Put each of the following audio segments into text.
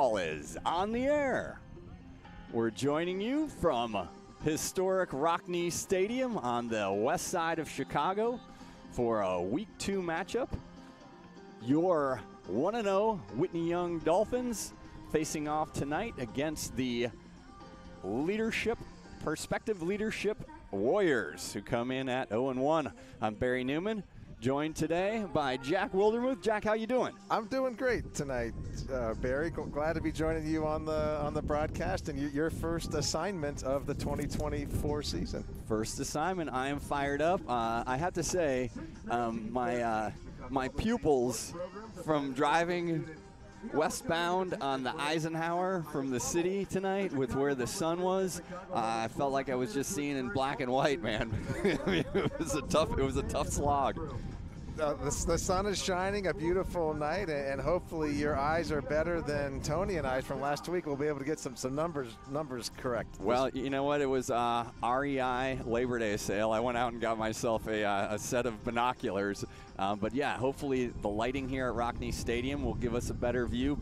Ball is on the air. We're joining you from historic Rockne Stadium on the west side of Chicago for a Week 2 matchup. Your 1-0 Whitney Young Dolphins facing off tonight against the Perspective Leadership Warriors, who come in at 0-1. I'm Barry Newman, joined today by Jack Wildermuth. Jack, how you doing? I'm doing great tonight, Barry. Glad to be joining you on the broadcast and your first assignment of the 2024 season. First assignment. I am fired up. I have to say, my pupils from driving westbound on the Eisenhower from the city tonight with where the sun was, I felt like I was just seeing in black and white, man. It was a tough slog. The sun is shining, a beautiful night, and hopefully your eyes are better than Tony and I from last week. We'll be able to get some numbers correct. Well, you know what? It was REI Labor Day sale. I went out and got myself a set of binoculars. But yeah, hopefully the lighting here at Rockne Stadium will give us a better view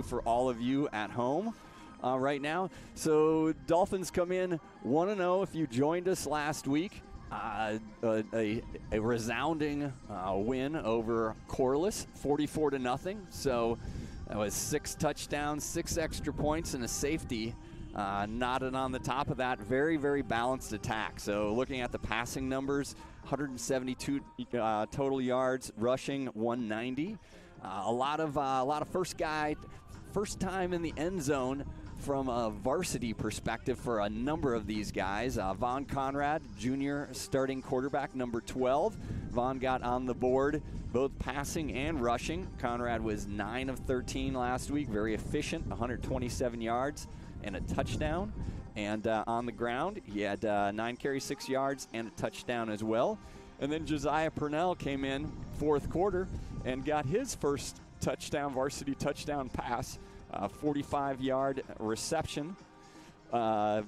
for all of you at home right now. So Dolphins come in 1-0. If you joined us last week, a resounding win over Corliss, 44-0. So that was 6 touchdowns, 6 extra points, and a safety knotted on the top of that. Very, very balanced attack. So looking at the passing numbers, 172 total yards, rushing 190. A lot of first time in the end zone from a varsity perspective for a number of these guys. Vaughn Conrad, junior starting quarterback, number 12. Vaughn got on the board both passing and rushing. Conrad was 9 of 13 last week, very efficient, 127 yards and a touchdown. And on the ground, he had 9 carries, 6 yards, and a touchdown as well. And then Josiah Purnell came in fourth quarter and got his first varsity touchdown pass. 45-yard reception by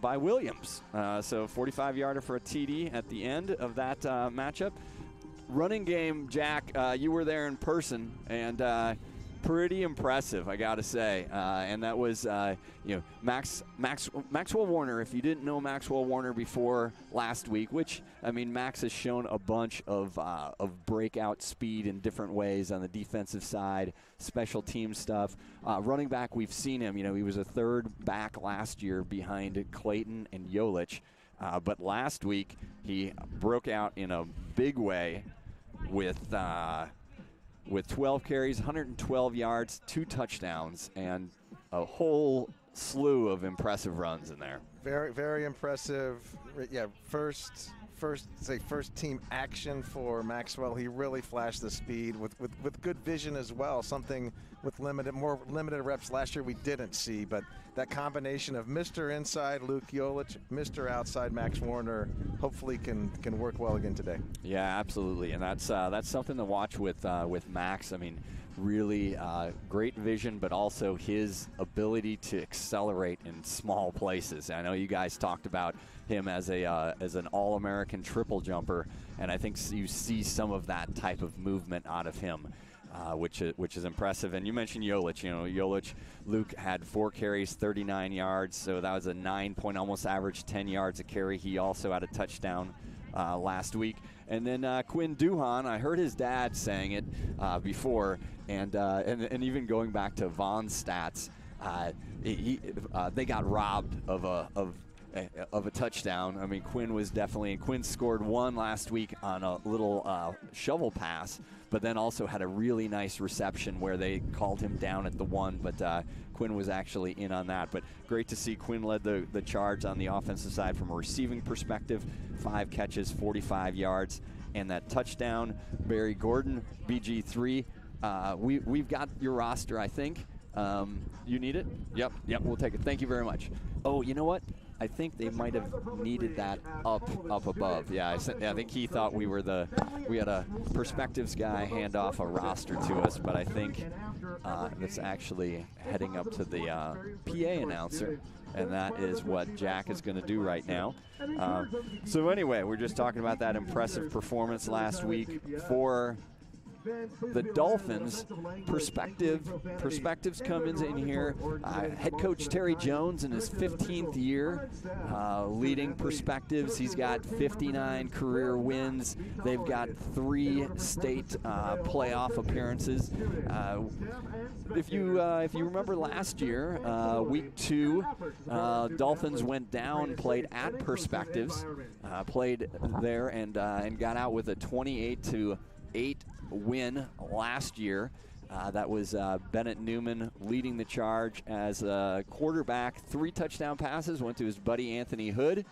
Williams. So 45-yarder for a TD at the end of that matchup. Running game, Jack, you were there in person, and pretty impressive, I got to say. And that was, Maxwell Warner. If you didn't know Maxwell Warner before last week, which, I mean, Max has shown a bunch of breakout speed in different ways on the defensive side, special team stuff. Running back, we've seen him. He was a third back last year behind Clayton and Yolich. But last week, he broke out in a big way with 12 carries, 112 yards, 2 touchdowns, and a whole slew of impressive runs in there. Very, very impressive. Yeah, first team action for Maxwell. He really flashed the speed with good vision as well, something with more limited reps last year we didn't see. But that combination of Mr. Inside Luke Yolich, Mr. Outside Max Warner, hopefully can work well again today. Yeah, absolutely, and that's something to watch with Max. I mean, really great vision, but also his ability to accelerate in small places. I know you guys talked about him as an All-American triple jumper, and I think you see some of that type of movement out of him, which is impressive. And you mentioned Yolich. Luke had 4 carries, 39 yards, so that was a 9-point, almost average 10 yards a carry. He also had a touchdown last week. And then Quinn Duhan, I heard his dad saying it before, and even going back to Vaughn's stats, they got robbed of a touchdown. I mean, Quinn scored 1 last week on a little shovel pass, but then also had a really nice reception where they called him down at the 1, but Quinn was actually in on that. But great to see Quinn led the charge on the offensive side from a receiving perspective. 5 catches, 45 yards, and that touchdown. Barry Gordon, BG3. We've got your roster, I think. You need it? Yep, we'll take it. Thank you very much. Oh, you know what? I think they might have needed that up above. Yeah, I think he thought we had a perspectives guy hand off a roster to us, but I think it's actually heading up to the PA announcer, and that is what Jack is going to do right now. So anyway, we're just talking about that impressive performance last week for the Dolphins, perspectives come in here. Head coach Terry Jones in his 15th year leading perspectives. He's got 59 career wins. They've got 3 state playoff appearances. If you remember last year, week 2, Dolphins went down, played at Perspectives, played there and got out with a 28-8 win last year. That was Bennett Newman leading the charge as a quarterback. 3 touchdown passes went to his buddy Anthony Hood,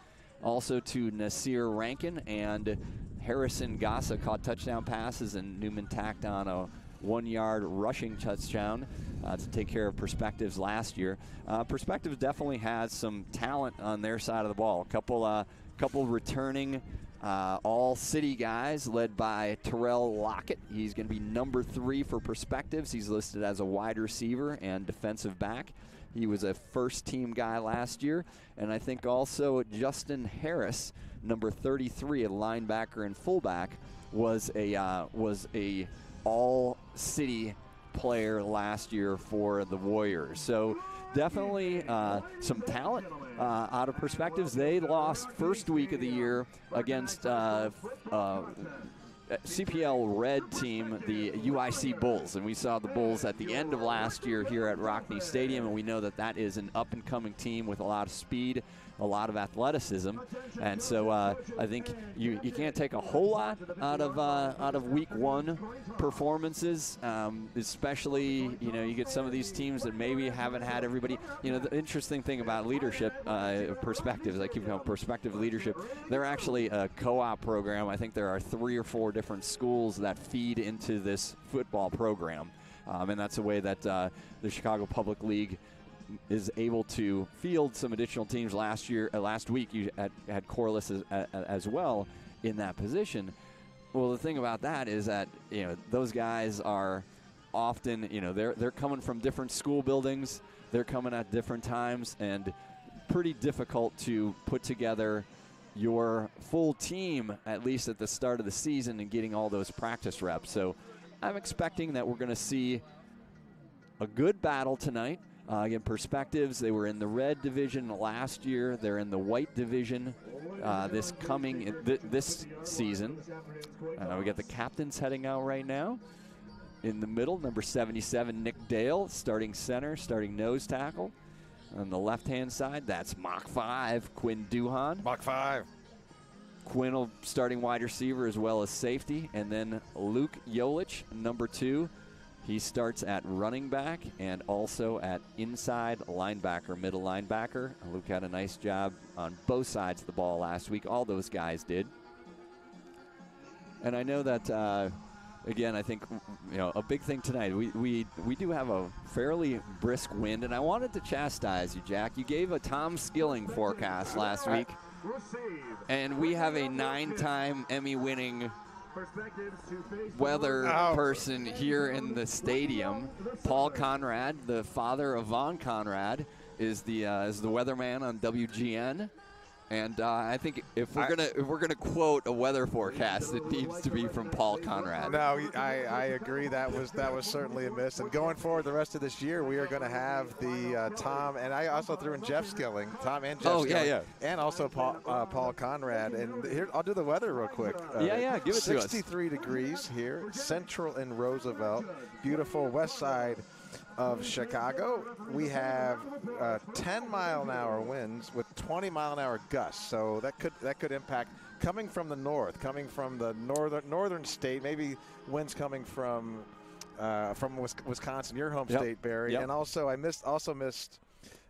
also to Nasir Rankin, and Harrison Gassa caught touchdown passes, and Newman tacked on a 1-yard rushing touchdown to take care of Perspectives last year. Perspectives definitely has some talent on their side of the ball. A couple returning all-city guys led by Terrell Lockett. He's going to be number 3 for Perspectives. He's listed as a wide receiver and defensive back. He was a first-team guy last year. And I think also Justin Harris, number 33, a linebacker and fullback, was a all-city player last year for the Warriors. So definitely some talent out of Perspectives. They lost first week of the year against CPL Red team, the UIC Bulls, and we saw the Bulls at the end of last year here at Rockne Stadium, and we know that that is an up-and-coming team with a lot of speed, a lot of athleticism, and so I think you can't take a whole lot out of week 1 performances, especially you get some of these teams that maybe haven't had everybody. The interesting thing about leadership Perspectives, I keep calling Perspective Leadership, they're actually a co-op program. I think there are 3 or 4 different schools that feed into this football program, and that's a way that the Chicago Public League is able to field some additional teams. Last week you had Corliss as well in that position. Well, the thing about that is that those guys are often they're coming from different school buildings, they're coming at different times, and pretty difficult to put together your full team, at least at the start of the season, and getting all those practice reps. So I'm expecting that we're going to see a good battle tonight. Again, Perspectives, they were in the red division last year. They're in the white division this season. We got the captains heading out right now. In the middle, number 77, Nick Dale, starting center, starting nose tackle. On the left-hand side, that's Mach 5, Quinn Duhan. Mach 5. Quinn will starting wide receiver as well as safety. And then Luke Yolich, number 2. He starts at running back and also at inside linebacker, middle linebacker. Luke had a nice job on both sides of the ball last week. All those guys did. And I know that, again, I think a big thing tonight, we do have a fairly brisk wind, and I wanted to chastise you, Jack. You gave a Tom Skilling forecast last week, and we have a 9-time Emmy-winning weather person here in the stadium. Paul Conrad, the father of Vaughn Conrad, is the weatherman on WGN. And I think if we're gonna quote a weather forecast, it needs to be from Paul Conrad. No, I agree. That was certainly a miss. And going forward, the rest of this year, we are going to have the Tom, and I also threw in Jeff Skilling, Tom and Jeff Skilling, and also Paul Conrad. And here, I'll do the weather real quick. Give it to us. 63 degrees here, central in Roosevelt, beautiful west side of Chicago. We have 10-mile-an-hour winds with 20-mile-an-hour gusts, so that could impact coming from the north, coming from the northern state. Maybe winds coming from Wisconsin, your home state, Barry. Yep. And also I missed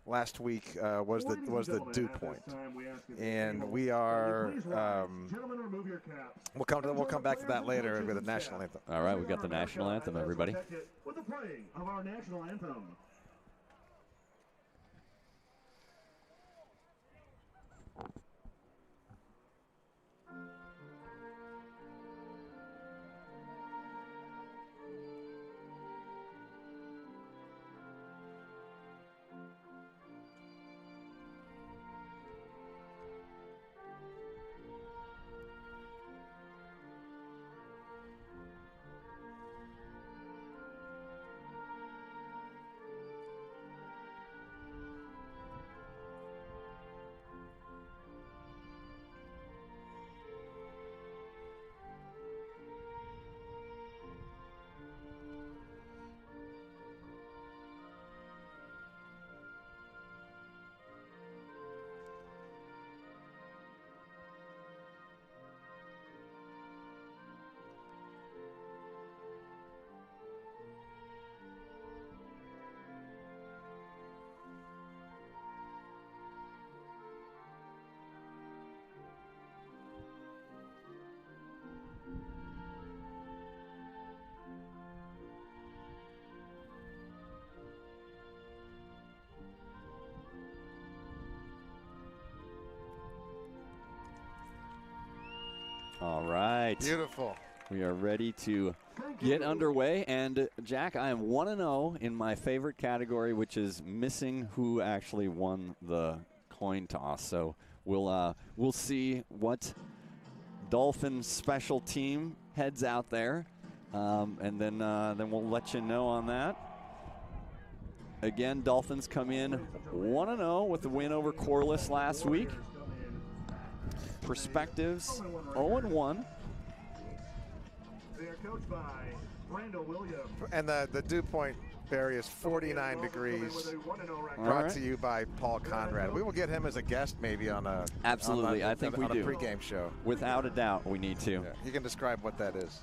last week was the dew point, and we are we'll come back to that later with the national anthem. All right, we got the national anthem, everybody. With the playing of our national anthem. All right. Beautiful. We are ready to get underway. And, Jack, I am 1-0 in my favorite category, which is missing who actually won the coin toss. So we'll see what Dolphin special team heads out there. And then we'll let you know on that. Again, Dolphins come in 1-0 with the win over Corliss last week. Perspectives 0-1. They are coached by Randall Williams. And the dew point, Barry, is 49 degrees. Brought to you by Paul Conrad. We will get him as a guest maybe on a absolutely. I think we do. On a pregame show. Without a doubt, we need to. Yeah. You can describe what that is.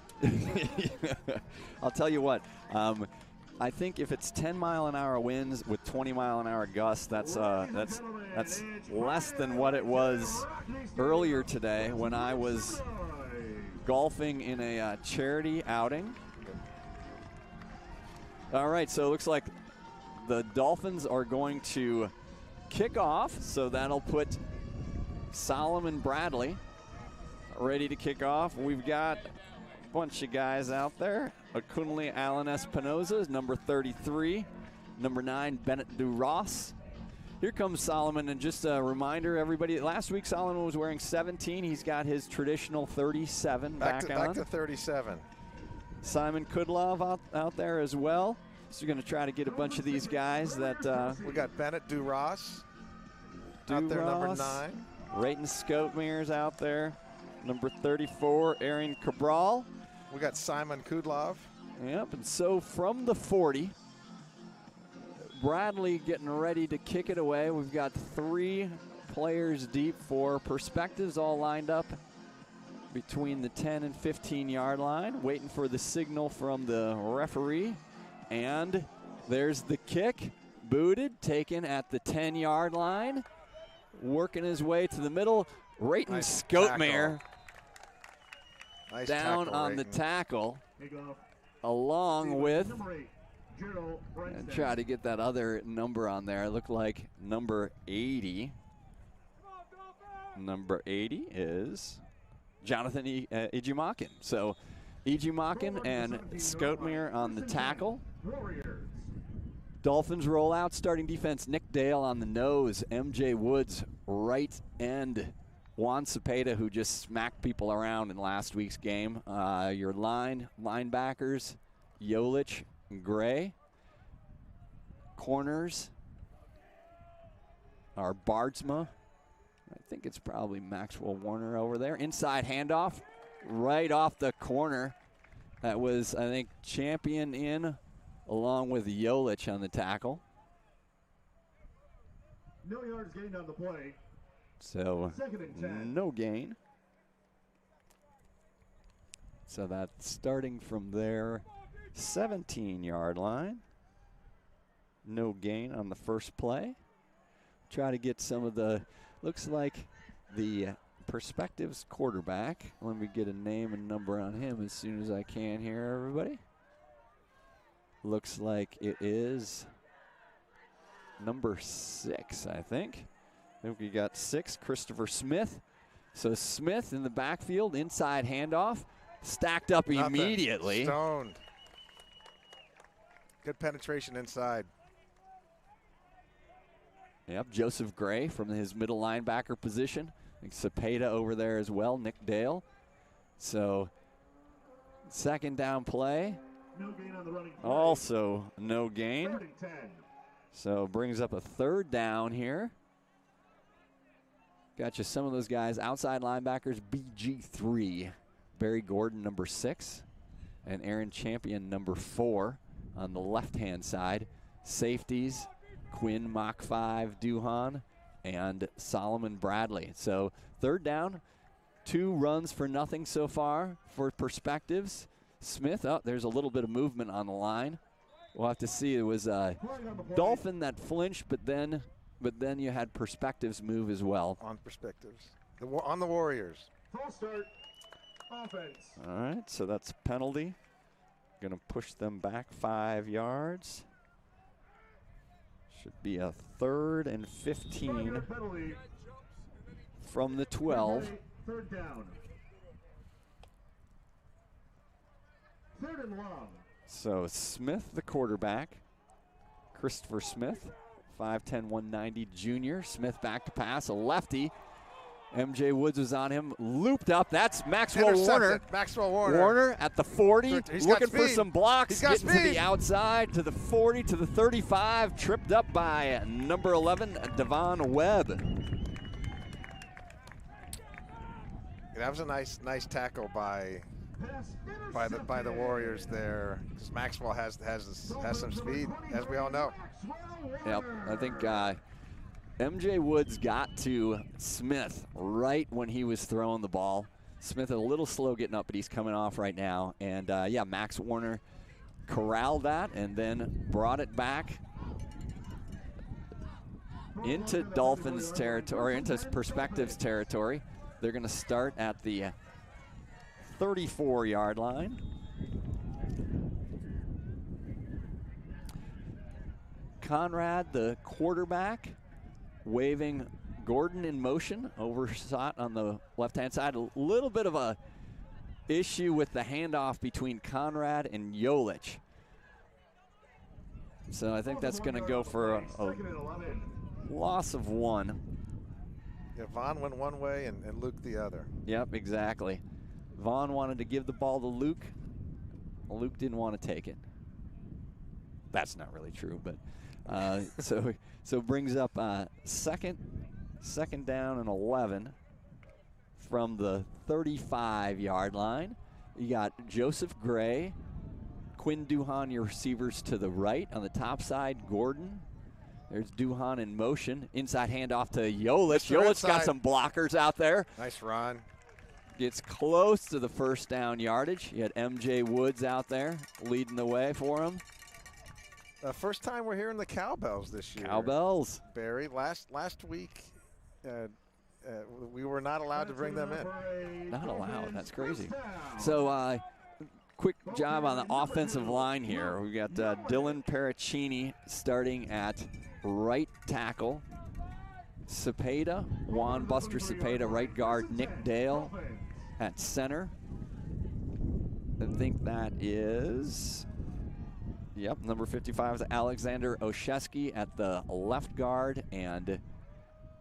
I'll tell you what. I think if it's 10-mile-an-hour winds with 20-mile-an-hour gusts, that's less than what it was earlier today when I was golfing in a charity outing. All right, so it looks like the Dolphins are going to kick off, so that'll put Solomon Bradley ready to kick off. We've got a bunch of guys out there. Akunle Allen Espinoza is number 33. Number 9, Bennett DuRoss. Here comes Solomon, and just a reminder, everybody, last week Solomon was wearing 17. He's got his traditional 37 back on. Back to 37. Simon Kudlov out there as well. So you're going to try to get a bunch of these guys that... we got Bennett DuRoss out there, number 9. Rayton Scotemere's out there. Number 34, Aaron Cabral. We got Simon Kudlov. Yep, and so from the 40, Bradley getting ready to kick it away. We've got 3 players deep for perspectives all lined up between the 10 and 15-yard line, waiting for the signal from the referee. And there's the kick, booted, taken at the 10-yard line, working his way to the middle. Rayton Scotemere down on the tackle, along with, and try to get that other number on there. It looked like number 80. Number 80 is Jonathan Ijimakin. So Ijimakin and Scotemere on the tackle. Dolphins roll out. Starting defense, Nick Dale on the nose. MJ Woods right end. Juan Cepeda, who just smacked people around in last week's game. Your linebackers, Yolich and Gray. Corners are Bardsma. I think it's probably Maxwell Warner over there. Inside handoff, right off the corner. That was, I think, Champion in, along with Yolich on the tackle. No yards gained on the play. So, no gain. So that's starting from their 17-yard line. No gain on the first play. Try to get some of the, looks like the Perspectives quarterback. Let me get a name and number on him as soon as I can here, everybody. Looks like it is number 6, I think. I think we got 6, Christopher Smith. So Smith in the backfield, inside handoff, stacked up immediately. Stoned. Good penetration inside. Yep, Joseph Gray from his middle linebacker position. I think Cepeda over there as well, Nick Dale. So, second down play. No gain on the running play. Also no gain. 3rd and 10. So, brings up a 3rd down here. Got you some of those guys. Outside linebackers, BG3. Barry Gordon, number 6. And Aaron Champion, number 4 on the left-hand side. Safeties, Quinn Mach 5 Duhan and Solomon Bradley. So 3rd down, 2 runs for nothing so far for Perspectives. Smith, oh, there's a little bit of movement on the line. We'll have to see. It was a Dolphin that flinched, but then you had Perspectives move as well. On Perspectives. On the Warriors. False start. Offense. All right, so that's a penalty. Going to push them back 5 yards. Should be a 3rd and 15 from the 12. 3rd down. Third and long. So Smith, the quarterback. Christopher Smith, 5'10", 190 junior. Smith back to pass, a lefty. MJ Woods was on him, looped up. That's Maxwell Warner. Maxwell Warner. Warner at the 40, He's looking got for speed. some blocks. He's got Getting to speed. the outside, to the 40, to the 35. Tripped up by number 11, Devon Webb. That was a nice tackle by the Warriors there, because Maxwell has some speed, as we all know. Yep, I think MJ Woods got to Smith right when he was throwing the ball. Smith a little slow getting up, but he's coming off right now. And yeah, Max Warner corralled that and then brought it back into Dolphins territory, into Perspectives territory. They're going to start at the 34-yard line. Conrad, the quarterback, waving Gordon in motion, overshot on the left-hand side. A little bit of a issue with the handoff between Conrad and Yolich. So I think that's going to go for a loss of 1. Yeah, Vaughn went one way and Luke the other. Yep, exactly. Vaughn wanted to give the ball to Luke. Luke didn't want to take it. That's not really true, but so brings up second down and 11 from the 35-yard line. You got Joseph Gray, Quinn Duhan, your receivers to the right. On the top side, Gordon. There's Duhan in motion. Inside handoff to Yolich. Yolich got some blockers out there. Nice run. Gets close to the first down yardage. You had MJ Woods out there leading the way for him. First time we're hearing the cowbells this year. Cowbells. Barry, last week, we were not allowed to bring them in. Not allowed. That's crazy. So quick job on the offensive line here. We got Dylan Paracchini starting at right tackle. Cepeda, Juan Buster Cepeda, right guard. Nick Dale at center. I think that is, yep, number 55 is Alexander Oshesky at the left guard, and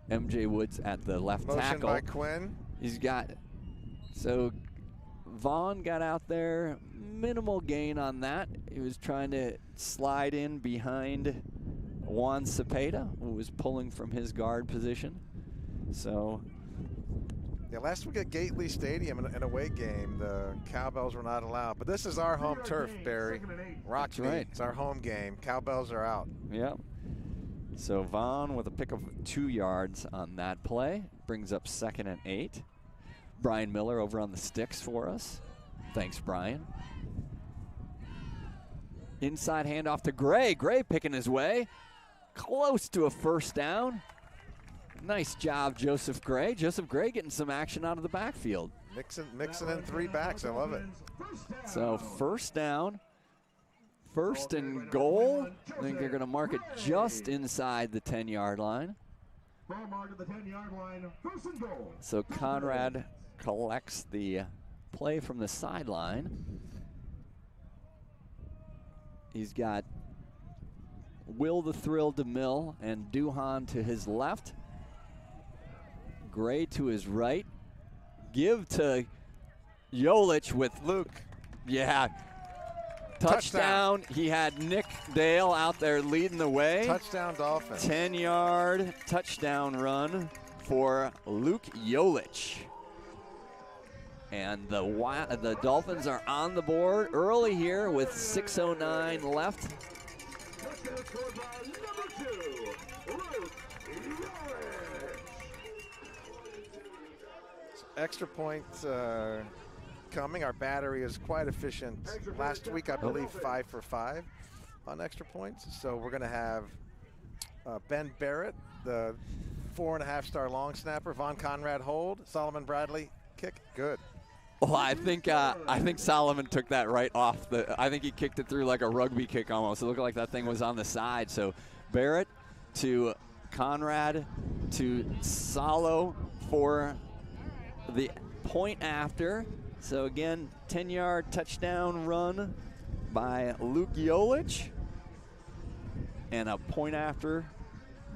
MJ Woods at the left tackle. Motion by Quinn. He's got, so Vaughn got out there, minimal gain on that. He was trying to slide in behind Juan Cepeda, who was pulling from his guard position. So, yeah, last week at Gately Stadium in an away game, the cowbells were not allowed. But this is our home turf, Barry. Rockne. Right. It's our home game. Cowbells are out. Yep. So Vaughn with a pick of 2 yards on that play. Brings up 2nd and 8. Brian Miller over on the sticks for us. Thanks, Brian. Inside handoff to Gray. Gray picking his way. Close to a first down. Nice job, Joseph Gray. Joseph Gray getting some action out of the backfield. Mixing in 3 backs. I love it. So first down. First and goal. I think they're going to mark it just inside the 10-yard line. Ball mark at the 10-yard line. First and goal. So Conrad collects the play from the sideline. He's got Will the Thrill DeMille and Duhan to his left. Gray to his right. Give to Yolich with Luke. Yeah. Touchdown. He had Nick Dale out there leading the way. Touchdown Dolphins. 10-yard touchdown run for Luke Yolich. And the Dolphins are on the board early here with 6:09 left. Touchdown scored by number 2, Luke Yolich. Extra points coming. Our battery is quite efficient. Last week, I believe, 5 for 5 on extra points. So we're going to have Ben Barrett, the 4.5-star long snapper. Von Conrad hold. Solomon Bradley kick. Good. Well, I think Solomon took that right off the. I think he kicked it through like a rugby kick almost. It looked like that thing was on the side. So Barrett to Conrad to Salo for the point after. So again, 10-yard touchdown run by Luke Jolich, and a point after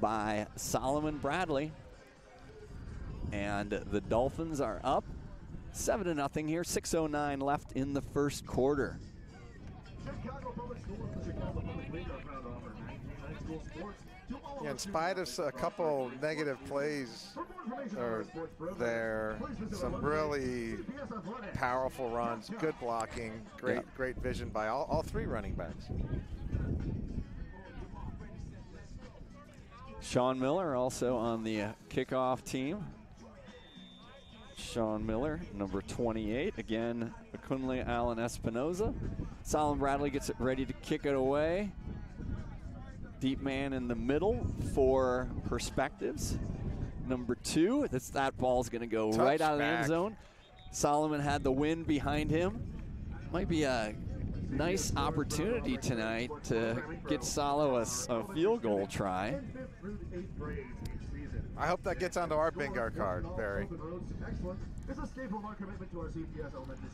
by Solomon Bradley. And the Dolphins are up 7-0 here, 6:09 left in the first quarter. Chicago Public Schools, the Chicago Public League are proud to offer 19 school sports to all Yeah, in spite of a couple negative plays there, some really powerful runs, good blocking, great vision by all three running backs. Sean Miller also on the kickoff team. Sean Miller, number 28. Again, Akunle Allen Espinoza. Solomon Bradley gets it ready to kick it away. Deep man in the middle for Perspectives. Number 2, that ball's going to go right out of the end zone. Solomon had the wind behind him. Might be a nice opportunity tonight to get Salo a field goal try. I hope that gets onto our bingo card, Barry.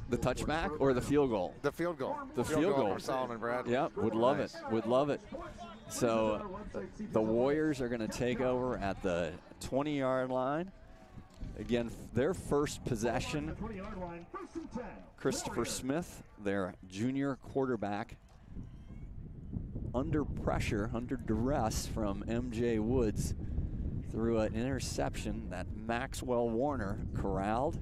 The touchback or the field goal? The field goal. The field goal for Solomon Bradley. Yep, would love it. Would love it. So the Warriors are going to take over at the 20-yard line. Again, their first possession. Christopher Smith, their junior quarterback, under pressure, under duress from MJ Woods, threw an interception that Maxwell Warner corralled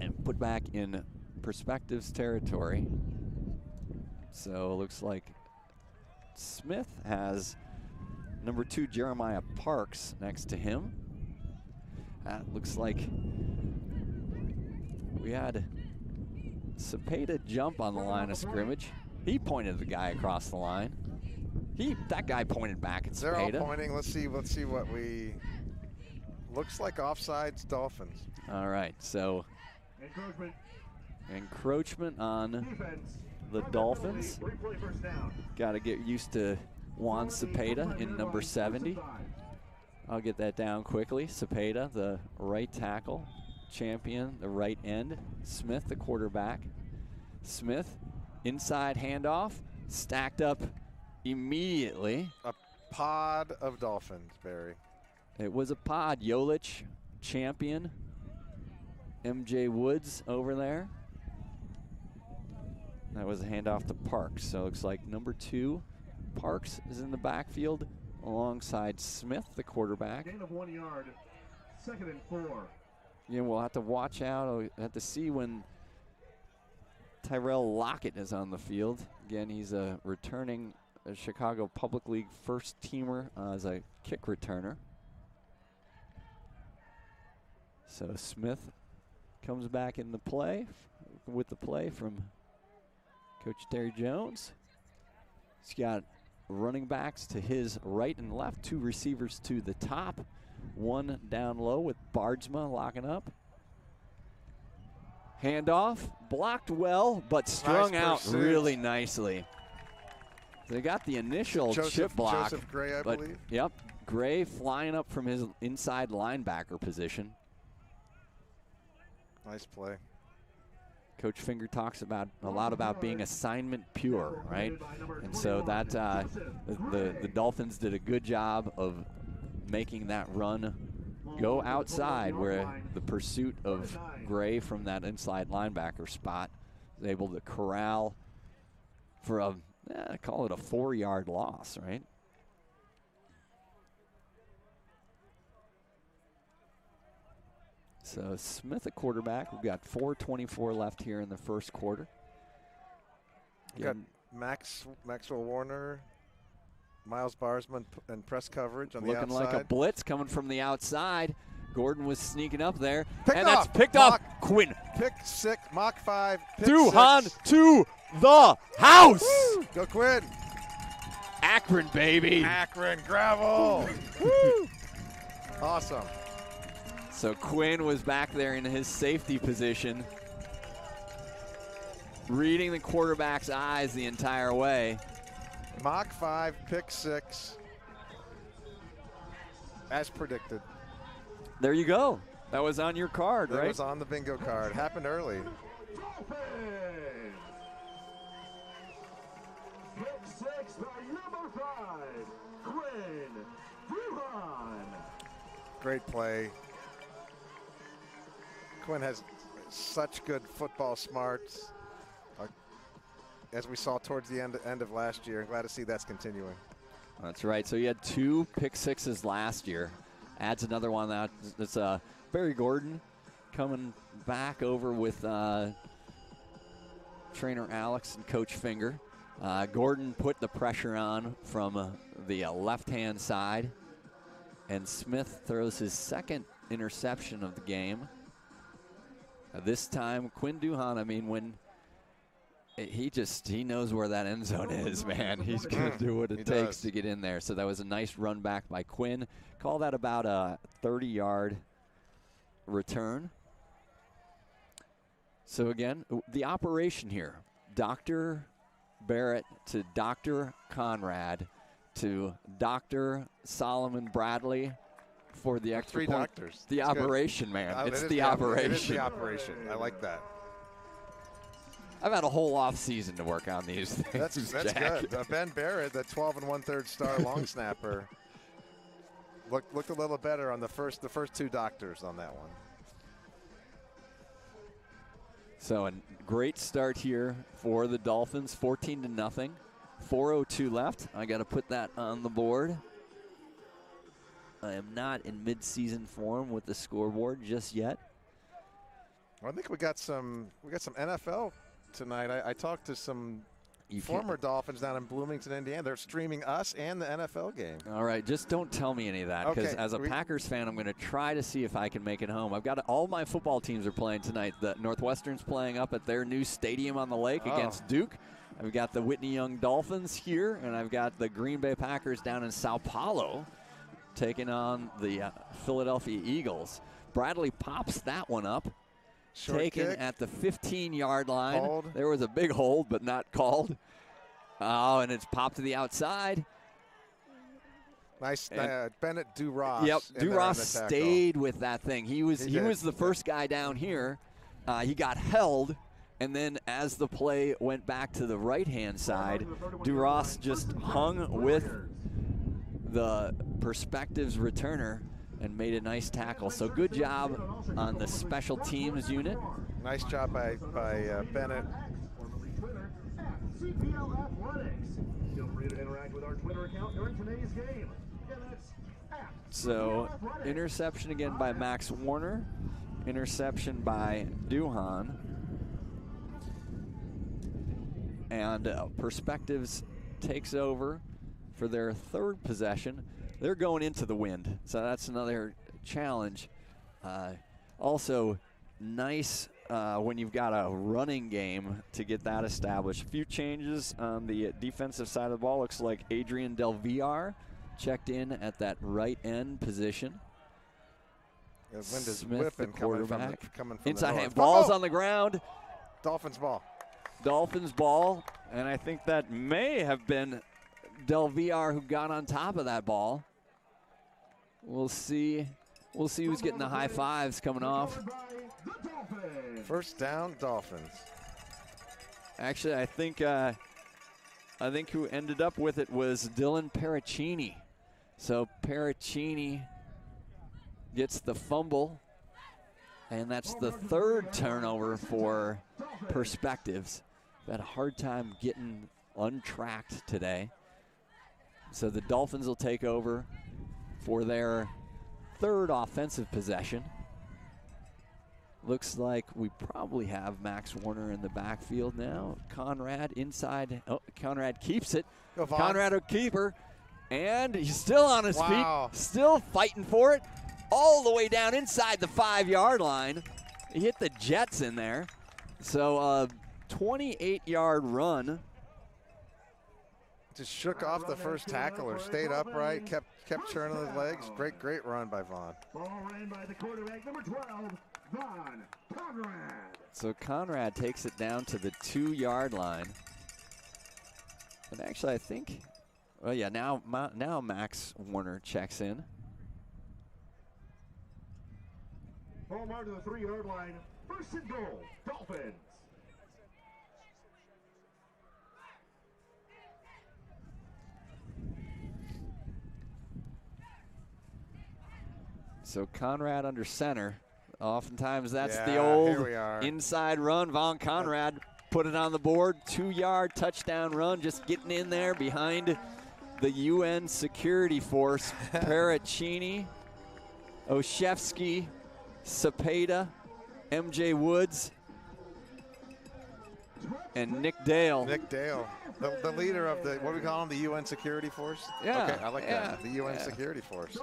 and put back in Perspectives territory. So it looks like Smith has number 2 Jeremiah Parks next to him. That looks like we had Cepeda jump on the line of scrimmage. He pointed the guy across the line. That guy pointed back at Cepeda. They're all pointing. Let's see what we. Looks like offsides Dolphins. All right, so encroachment on the Dolphins. Got to get used to Juan Cepeda in number 70. I'll get that down quickly. Cepeda, the right tackle, champion, the right end. Smith, the quarterback. Smith, inside handoff, stacked up immediately. A pod of Dolphins, Barry. It was a pod. Jolich, champion. MJ Woods over there. That was a handoff to Parks. So it looks like number 2, Parks, is in the backfield alongside Smith, the quarterback. Gain of 1 yard, 2nd and 4. Yeah, we'll have to watch out. We'll have to see when Tyrell Lockett is on the field. Again, he's a returning Chicago Public League first teamer as a kick returner. So Smith comes back in the play with the play from Coach Terry Jones. He's got running backs to his right and left, 2 receivers to the top, 1 down low with Bardsma locking up. Handoff, blocked well, but strung out really nicely. They got the initial chip block. Joseph Gray, I believe. Yep, Gray flying up from his inside linebacker position. Nice play. Coach Finger talks a lot about being assignment pure, right? And so that the Dolphins did a good job of making that run go outside, where the pursuit of Gray from that inside linebacker spot was able to corral for a, call it a 4-yard loss, right? So Smith at quarterback. We've got 4:24 left here in the first quarter. We've got Maxwell Warner, Miles Barsman, and press coverage on the outside. Looking like a blitz coming from the outside. Gordon was sneaking up there. That's picked off. Quinn. Pick 6, Mach 5. Duhan to the house. Woo! Go Quinn. Akron, baby. Akron, gravel. Woo! Awesome. So Quinn was back there in his safety position, reading the quarterback's eyes the entire way. Mach 5, pick 6, as predicted. There you go. That was on your card, right? It was on the bingo card. Happened early. Dolphins. Pick 6 by number 5, Quinn Duhan. Great play. Quinn has such good football smarts, as we saw towards the end of last year. Glad to see that's continuing. That's right. So he had 2 pick sixes last year. Adds another one. That's Barry Gordon coming back over with trainer Alex and Coach Finger. Gordon put the pressure on from the left-hand side, and Smith throws his second interception of the game. This time, Quinn Duhan, I mean, when he knows where that end zone is, man. He's going to do what it takes to get in there. So that was a nice run back by Quinn. Call that about a 30-yard return. So again, the operation here, Dr. Barrett to Dr. Conrad to Dr. Solomon Bradley for the extra 3 point. doctors. The That's operation, good. man. It's It the operation. It is the operation. I like that. I've had a whole off season to work on these things. That's Jack. good. Ben Barrett, the 12 1/3 star long snapper, looked a little better on the first 2 doctors on that one. So a great start here for the Dolphins, 14-0, 4:02 left. I got to put that on the board. I am not in mid-season form with the scoreboard just yet. Well, I think we got some NFL tonight. I talked to some former Dolphins down in Bloomington, Indiana. They're streaming us and the NFL game. All right, just don't tell me any of that, because Okay, as a Packers fan, I'm going to try to see if I can make it home. I've got all my football teams are playing tonight. The Northwestern's playing up at their new stadium on the lake against Duke. I've got the Whitney Young Dolphins here, and I've got the Green Bay Packers down in Sao Paulo taking on the Philadelphia Eagles. Bradley pops that one up. Taken at the 15-yard line. Hold. There was a big hold, but not called. Oh, and it's popped to the outside. Nice, Bennett Duras. Yep, Duras stayed with that thing. He was the first guy down here. He got held, and then as the play went back to the right-hand side, Duras just hung with the Perspectives returner and made a nice tackle. So good job on the special teams unit. Nice job by Bennett. Formerly Twitter @CPL Athletics. Feel free to interact with our Twitter account during today's game. Again, that's So interception again by Max Warner. Interception by Duhan. And Perspectives takes over for their 3rd possession. They're going into the wind, so that's another challenge. Also, nice when you've got a running game to get that established. A few changes on the defensive side of the ball. Looks like Adrian Del Villar checked in at that right end position. The wind is Smith, the whipping coming quarterback. from Inside the hand, north. balls on the ground. Dolphins ball. Dolphins ball, and I think that may have been Del Villar who got on top of that ball. We'll see who's getting the high fives coming off. First down, Dolphins. Actually, I think who ended up with it was Dylan Paracchini. So Paracchini gets the fumble, and that's the 3rd turnover for Perspectives. Had a hard time getting untracked today. So the Dolphins will take over for their 3rd offensive possession. Looks like we probably have Max Warner in the backfield now. Conrad inside. Oh, Conrad keeps it. Conrad a keeper. And he's still on his feet. Still fighting for it. All the way down inside the 5-yard line. He hit the Jets in there. So a 28-yard run. Just shook off the first tackler, stayed upright, kept churning his legs. Great run by Vaughn. Ball ran by the quarterback, number 12, Vaughn Conrad. So Conrad takes it down to the 2-yard line. And actually, I think, well, yeah, now Max Warner checks in. Ball marked to the 3-yard line. First and goal, Dolphins. So Conrad under center. Oftentimes that's the Yeah, old here we are. inside run. Von Conrad put it on the board. 2-yard touchdown run, just getting in there behind the UN security force. Paracchini, Oshevsky, Cepeda, MJ Woods, and Nick Dale. Nick Dale, the leader of the, what do we call him, the UN security force? Yeah, Okay, I like yeah, that, the UN yeah. security force.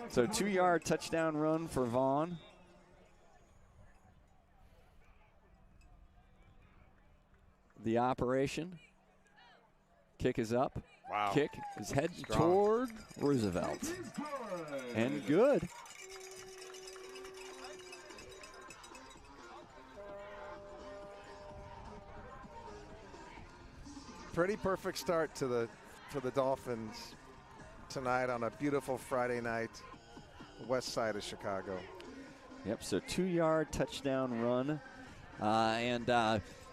So 2-yard touchdown run for Vaughn. The operation. Kick is up. Wow. Kick is heading Strong. toward Roosevelt. And good. Pretty perfect start to the Dolphins tonight on a beautiful Friday night, west side of Chicago. Yep, so 2-yard touchdown run.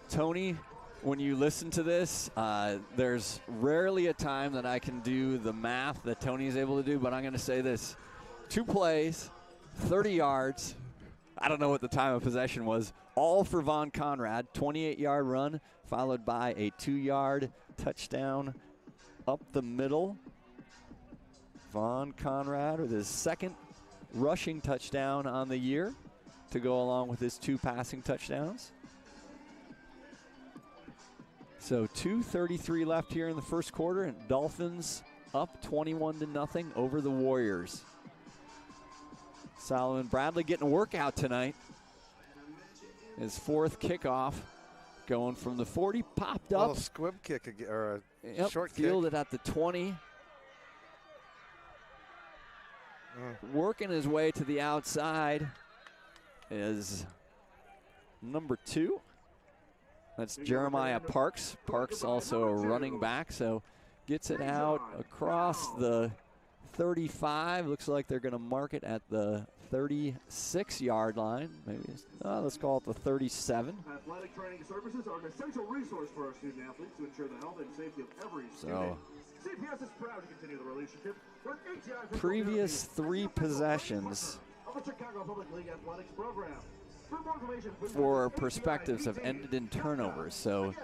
Tony, when you listen to this, there's rarely a time that I can do the math that Tony is able to do, but I'm going to say this. 2 plays, 30 yards. I don't know what the time of possession was. All for Von Conrad, 28-yard run, followed by a 2-yard touchdown up the middle. Von Conrad with his second rushing touchdown on the year to go along with his 2 passing touchdowns. So 2:33 left here in the first quarter, and Dolphins up 21-0 over the Warriors. Solomon Bradley getting a workout tonight. His 4th kickoff, going from the 40, popped A up. little squib kick, or a Yep, short kick. fielded at the 20. Working his way to the outside is number 2. That's Jeremiah Parks. Parks also a running back, so gets it out across the 35. Looks like they're going to mark it at the 36-yard line. Maybe let's call it the 37. Athletic training services are an essential resource for our student athletes to ensure the health and safety of every student. CPS is proud to continue the relationship with ATI. Previous 3 possessions of the Chicago Public League Athletics program. for perspectives have ended in turnovers. So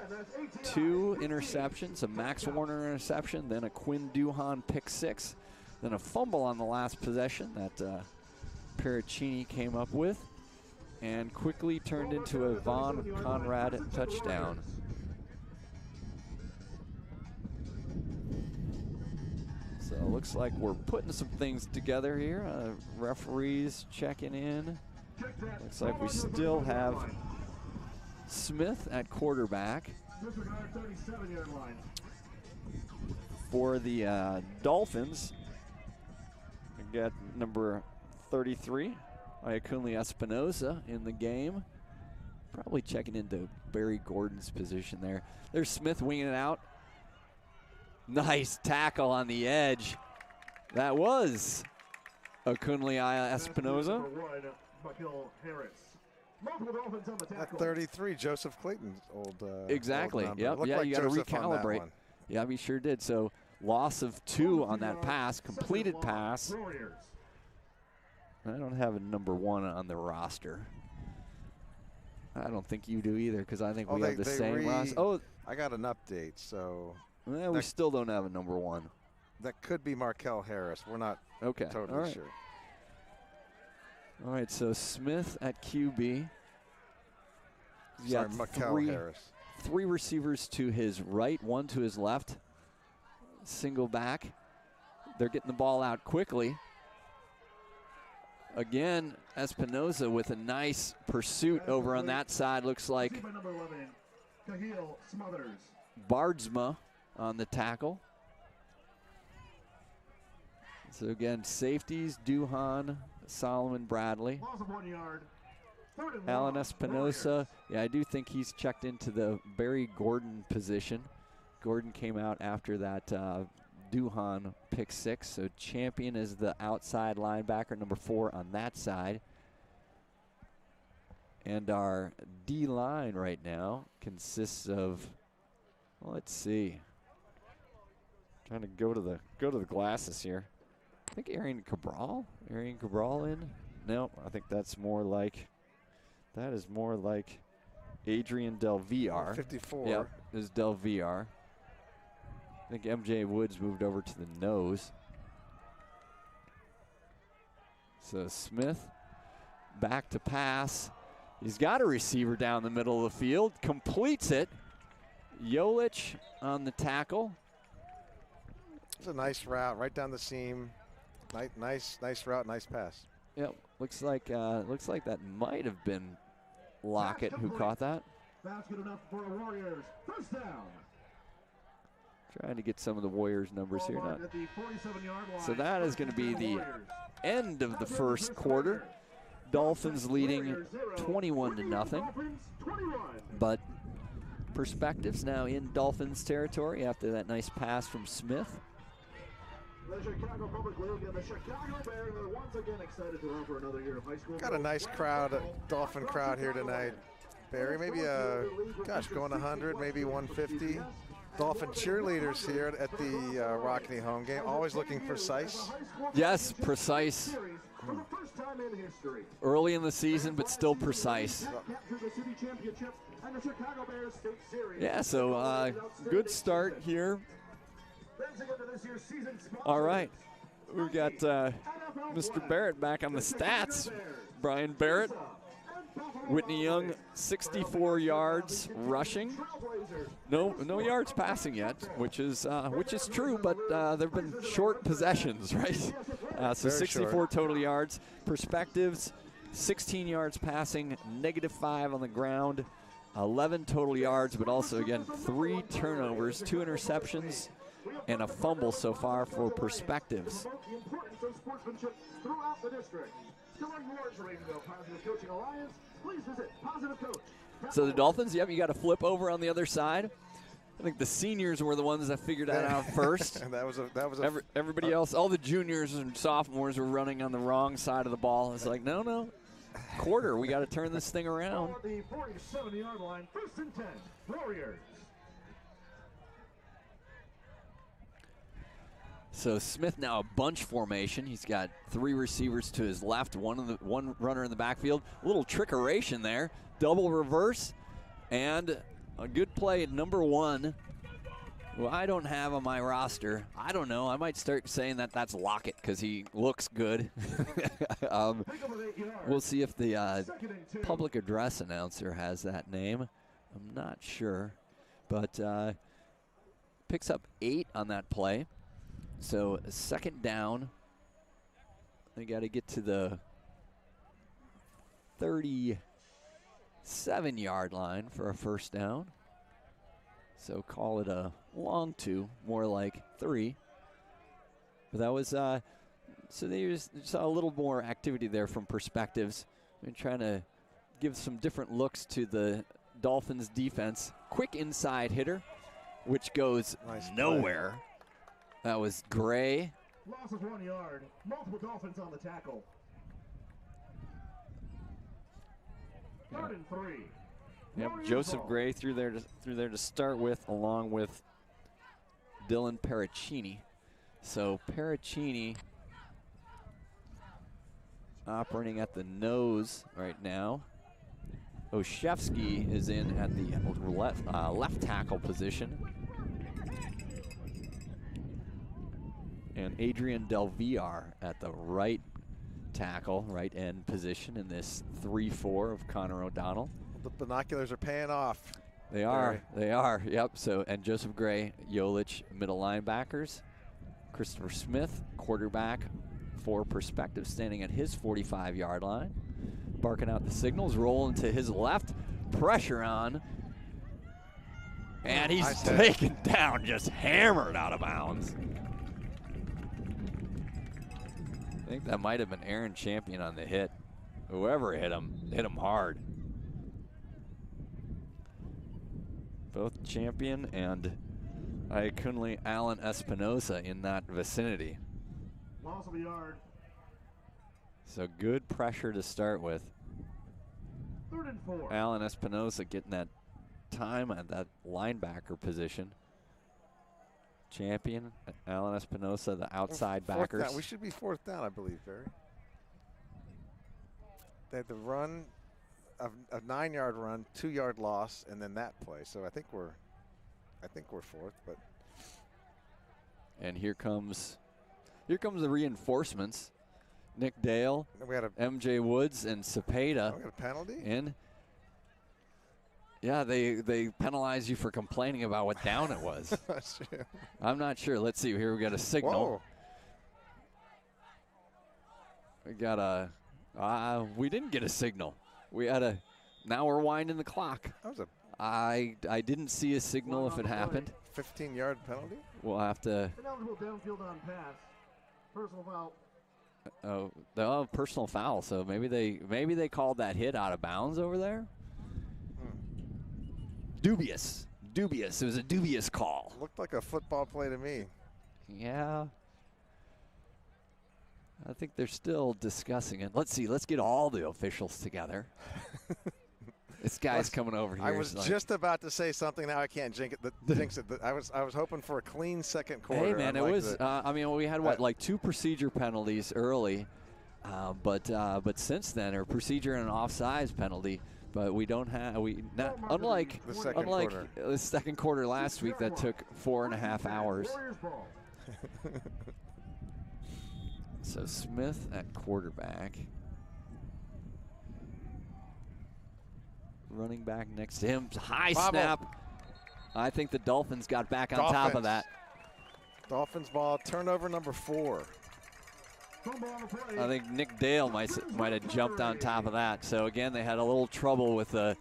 2 interceptions, a Max Warner interception, then a Quinn Duhan pick 6, then a fumble on the last possession that Paracchini came up with, and quickly turned into a Von Conrad touchdown. So it looks like we're putting some things together here. Referees checking in. Looks like we still have Smith at quarterback for the Dolphins. We got number 33, Iakunle Espinoza, in the game. Probably checking into Barry Gordon's position there. There's Smith winging it out. Nice tackle on the edge. That was Iakunle Espinoza. At 33, Joseph Clayton's old exactly. old yep. Looked Yeah, like you got to Joseph on that recalibrate. one. Yeah, we sure did. So loss of 2 on that pass, completed pass. I don't have a number 1 on the roster. I don't think you do either, because I think we have the same roster. Oh, I got an update, so we still don't have a number 1. that could be Markel Harris. We're not totally all right. sure. All right, so Smith at QB. He's Sorry, got Markel Harris. 3 receivers to his right, 1 to his left. Single back. They're getting the ball out quickly. Again, Espinoza with a nice pursuit over on that side. Looks like Bardsma on the tackle. So again, safeties, Duhan, Solomon Bradley. Alan Espinoza, yeah, I do think he's checked into the Barry Gordon position. Gordon came out after that Duhan pick 6, so Champion is the outside linebacker, number 4 on that side. And our D line right now consists of, well, let's see. Trying to go to the glasses here. I think Arian Cabral in. No, I think that is more like Adrian Del Villar. 54. Yep, this is Del Villar. I think MJ Woods moved over to the nose. So Smith back to pass. He's got a receiver down the middle of the field, completes it. Yolich on the tackle. It's a nice route right down the seam. Nice route, nice pass. Yep, looks like that might have been Lockett who caught that. That's good enough for the Warriors. First down. Trying to get some of the Warriors numbers here. At the 47-yard line. So that is going to be the end of the first quarter. Dolphins leading 21-0. But Perspectives now in Dolphins territory after that nice pass from Smith. The Chicago Public League and the Chicago Bears are once again excited to offer another year of high school. Got a nice crowd, Dolphin crowd here tonight. Barry, maybe going 100, maybe 150. Dolphin cheerleaders here at the Rockne home game, always looking precise. Yes, precise. Early in the season, but still precise. Yeah, so good start here. All right, we've got Mr. Barrett back on the stats. Brian Barrett, Whitney Young, 64 yards rushing. No yards passing yet, which is true, but there've been short possessions, right? So Very 64 short. total yards. Perspectives, 16 yards passing, -5 on the ground, 11 total yards, but also again 3 turnovers, 2 interceptions, and a fumble so far for Perspectives. So the Dolphins, yep, you got to flip over on the other side. I think the seniors were the ones that figured that out first. And that was Everybody else, all the juniors and sophomores were running on the wrong side of the ball. It's like, no, quarter, we got to turn this thing around. The 47-yard line, 1st and 10, Warriors. So Smith now a bunch formation. He's got 3 receivers to his left, one runner in the backfield. A little trickeration there. Double reverse, and a good play at number 1, who I don't have on my roster. I don't know. I might start saying that's Lockett because he looks good. We'll see if the public address announcer has that name. I'm not sure. But picks up 8 on that play. So 2nd down. They got to get to the 37-yard line for a 1st down. So call it a long 2, more like 3. But that was, so they saw a little more activity there from Perspectives. We're trying to give some different looks to the Dolphins defense. Quick inside hitter, which goes nowhere. That was Gray. Loss of 1 yard. Multiple Dolphins on the tackle. 3rd and 3. Yep, Warriors Joseph ball. Gray through there to start with, along with Dylan Paracchini. So Paracchini operating at the nose right now. Oshevsky is in at the left tackle position. And Adrian Del Villar at the right tackle, right end position in this 3-4 of Connor O'Donnell. The binoculars are paying off. They are. Yep. So, and Joseph Gray, Yolich, middle linebackers. Christopher Smith, quarterback for Perspective, standing at his 45-yard line. Barking out the signals, rolling to his left. Pressure on. And he's taken down, just hammered out of bounds. I think that might have been Aaron Champion on the hit. Whoever hit him hard. Both Champion and Iakunle Allen Espinosa in that vicinity. Loss of a yard. So good pressure to start with. 3rd and 4. Alan Espinosa getting that time at that linebacker position. Champion, Alan Espinosa, the outside backers. Down. We should be 4th down, I believe, Barry. They had the run, a 9-yard run, 2-yard loss, and then that play. So I think we're 4th, but. And here comes the reinforcements. Nick Dale, We had a MJ Woods, and Cepeda. we got a penalty. And yeah, they penalize you for complaining about what down it was. I'm not sure. Let's see. Here we got a signal. Whoa. We got a. We didn't get a signal. We had a. Now we're winding the clock. That was a I didn't see a signal if it happened. 15-yard penalty. We'll have to. Ineligible downfield on pass. Personal foul. Personal foul. So maybe they called that hit out of bounds over there. Dubious. It was a dubious call. Looked like a football play to me. Yeah. I think they're still discussing it. Let's see. Let's get all the officials together. This guy's coming over here. I was just about to say something. Now I can't jinx it. I was hoping for a clean second quarter. Hey man, it was. We had like 2 procedure penalties early, but since then, or procedure and an offsides penalty. But we don't have unlike the second quarter last week that took 4.5 hours. So Smith at quarterback. Running back next to him. High snap. I think the Dolphins got back on top of that. Dolphins ball, turnover number 4. I think Nick Dale might have jumped on top of that. So again, they had a little trouble with the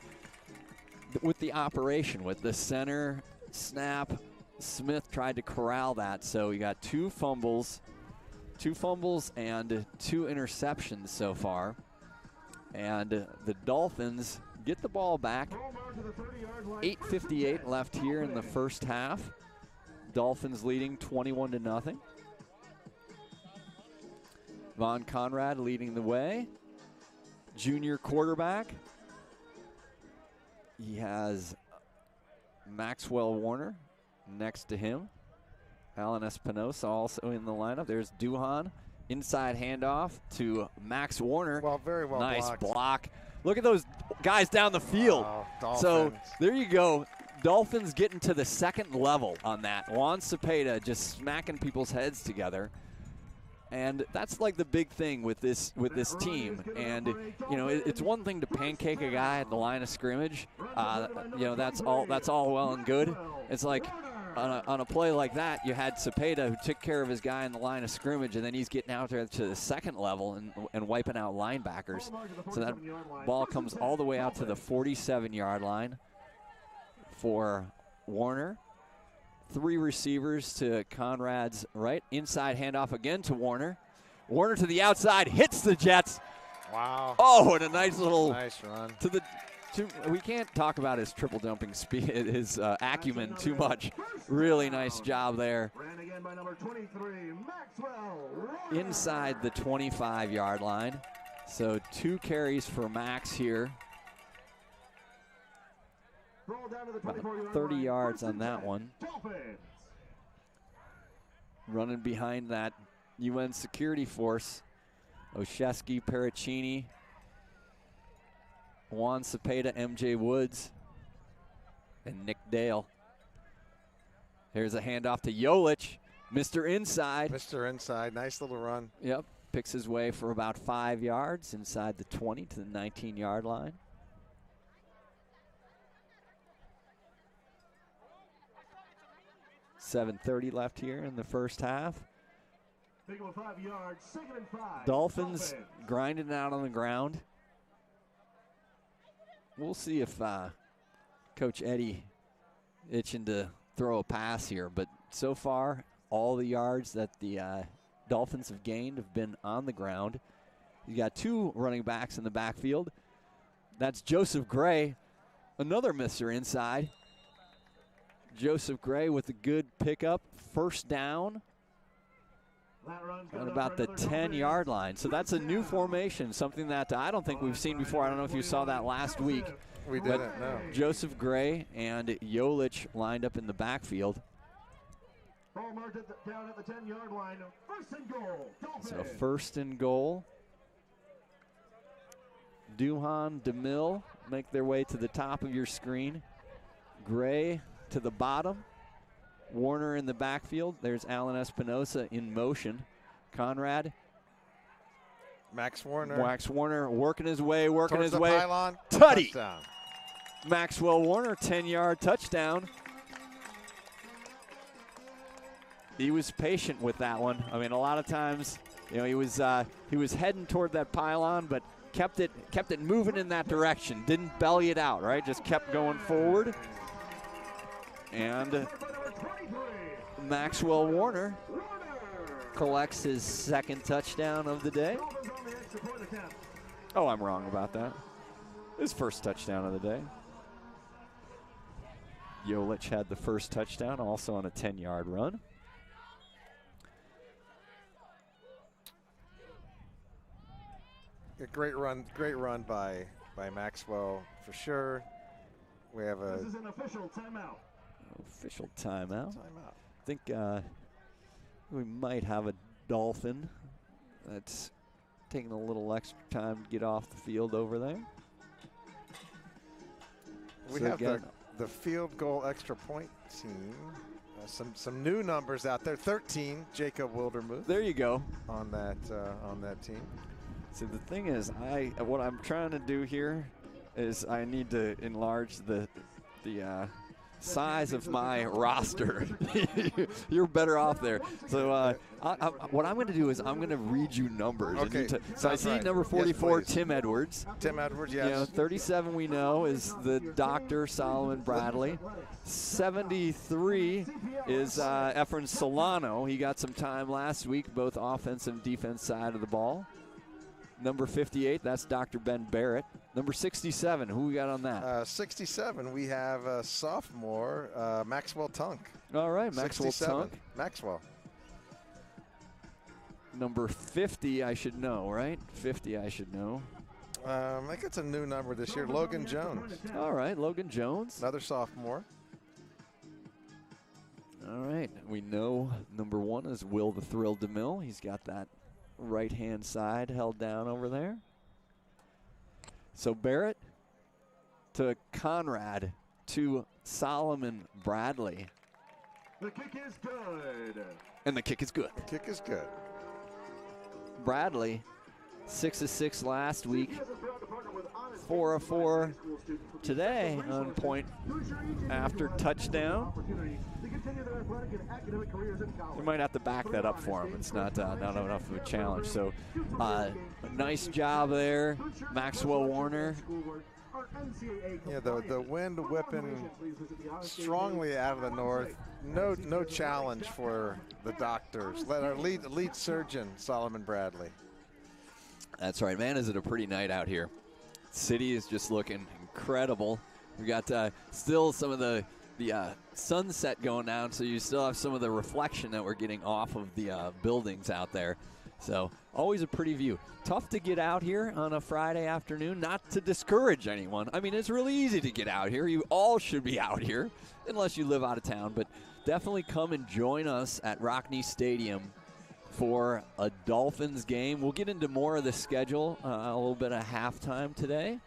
operation, with the center snap. Smith tried to corral that. So you got 2 fumbles and 2 interceptions so far. And the Dolphins get the ball back. 8:58 left here in the first half. Dolphins leading 21-0. Von Conrad leading the way. Junior quarterback. He has Maxwell Warner next to him. Alan Espinosa also in the lineup. There's Duhan. Inside handoff to Max Warner. Well, very well nice blocked. block. Look at those guys down the field. So there you go. Dolphins getting to the second level on that. Juan Cepeda just smacking people's heads together. And that's like the big thing with this team. And it's one thing to pancake a guy at the line of scrimmage. That's all well and good. It's like on a play like that, you had Cepeda who took care of his guy in the line of scrimmage, and then he's getting out there to the second level and wiping out linebackers. So that ball comes all the way out to the 47-yard line for Warner. 3 receivers to Conrad's right. Inside handoff again to Warner. Warner to the outside, hits the Jets. Wow. Oh, and a nice run. We can't talk about his triple jumping speed, his acumen too much. Really nice job there. Ran again by number 23, Maxwell. Inside the 25-yard line. So 2 carries for Max here. About 30 yards on that one. Running behind that UN security force. Oshesky, Pericini, Juan Cepeda, MJ Woods, and Nick Dale. Here's a handoff to Jolich. Mr. Inside. Mr. Inside, nice little run. Yep, picks his way for about 5 yards inside the 20 to the 19-yard line. .7:30 left here in the first half. 5 yards, 2nd and 5. Dolphins grinding out on the ground. We'll see if Coach Eddie itching to throw a pass here. But so far, all the yards that the Dolphins have gained have been on the ground. You got 2 running backs in the backfield. That's Joseph Gray, another Mr. Inside. Joseph Gray with a good pickup. First down. at about the 10-yard line. So that's a new formation, something that I don't think we've seen before. I don't know if you saw that last week. We didn't, no. Joseph Gray and Yolich lined up in the backfield. Ball marked down at the 10-yard line. First and goal. Dolphin. So first and goal. Duhan, DeMille make their way to the top of your screen. Gray to the bottom. Warner in the backfield. There's Alan Espinosa in motion. Conrad. Max Warner working his way, towards the pylon. Tutty. Touchdown. Maxwell Warner, 10-yard touchdown. He was patient with that one. I mean, a lot of times, you know, he was heading toward that pylon, but kept it moving in that direction. Didn't belly it out, right? Just kept going forward. And Maxwell Warner collects his second touchdown of the day. Oh, I'm wrong about that. His first touchdown of the day. Yolich had the first touchdown, also on a 10-yard run. A great run by Maxwell for sure. We have a This is an official timeout. Official timeout. I think we might have a Dolphin that's taking a little extra time to get off the field over there. We have the field goal extra point team. Some new numbers out there. 13, Jacob Wildermuth. There you go. On that team. So the thing is, what I'm trying to do here is I need to enlarge the size of my roster. You're better off there. So what I'm going to do is I'm going to read you numbers. Okay. So I see number 44, yes, Tim Edwards. Tim Edwards, yes. You know, 37 we know is the Dr. Solomon Bradley. 73 is Efren Solano. He got some time last week, both offensive and defense side of the ball. Number 58, that's Dr. Ben Barrett. Number 67, who we got on that? 67, we have sophomore Maxwell Tunk. All right, Maxwell Tunk. Maxwell. Number 50, I should know, right? 50, I should know. I think it's a new number this year. Logan Jones. All right, Logan Jones. Another sophomore. All right, we know number 1 is Will the Thrill DeMille. He's got that right-hand side held down over there. So Barrett to Conrad to Solomon Bradley. The kick is good. And the kick is good. The kick is good. Bradley, 6 of 6 last week, 4 of 4 today on point after touchdown. We might have to back that up for him. It's not enough of a challenge. So nice job there, Maxwell Warner. Yeah, the wind whipping strongly out of the north. No challenge for the doctors. Let our lead surgeon, Solomon Bradley. That's right, man. Is it a pretty night out here? City is just looking incredible. We got still some of the sunset going down, so you still have some of the reflection that we're getting off of the buildings out there. So always a pretty view. Tough to get out here on a Friday afternoon, not to discourage anyone. I mean, it's really easy to get out here. You all should be out here, unless you live out of town. But definitely come and join us at Rockne Stadium for a Dolphins game. We'll get into more of the schedule a little bit of halftime today.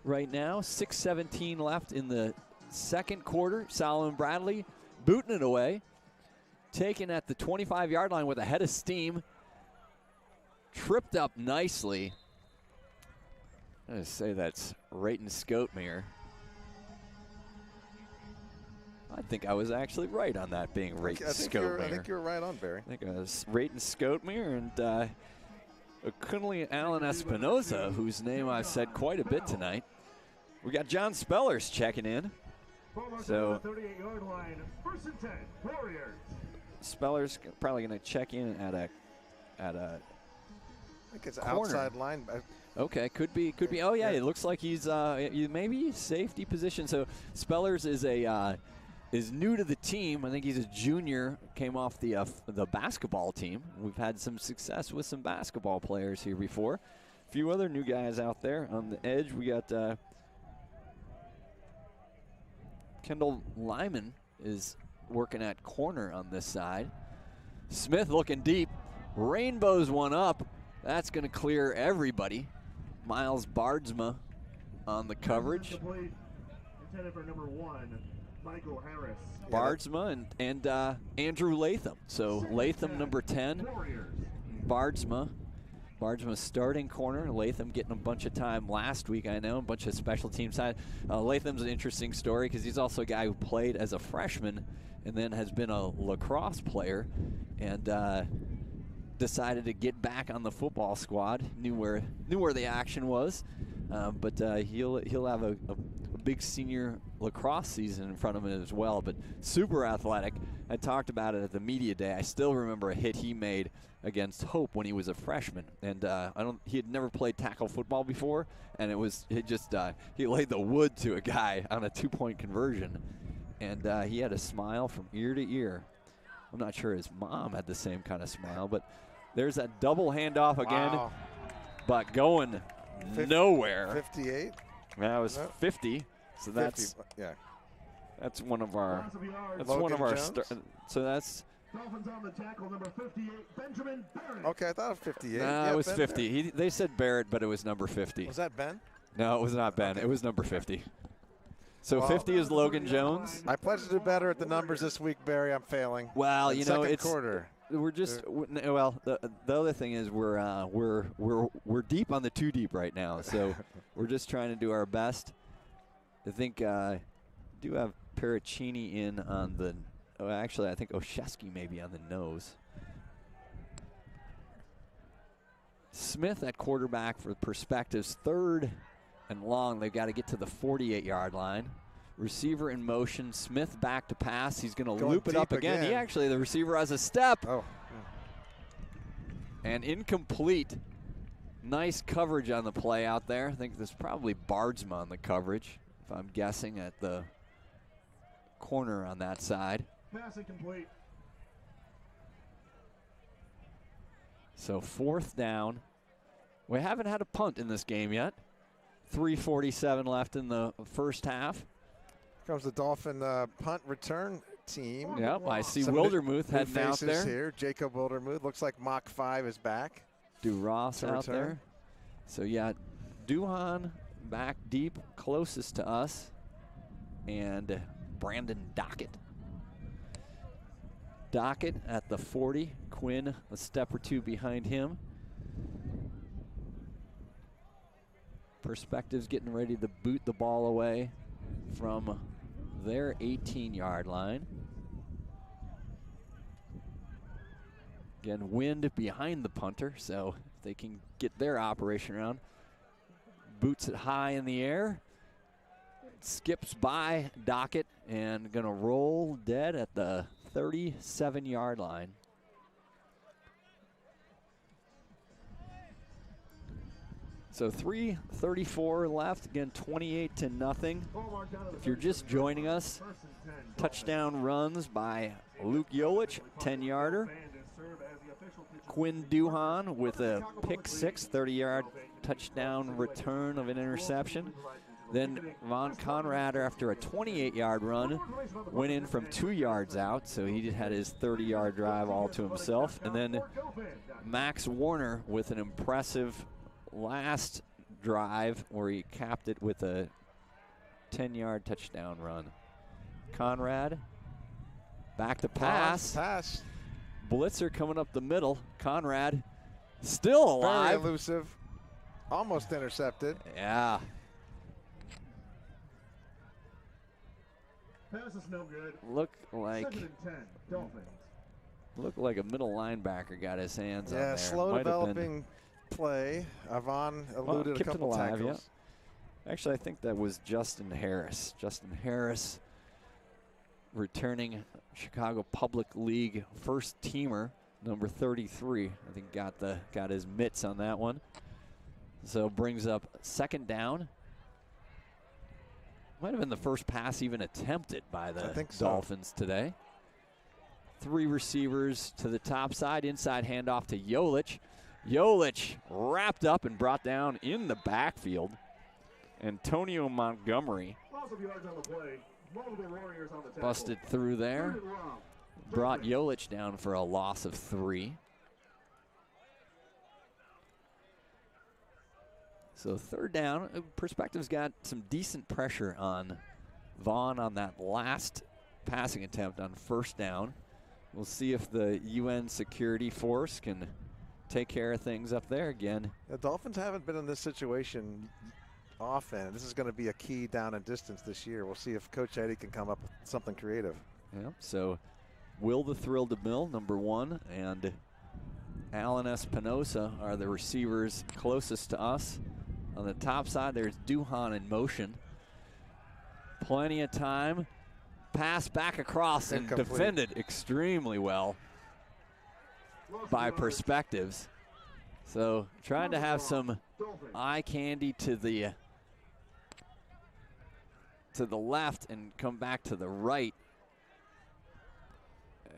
Right now, 6:17 left in the second quarter. Solomon Bradley booting it away. Taken at the 25-yard line with a head of steam. Tripped up nicely. I'm going to say that's Rayton Scotemere. I think I was actually right on that being Rayton Scotemere. I think you're right on, Barry. I think it was Rayton Scotemere and Kunle Allen Espinosa, whose name I've said quite a bit tonight. We got John Spellers checking in. So 38-yard line, 1st and 10, Warriors. Spellers probably going to check in at a I think it's corner. Outside line. Okay, could be. Oh yeah, it looks like he's maybe safety position. So Spellers is a is new to the team. I think he's a junior, came off the basketball team. We've had some success with some basketball players here before. A few other new guys out there. On the edge, we got Kendall Lyman is working at corner on this side. Smith looking deep. Rainbows one up. That's going to clear everybody. Miles Bardsma on the coverage. Intended for number 1, Michael Harris. Bardsma and Andrew Latham. So Latham number 10. Bardsma starting corner. Latham getting a bunch of time last week, I know, a bunch of special team side. Latham's an interesting story because he's also a guy who played as a freshman and then has been a lacrosse player and decided to get back on the football squad. Knew where the action was, but he'll have a big senior lacrosse season in front of him as well. But super athletic. I talked about it at the media day. I still remember a hit he made against Hope when he was a freshman, and he had never played tackle football before, and he laid the wood to a guy on a 2-point conversion, and he had a smile from ear to ear. I'm not sure his mom had the same kind of smile, but there's that double handoff again, Wow. but going nowhere. 58. That was 50. So 50, yeah. that's one of our so that's Dolphins on the tackle, number 58, Benjamin Barrett. Okay, I thought it was 58. it was 50. They said Barrett, but it was number 50. Was that Ben? No, it was not Ben. It was number 50. So 50 is Logan Jones. I pledged to do better at the numbers this week, Barry. I'm failing. Well, Second quarter. We're just the other thing is we're deep on the 2 deep right now, so we're just trying to do our best. I think do have Pericini in on the. Oh, actually, I think Oshesky may be on the nose. Smith at quarterback for Perspectives, 3rd and long. They've got to get to the 48-yard line. Receiver in motion. Smith back to pass. He's going to loop it up again. The receiver has a step. Oh. And incomplete. Nice coverage on the play out there. I think there's probably Bardsma on the coverage, if I'm guessing, at the corner on that side. Pass incomplete. So 4th down. We haven't had a punt in this game yet. 3:47 left in the first half. Comes the Dolphin punt return team. Yep, I see Some Wildermuth new heading out there. Here. Jacob Wildermuth. Looks like Mach 5 is back. DuRoss out return. there. So yeah, Duhan back deep, closest to us, and Brandon Dockett. Dockett at the 40. Quinn a step or 2 behind him. Perspectives getting ready to boot the ball away from their 18-yard line. Again, wind behind the punter, so if they can get their operation around. Boots it high in the air. Skips by Dockett and going to roll dead at the 37-yard line. So 3:34 left. Again, 28-0. If you're just joining us, touchdown runs by Luke Yolich, 10-yarder. Quinn Duhan with a pick 6, 30-yard touchdown return of an interception. Then Von Conrad, after a 28-yard run, went in from 2 yards out, so he had his 30-yard drive all to himself. And then Max Warner with an impressive last drive where he capped it with a 10-yard touchdown run. Conrad back to pass. Blitzer coming up the middle. Conrad still alive. Very elusive. Almost intercepted. Yeah. Pass is no good. Look like 2nd and 10, Dolphins. Looked like a middle linebacker got his hands on there. Yeah, slow developing play. Avon eluded a couple tackles. Yeah. Actually, I think that was Justin Harris. Justin Harris, returning Chicago Public League first teamer, number 33. I think got his mitts on that one. So brings up 2nd down. Might have been the first pass even attempted by the Dolphins today. 3 receivers to the top side, inside handoff to Yolich. Yolich wrapped up and brought down in the backfield. Antonio Montgomery busted through there. Brought Yolich down for a loss of 3. So 3rd down, Perspective's got some decent pressure on Vaughn on that last passing attempt on 1st down. We'll see if the UN security force can take care of things up there again. The Dolphins haven't been in this situation often. This is going to be a key down and distance this year. We'll see if Coach Eddie can come up with something creative. Yep, so Will the Thrill to Mill, number 1, and Alan Espinosa are the receivers closest to us. On the top side, there's Duhan in motion. Plenty of time. Pass back across and defended extremely well by Perspectives. So trying to have some eye candy to the left and come back to the right.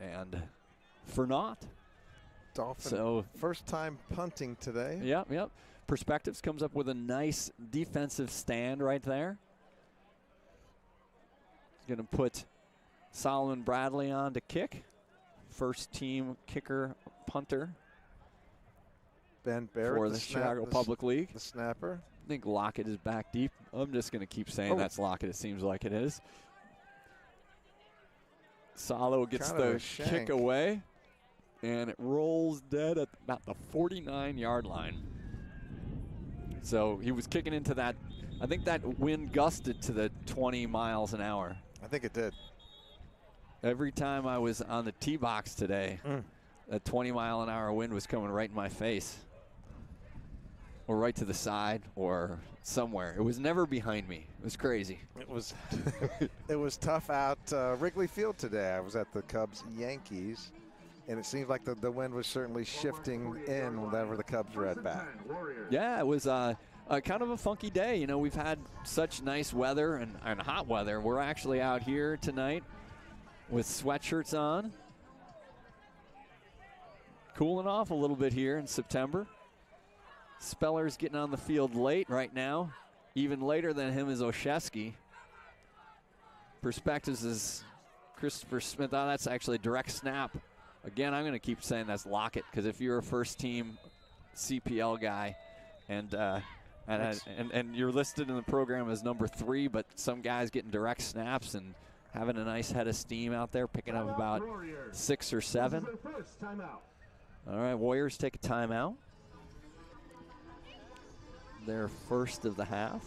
And for naught. Dolphin, so first time punting today. Yep. Perspectives comes up with a nice defensive stand right there. He's going to put Solomon Bradley on to kick. First team kicker, punter. Ben Barrett for the Chicago Public League. The snapper. I think Lockett is back deep. I'm just going to keep saying that's Lockett. It seems like it is. Salo gets the kick away, and it rolls dead at about the 49-yard line. So he was kicking into that. I think that wind gusted to the 20 miles an hour. I think it did. Every time I was on the tee box today, a 20-mile-an-hour wind was coming right in my face, or right to the side, or somewhere. It was never behind me. It was crazy. It was it was tough out Wrigley Field today. I was at the Cubs-Yankees, and it seemed like the wind was certainly shifting in whenever the Cubs were at bat. Yeah, it was kind of a funky day. You know, we've had such nice weather and hot weather. We're actually out here tonight with sweatshirts on. Cooling off a little bit here in September. Speller's getting on the field late right now. Even later than him is Oshesky. Perspectives is Christopher Smith. Oh, that's actually a direct snap. Again, I'm going to keep saying that's Lockett, because if you're a first-team CPL guy and you're listed in the program as number 3, but some guys getting direct snaps and having a nice head of steam out there, picking up about 6 or 7. All right, Warriors take a timeout. Their first of the half.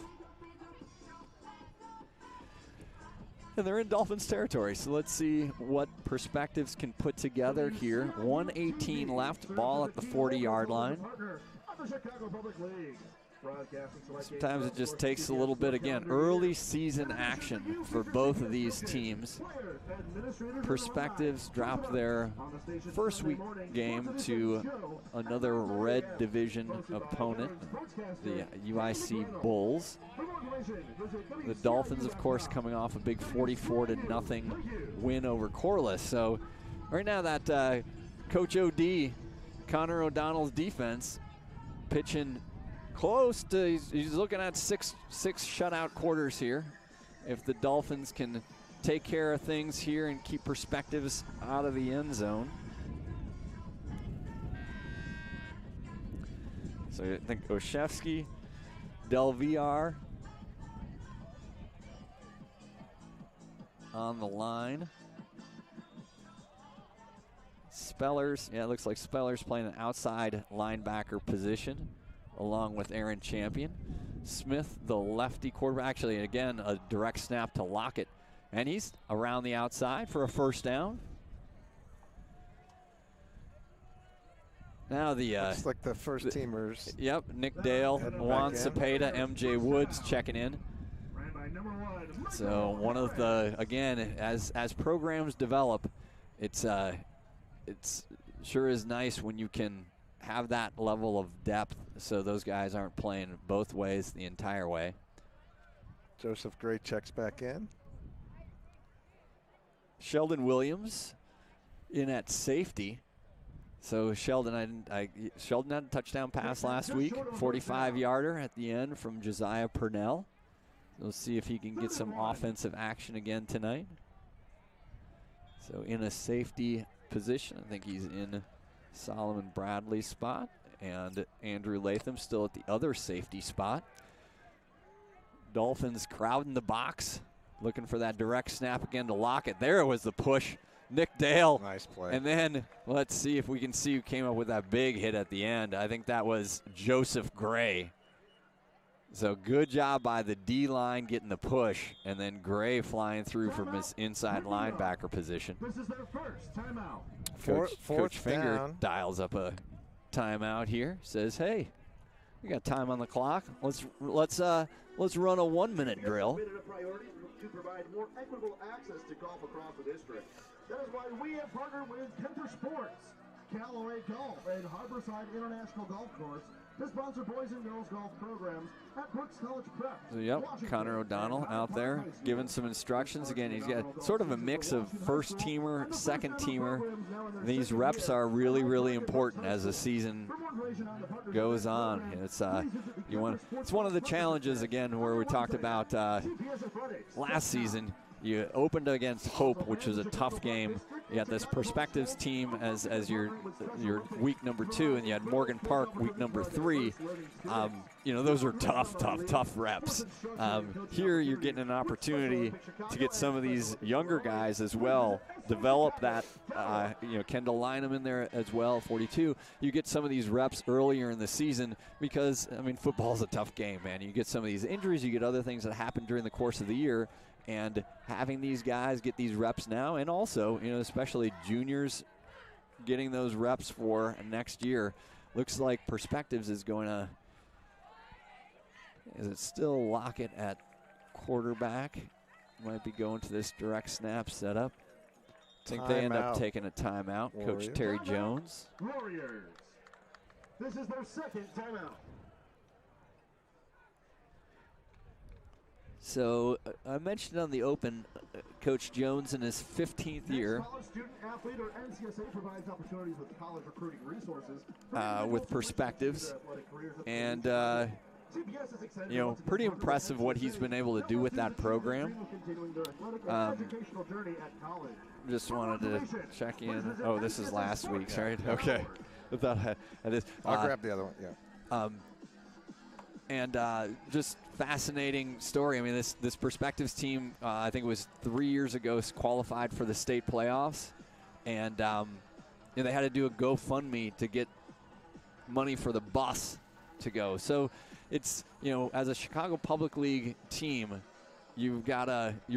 And they're in Dolphins territory, so let's see what Perspectives can put together here. 1:18 left, ball at the 40-yard line. Sometimes it just takes a little bit. Again, early season action for both of these teams. Perspectives dropped their first week game to another red division opponent, the UIC Bulls. The Dolphins, of course, coming off a big 44-0 win over Corliss. So right now that Coach O.D., Connor O'Donnell's defense, pitching close to, he's looking at six shutout quarters here. If the Dolphins can take care of things here and keep Perspectives out of the end zone. So I think Oshevsky, Del VR on the line. Spellers, yeah, it looks like Spellers playing an outside linebacker position along with Aaron Champion. Smith, the lefty quarterback, actually, again, a direct snap to Lockett. And he's around the outside for a first down. Now the looks like the first teamers. Yep, Nick Dale, Juan Cepeda, MJ Woods checking in. So one of the, again, as programs develop, it's sure is nice when you can have that level of depth, so those guys aren't playing both ways the entire way. Joseph Gray checks back in. Sheldon Williams in at safety. So Sheldon had a touchdown pass last week, 45-yarder at the end from Josiah Purnell. We'll see if he can get some offensive action again tonight. So in a safety position, I think he's in Solomon Bradley's spot, and Andrew Latham still at the other safety spot. Dolphins crowding the box, looking for that direct snap again to Lockett. There was the push. Nick Dale. Nice play. And then let's see if we can see who came up with that big hit at the end. I think that was Joseph Gray. So good job by the D-line getting the push, and then Gray flying through from his inside linebacker position. This is their first timeout. Coach Finger dials up a timeout here. Says, "Hey, we got time on the clock. Let's run a 1-minute drill." Made it a priority to provide more equitable access to golf across the district. That is why we have partnered with Kenter Sports, Callaway Golf, and Harborside International Golf Course to sponsor boys and girls golf programs at Brooks College Prep. So, yep, Connor O'Donnell out there giving some instructions. Again, he's got sort of a mix of first-teamer, second-teamer. These reps are really, really important as the season goes on. It's one of the challenges, again, where we talked about last season. You opened against Hope, which was a tough game. You got this Perspectives team as your week number 2, and you had Morgan Park week number 3. Those are tough reps. Here you're getting an opportunity to get some of these younger guys as well, develop that, Kendall Lynham in there as well, 42. You get some of these reps earlier in the season because, football's a tough game, man. You get some of these injuries, you get other things that happen during the course of the year. And having these guys get these reps now, and also, especially juniors getting those reps for next year, looks like Perspectives is going to, is it still Lockett at quarterback? Might be going to this direct snap setup. I think they end up taking a timeout. Warriors. Coach Terry Jones. Warriors. This is their second timeout. So I mentioned on the open, Coach Jones in his 15th year with Perspectives, and pretty impressive what he's been able to do with that program. Just wanted to check in. Oh, this is last week's, right? Okay. I thought I did. I'll grab the other one. Yeah. And just fascinating story. This Perspectives team, I think it was 3 years ago, qualified for the state playoffs. And they had to do a GoFundMe to get money for the bus to go. So it's, as a Chicago Public League team, you're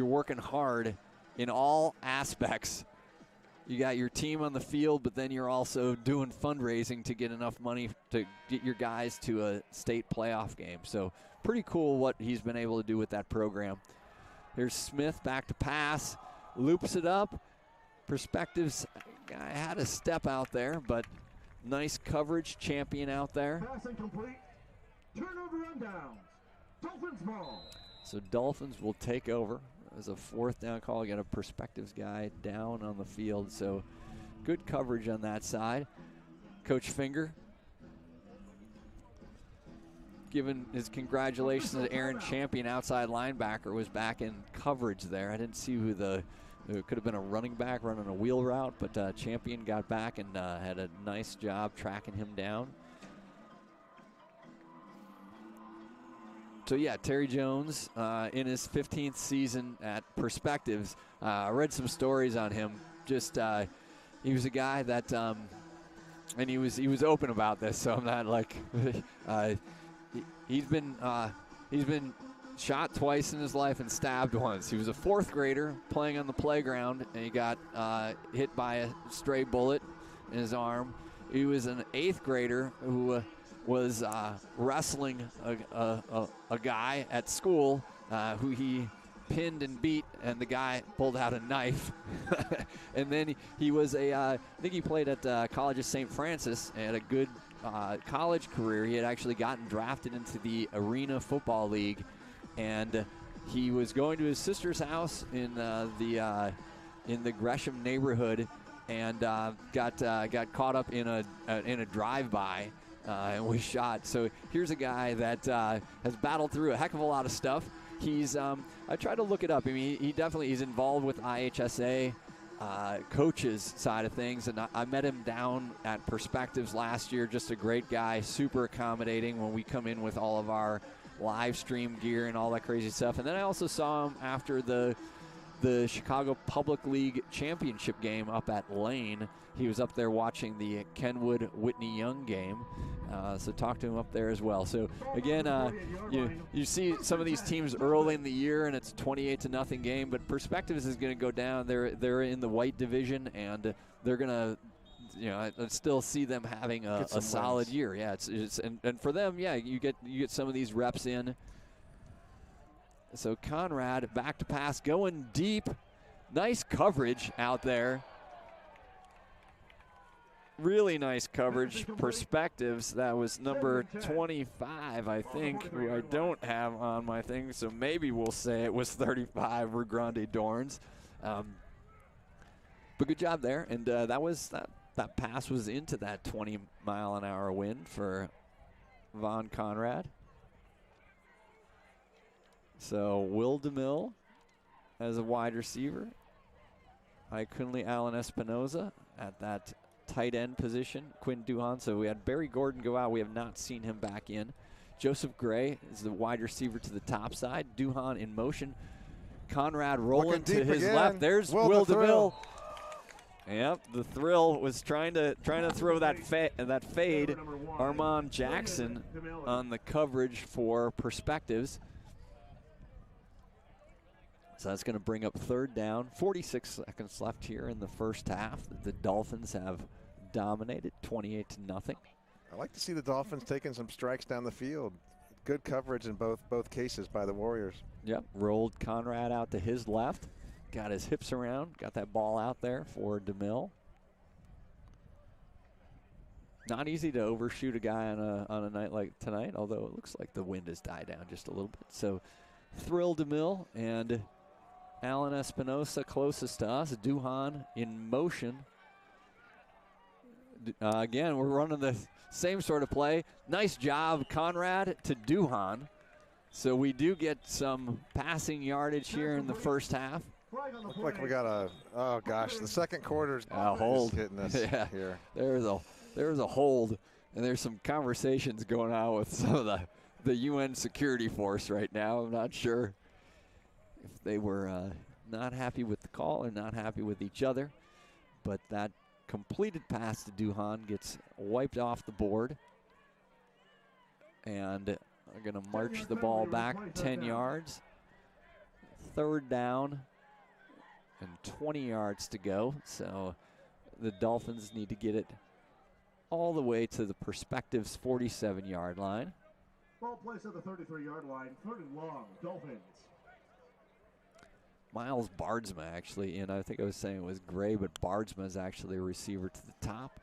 working hard in all aspects. You got your team on the field, but then you're also doing fundraising to get enough money to get your guys to a state playoff game. So pretty cool what he's been able to do with that program. Here's Smith back to pass, loops it up. Perspectives guy had a step out there, but nice coverage, Champion out there. Pass incomplete. Turnover on downs. Dolphins ball. So Dolphins will take over. As a 4th down call, you got a Perspectives guy down on the field. So good coverage on that side. Coach Finger giving his congratulations to Aaron Champion, outside linebacker, was back in coverage there. I didn't see it could have been a running back running a wheel route, but Champion got back and had a nice job tracking him down. So, yeah, Terry Jones in his 15th season at Perspectives. I read some stories on him. Just he was a guy that, and he was open about this, so I'm not like, he's been shot twice in his life and stabbed once. He was a 4th grader playing on the playground, and he got hit by a stray bullet in his arm. He was an 8th grader who was wrestling a guy at school who he pinned and beat, and the guy pulled out a knife. And then he was I think he played at College of St. Francis and had a good college career. He had actually gotten drafted into the Arena Football League, and he was going to his sister's house in the Gresham neighborhood, and got caught up in a drive-by and was shot. So here's a guy that has battled through a heck of a lot of stuff. He's I tried to look it up. I mean, he's involved with IHSA coaches side of things, and I met him down at Perspectives last year. Just a great guy, super accommodating when we come in with all of our live stream gear and all that crazy stuff. And then I also saw him after the Chicago Public League Championship game up at Lane. He was up there watching the Kenwood Whitney Young game. So talked to him up there as well. So again, you see some of these teams early in the year, and it's a 28-0 game. But Perspectives is going to go down. They're in the white division, and they're going to, I still see them having a solid year. Yeah, it's and for them, yeah, you get some of these reps in. So Conrad back to pass, going deep. Nice coverage out there. Really nice coverage. Perspectives. That was number 25, I think, who I don't have on my thing. So maybe we'll say it was 35, Regrande Dorns. But good job there. And that pass was into that 20-mile-an-hour wind for Von Conrad. So Will DeMille as a wide receiver. Ikunle Allen Espinoza at that tight end position. Quinn Duhan. So we had Barry Gordon go out. We have not seen him back in. Joseph Gray is the wide receiver to the top side. Duhan in motion. Conrad rolling to his left. There's Will DeMille. Yep, the thrill was trying to throw that fade. Armand Jackson on the coverage for Perspectives. So that's going to bring up third down. 46 seconds left here in the first half. The Dolphins have dominated 28-0. I like to see the Dolphins taking some strikes down the field. Good coverage in both cases by the Warriors. Yep, rolled Conrad out to his left. Got his hips around, got that ball out there for DeMille. Not easy to overshoot a guy on a night like tonight, although it looks like the wind has died down just a little bit. So Thrill DeMille and Alan Espinosa closest to us. Duhan in motion. Again, we're running the same sort of play. Nice job, Conrad to Duhan. So we do get some passing yardage here in the first half. Looks like we got oh gosh, the second quarter's hold hitting us here. There's a hold, and there's some conversations going on with some of the UN security force right now. I'm not sure if they were not happy with the call or not happy with each other, but that completed pass to Duhan gets wiped off the board, and are going to march the ball back 10 yards. Third down and 20 yards to go. So the Dolphins need to get it all the way to the Perspectives 47-yard line. Ball placed at the 33-yard line, third and long, Dolphins. Miles Bardsma actually, and I think I was saying it was Gray, but Bardsma is actually a receiver to the top.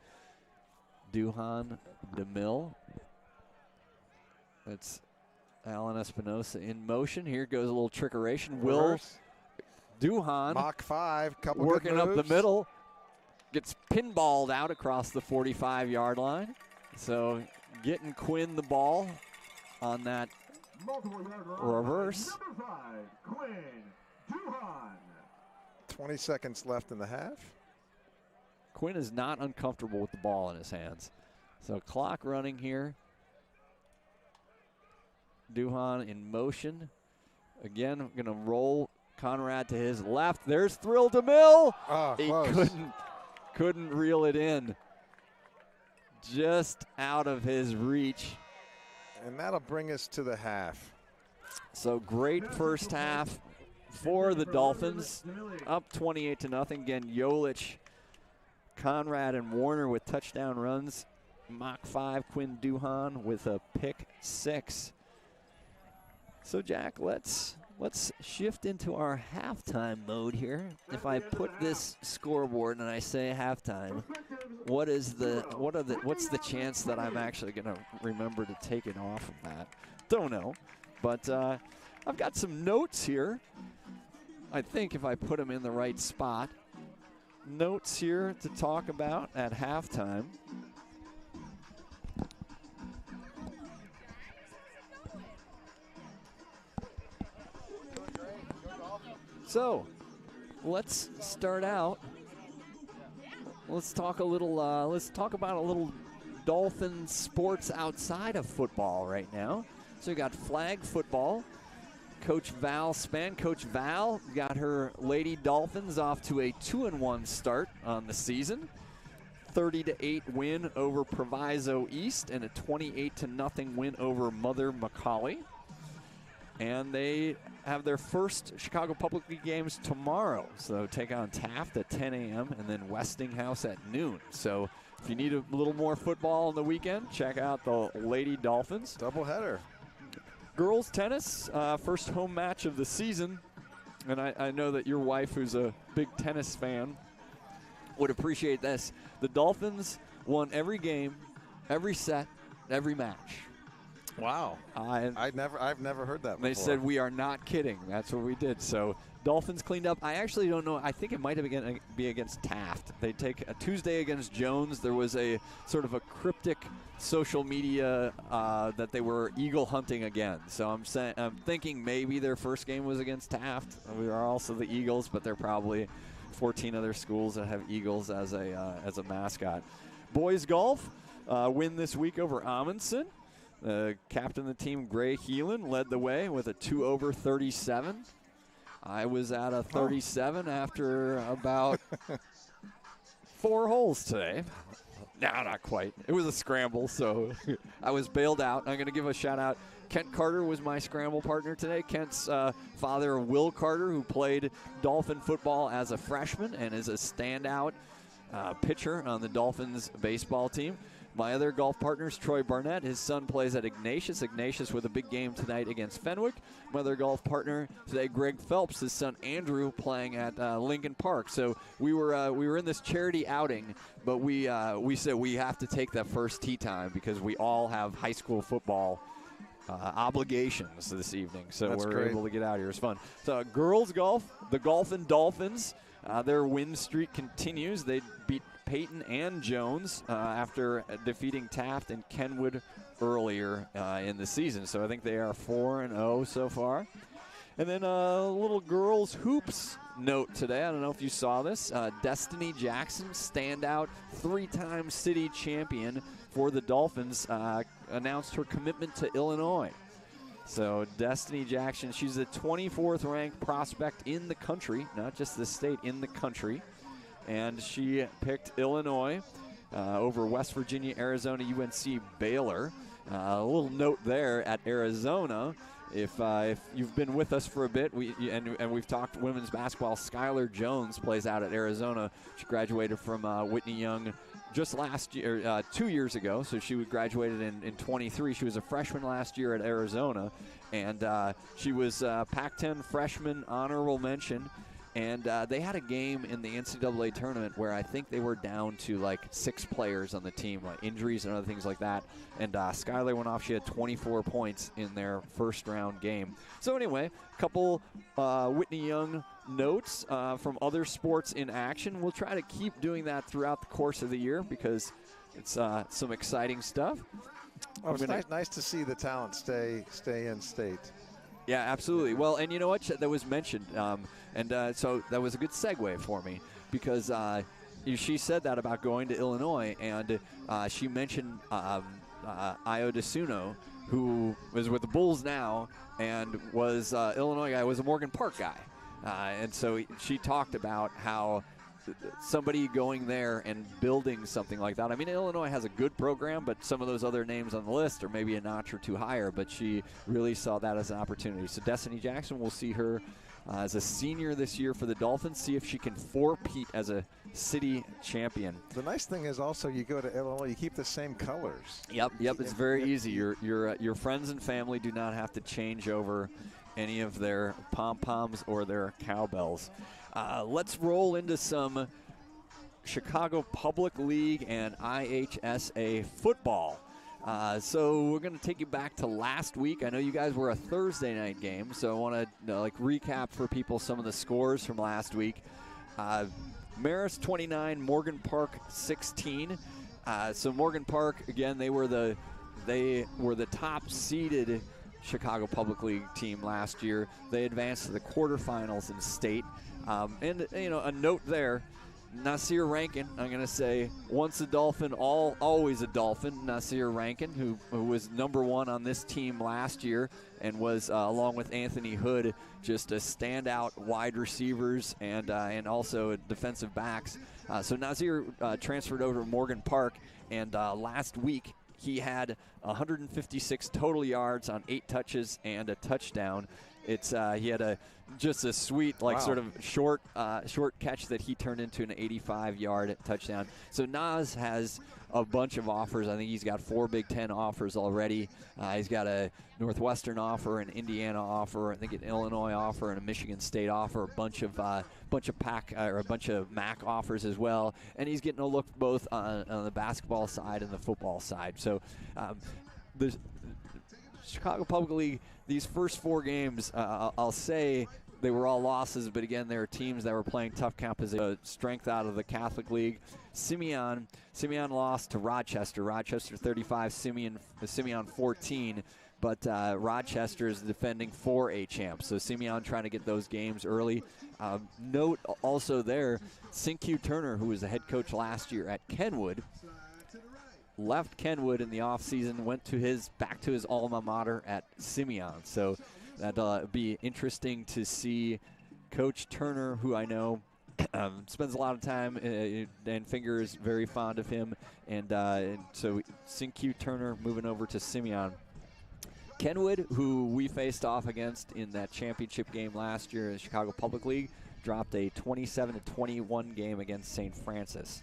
Duhan, DeMille. That's Alan Espinosa in motion. Here goes a little trickeration. Will Duhan, Mach 5, couple working good up moves. the middle, gets pinballed out across the 45-yard line. So getting Quinn the ball on that reverse. Number 5, Quinn Duhan. 20 seconds left in the half. Quinn is not uncomfortable with the ball in his hands. So clock running here. Duhan in motion. Again, going to roll Conrad to his left. There's Thrill DeMille. Oh, he close. couldn't reel it in. Just out of his reach. And that'll bring us to the half. So great first half for the Dolphins. Up 28-0. Again, Jolich, Conrad, and Warner with touchdown runs. Mach 5, Quinn Duhan with a pick 6. So Jack, let's shift into our halftime mode here. If I put this scoreboard and I say halftime, what's the chance that I'm actually going to remember to take it off of that? Don't know. But I've got some notes here. I think if I put them in the right spot. Notes here to talk about at halftime. So, let's start out. Let's talk a little. Let's talk about a little Dolphin sports outside of football right now. So we got flag football. Coach Val Spann. Coach Val got her Lady Dolphins off to a 2-1 start on the season. 30-8 win over Proviso East and a 28-0 win over Mother McCauley. And they have their first Chicago Public League games tomorrow. So take on Taft at 10 a.m. and then Westinghouse at noon. So if you need a little more football on the weekend, check out the Lady Dolphins. Doubleheader. Girls tennis, first home match of the season. And I know that your wife, who's a big tennis fan, would appreciate this. The Dolphins won every game, every set, every match. Wow. I've never heard that before. They said we are not kidding. That's what we did. So Dolphins cleaned up. I actually don't know. I think it might have be against Taft. They take a Tuesday against Jones. There was a sort of a cryptic social media that they were eagle hunting again. So I'm thinking maybe their first game was against Taft. We are also the Eagles, but there are probably 14 other schools that have Eagles as a mascot. Boys golf win this week over Amundsen. Captain of the team, Gray Heelan, led the way with a 2 over 37. I was at a 37 after about 4 holes today. No, not quite. It was a scramble, so I was bailed out. I'm going to give a shout-out. Kent Carter was my scramble partner today. Kent's father, Will Carter, who played Dolphin football as a freshman and is a standout pitcher on the Dolphins baseball team. My other golf partners, Troy Barnett, his son plays at Ignatius. Ignatius with a big game tonight against Fenwick. My other golf partner today, Greg Phelps, his son Andrew, playing at Lincoln Park. So we were in this charity outing, but we said we have to take that first tee time because we all have high school football obligations this evening. So That's we're great. able to get out here. It was fun. So girls golf, the Golphin Dolphins, their win streak continues. They beat Peyton and Jones after defeating Taft and Kenwood earlier in the season. So I think they are 4-0 so far. And then a little girls hoops note today. I don't know if you saw this. Destiny Jackson, standout 3-time city champion for the Dolphins, announced her commitment to Illinois. So Destiny Jackson, she's the 24th ranked prospect in the country, not just the state, in the country. And she picked Illinois over West Virginia, Arizona, UNC, Baylor. A little note there at Arizona. If you've been with us for a bit, and we've talked women's basketball, Skylar Jones plays out at Arizona. She graduated from Whitney Young just last year, 2 years ago. So she graduated in 23. She was a freshman last year at Arizona. And she was Pac-10 freshman honorable mention. And they had a game in the NCAA tournament where I think they were down to like 6 players on the team, like injuries and other things like that. And Skylar went off. She had 24 points in their first round game. So anyway, a couple Whitney Young notes from other sports in action. We'll try to keep doing that throughout the course of the year because it's some exciting stuff. Oh, it's nice to see the talent stay in state. Yeah, absolutely. Well, and you know what? That was mentioned. So that was a good segue for me because she said that about going to Illinois, and she mentioned Io DeSuno, who is with the Bulls now and was Illinois guy, was a Morgan Park guy. And so she talked about how somebody going there and building something like that. I mean, Illinois has a good program, but some of those other names on the list are maybe a notch or two higher, but she really saw that as an opportunity. So Destiny Jackson, we'll see her as a senior this year for the Dolphins, see if she can four-peat as a city champion. The nice thing is also you go to Illinois, you keep the same colors. Yep, it's very easy. Your friends and family do not have to change over any of their pom-poms or their cowbells. Let's roll into some Chicago Public League and IHSA football. So we're going to take you back to last week. I know you guys were a Thursday night game, so I want to recap for people some of the scores from last week. Marist 29, Morgan Park 16. So Morgan Park, again, they were the top seeded Chicago Public League team last year. They advanced to the quarterfinals in state. And a note there, Nasir Rankin, I'm going to say, once a Dolphin, always a Dolphin. Nasir Rankin, who was #1 on this team last year and was, along with Anthony Hood, just a standout wide receivers and also defensive backs. So Nasir transferred over to Morgan Park, and last week he had 156 total yards on 8 touches and a touchdown. He had just a sweet, sort of short catch that he turned into an 85-yard touchdown. So Nas has a bunch of offers. I think he's got 4 Big Ten offers already. He's got a Northwestern offer, an Indiana offer, I think an Illinois offer, and a Michigan State offer. A bunch of MAC offers as well. And he's getting a look both on the basketball side and the football side. So the Chicago Public League, these first 4 games, I'll say they were all losses, but again, there are teams that were playing tough competition. Strength out of the Catholic League. Simeon lost to Rochester. Rochester 35, Simeon 14. But Rochester is defending 4A champs. So Simeon trying to get those games early. Note also there, Sinkyu Turner, who was the head coach last year at Kenwood, left Kenwood in the offseason, went back to his alma mater at Simeon. So that'll be interesting to see Coach Turner, who I know spends a lot of time, and Finger is very fond of him. And so Sinkyu Turner moving over to Simeon. Kenwood, who we faced off against in that championship game last year in the Chicago Public League, dropped a 27-21 game against St. Francis.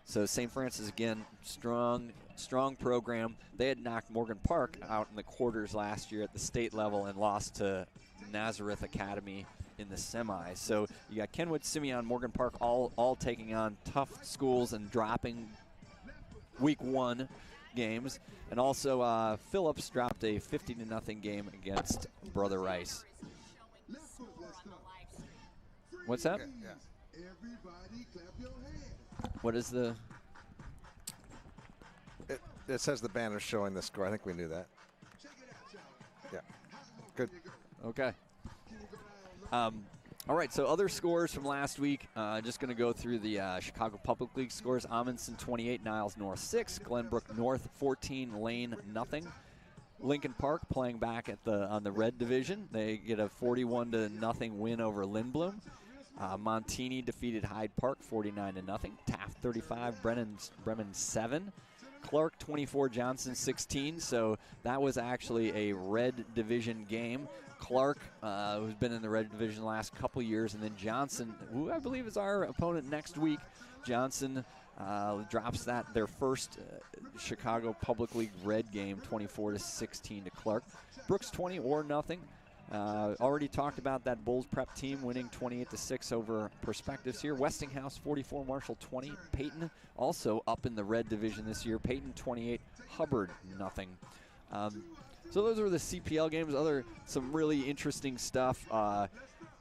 So St. Francis, again, strong program. They had knocked Morgan Park out in the quarters last year at the state level and lost to Nazareth Academy in the semis. So you got Kenwood, Simeon, Morgan Park all taking on tough schools and dropping week 1 games. And also Phillips dropped a 50-0 game against Brother Rice. What's that? Yeah. What is the... It says the banner showing the score. I think we knew that. Yeah. Good. Okay. All right, so other scores from last week. Just going to go through the Chicago Public League scores. Amundsen 28, Niles North 6, Glenbrook North 14, Lane nothing. Lincoln Park playing back on the red division. They get a 41-0 win over Lindblom. Montini defeated Hyde Park 49-0. Taft 35, Bremen 7. Clark 24, Johnson 16. So that was actually a red division game. Clark, who's been in the red division the last couple years, and then Johnson, who I believe is our opponent next week. Johnson drops their first Chicago Public League red game, 24-16 to Clark. Brooks 20 or nothing. Already talked about that Bulls prep team winning 28-6 over Perspectives here. Westinghouse 44, Marshall 20. Peyton also up in the red division this year. Peyton 28, Hubbard nothing. So those were the CPL games. Some really interesting stuff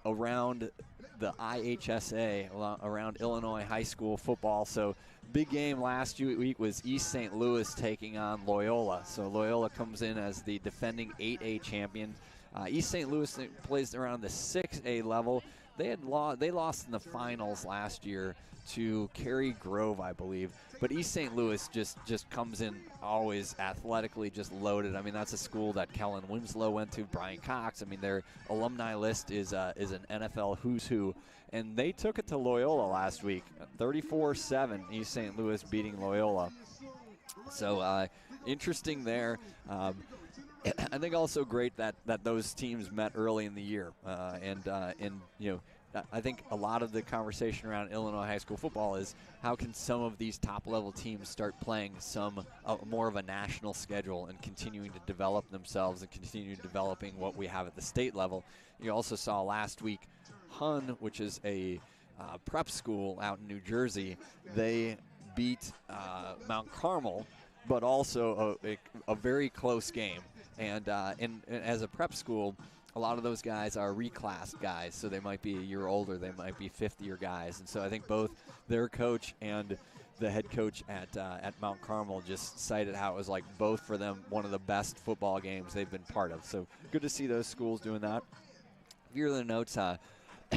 around the IHSA, around Illinois high school football. So big game last week was East St. Louis taking on Loyola. So Loyola comes in as the defending 8A champion. East St. Louis plays around the 6A level. They lost in the finals last year to Cary Grove, I believe. But East St. Louis just comes in always athletically just loaded. I mean, that's a school that Kellen Winslow went to, Brian Cox. I mean, their alumni list is an NFL who's who. And they took it to Loyola last week, 34-7, East St. Louis beating Loyola. So interesting there. I think also great that those teams met early in the year, and you know, I think a lot of the conversation around Illinois high school football is how can some of these top-level teams start playing more of a national schedule and continuing to develop themselves and continue developing what we have at the state level. You also saw last week Hun, which is a prep school out in New Jersey. They beat Mount Carmel, but also a very close game. And as a prep school, a lot of those guys are reclassed guys, so they might be a year older. They might be fifth-year guys. And so I think both their coach and the head coach at Mount Carmel just cited how it was like both for them one of the best football games they've been part of. So good to see those schools doing that. A few other notes,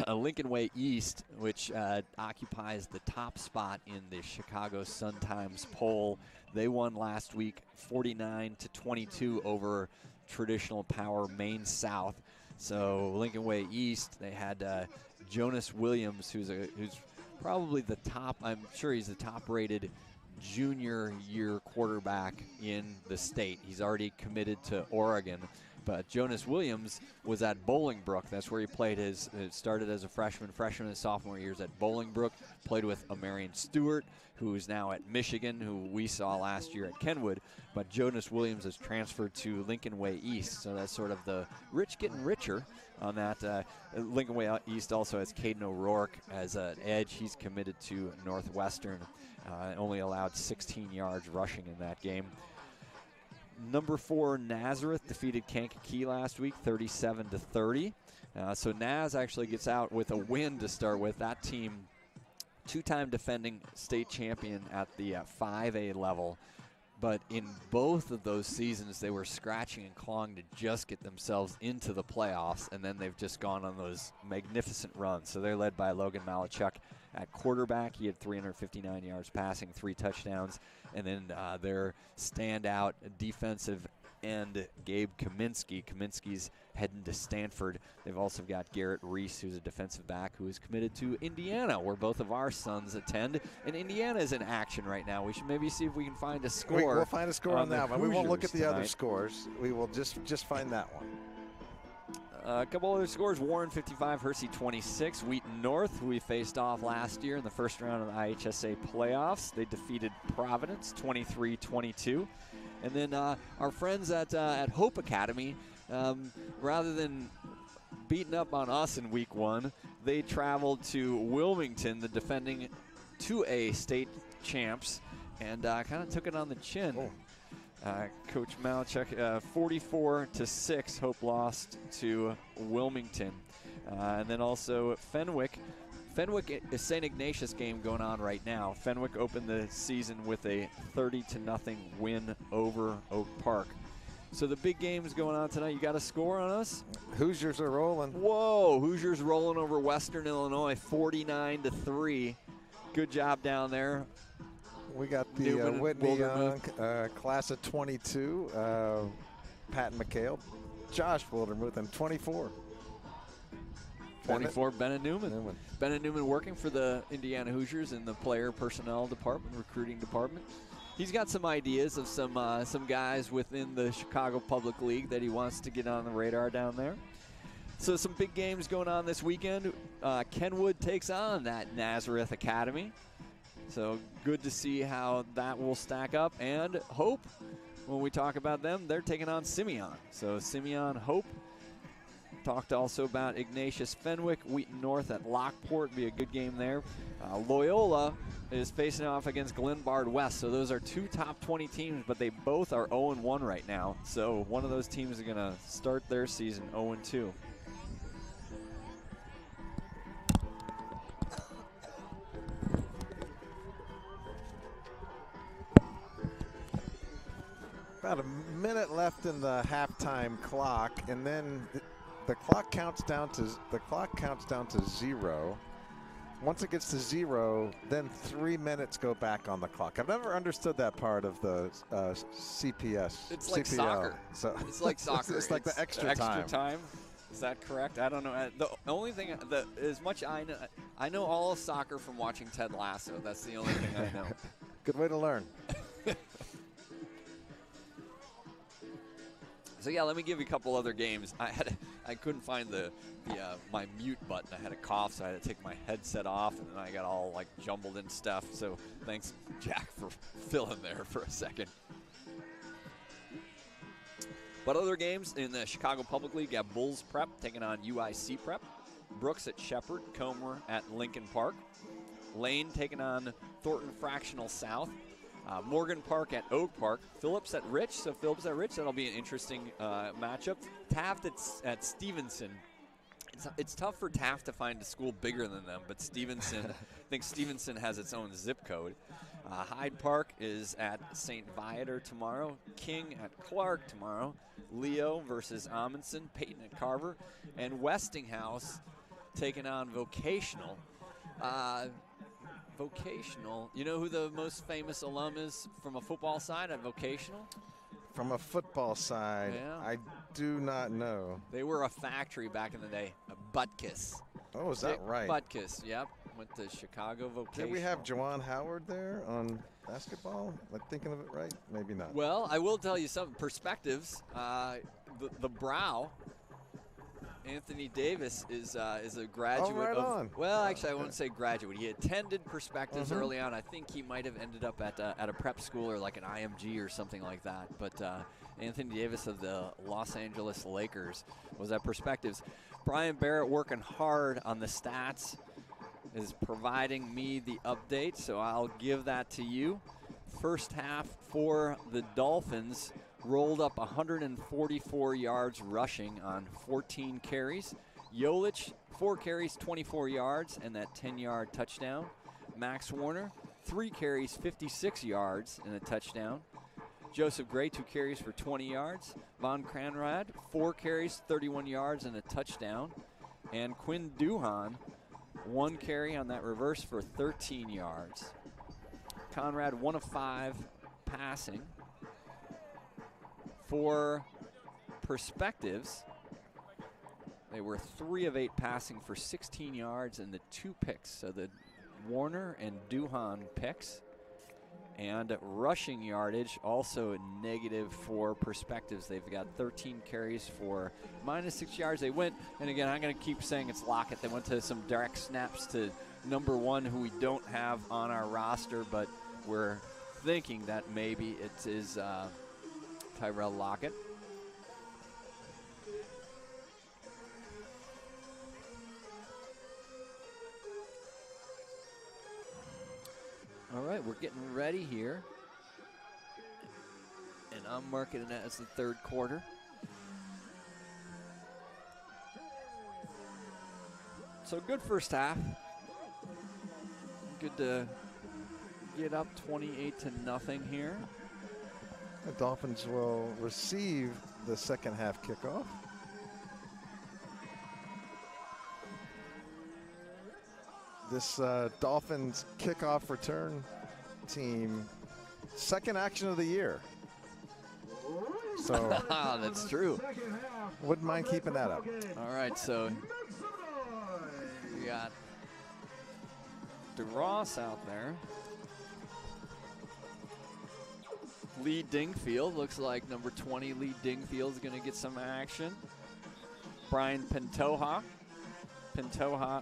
Lincoln Way East, which occupies the top spot in the Chicago Sun-Times poll. They won last week 49-22 over traditional power Maine South. So Lincoln Way East, they had Jonas Williams, who's probably the top, I'm sure he's the top-rated junior year quarterback in the state. He's already committed to Oregon. But Jonas Williams was at Bolingbrook. That's where he played started as a freshman and sophomore years at Bolingbrook. Played with Amarian Stewart, who is now at Michigan, who we saw last year at Kenwood. But Jonas Williams has transferred to Lincoln Way East. So that's sort of the rich getting richer on that. Lincoln Way East also has Caden O'Rourke as an edge. He's committed to Northwestern. Only allowed 16 yards rushing in that game. Number 4 Nazareth defeated Kankakee last week, 37-30. So Naz actually gets out with a win to start with. That team, two-time defending state champion at the 5A level. But in both of those seasons, they were scratching and clawing to just get themselves into the playoffs, and then they've just gone on those magnificent runs. So they're led by Logan Malachuk at quarterback. He had 359 yards passing, 3 touchdowns. And then their standout defensive end, Gabe Kaminsky. Kaminsky's heading to Stanford. They've also got Garrett Reese, who's a defensive back who is committed to Indiana, where both of our sons attend. And Indiana is in action right now. We should maybe see if we can find a score. We'll find a score on that one. We won't look at the other scores. We will just find that one. A couple other scores: Warren 55, Hersey 26. Wheaton North, who we faced off last year in the first round of the IHSA playoffs, they defeated Providence 23-22. And then our friends at Hope Academy, rather than beating up on us in week 1, they traveled to Wilmington, the defending 2A state champs, and kind of took it on the chin. Oh. Coach Malachuk, 44-6, Hope lost to Wilmington. And then also Fenwick. Fenwick is St. Ignatius game going on right now. Fenwick opened the season with a 30-0 win over Oak Park. So the big game's going on tonight. You got a score on us? Hoosiers are rolling. Whoa, Hoosiers rolling over Western Illinois, 49-3. Good job down there. We got the Whitney Young class of 22, Patton McHale, Josh Wildermuth, and 24. 24, Bennett Newman. Bennett Newman working for the Indiana Hoosiers in the player personnel department, recruiting department. He's got some ideas of some guys within the Chicago Public League that he wants to get on the radar down there. So some big games going on this weekend. Kenwood takes on that Nazareth Academy. So good to see how that will stack up. And Hope, when we talk about them, they're taking on Simeon. So Simeon, Hope. Talked also about Ignatius Fenwick, Wheaton North at Lockport. Be a good game there. Loyola is facing off against Glenbard West. So those are 2 top 20 teams, but they both are 0-1 right now. So one of those teams is going to start their season 0-2. About a minute left in the halftime clock, and then the clock counts down to 0. Once it gets to 0, then 3 minutes go back on the clock. I've never understood that part of the CPS. It's like CPL. soccer. So it's like soccer. It's like the extra time. Is that correct? I don't know. The only thing, as much I know all of soccer from watching Ted Lasso. That's the only thing I know. Good way to learn. So yeah, let me give you a couple other games. I couldn't find my mute button. I had a cough, so I had to take my headset off, and then I got all like jumbled in stuff. So thanks, Jack, for filling there for a second. But other games in the Chicago Public League, got Bulls Prep taking on UIC Prep. Brooks at Shepherd, Comer at Lincoln Park. Lane taking on Thornton Fractional South. Morgan Park at Oak Park. Phillips at Rich. So Phillips at Rich, that'll be an interesting matchup. Taft at Stevenson. It's tough for Taft to find a school bigger than them, but Stevenson, I think Stevenson has its own zip code. Hyde Park is at St. Viator tomorrow. King at Clark tomorrow. Leo versus Amundsen. Peyton at Carver. And Westinghouse taking on Vocational. Vocational, you know who the most famous alum is from a football side at Vocational? From a football side, Yeah. I do not know. They were a factory back in the day, a Butkus. Oh, is that right? Butkus, yep. Went to Chicago Vocational. Did we have Juwan Howard there on basketball? Am I thinking of it right? Maybe not. Well, I will tell you some perspectives. The Brow, Anthony Davis is a graduate right of. on. Well, actually, I won't say graduate. He attended Perspectives early on. I think he might have ended up at a prep school or like an IMG or something like that. But Anthony Davis of the Los Angeles Lakers was at Perspectives. Brian Barrett working hard on the stats is providing me the update, so I'll give that to you. First half for the Dolphins. Rolled up 144 yards rushing on 14 carries. Yolich, 4 carries, 24 yards, and that 10-yard touchdown. Max Warner, 3 carries, 56 yards, and a touchdown. Joseph Gray, 2 carries for 20 yards. Von Kranrad, 4 carries, 31 yards, and a touchdown. And Quinn Duhan, 1 carry on that reverse for 13 yards. Conrad, 1 of 5 passing. For Perspectives, they were 3 of 8 passing for 16 yards and the 2 picks. So the Warner and Duhan picks. And rushing yardage, also negative for Perspectives. They've got 13 carries for -6 yards. They went, and again, I'm going to keep saying it's Lockett. They went to some direct snaps to number 1, who we don't have on our roster, but we're thinking that maybe it is Tyrell Lockett. All right, we're getting ready here. And I'm marking it as the 3rd quarter. So good first half. Good to get up 28-0 here. The Dolphins will receive the second half kickoff. This Dolphins kickoff return team, second action of the year. So that's true. Wouldn't mind keeping that up. All right, so we got DeRoss out there. Lee Dingfield, looks like number 20, Lee Dingfield is going to get some action. Brian Pantoja,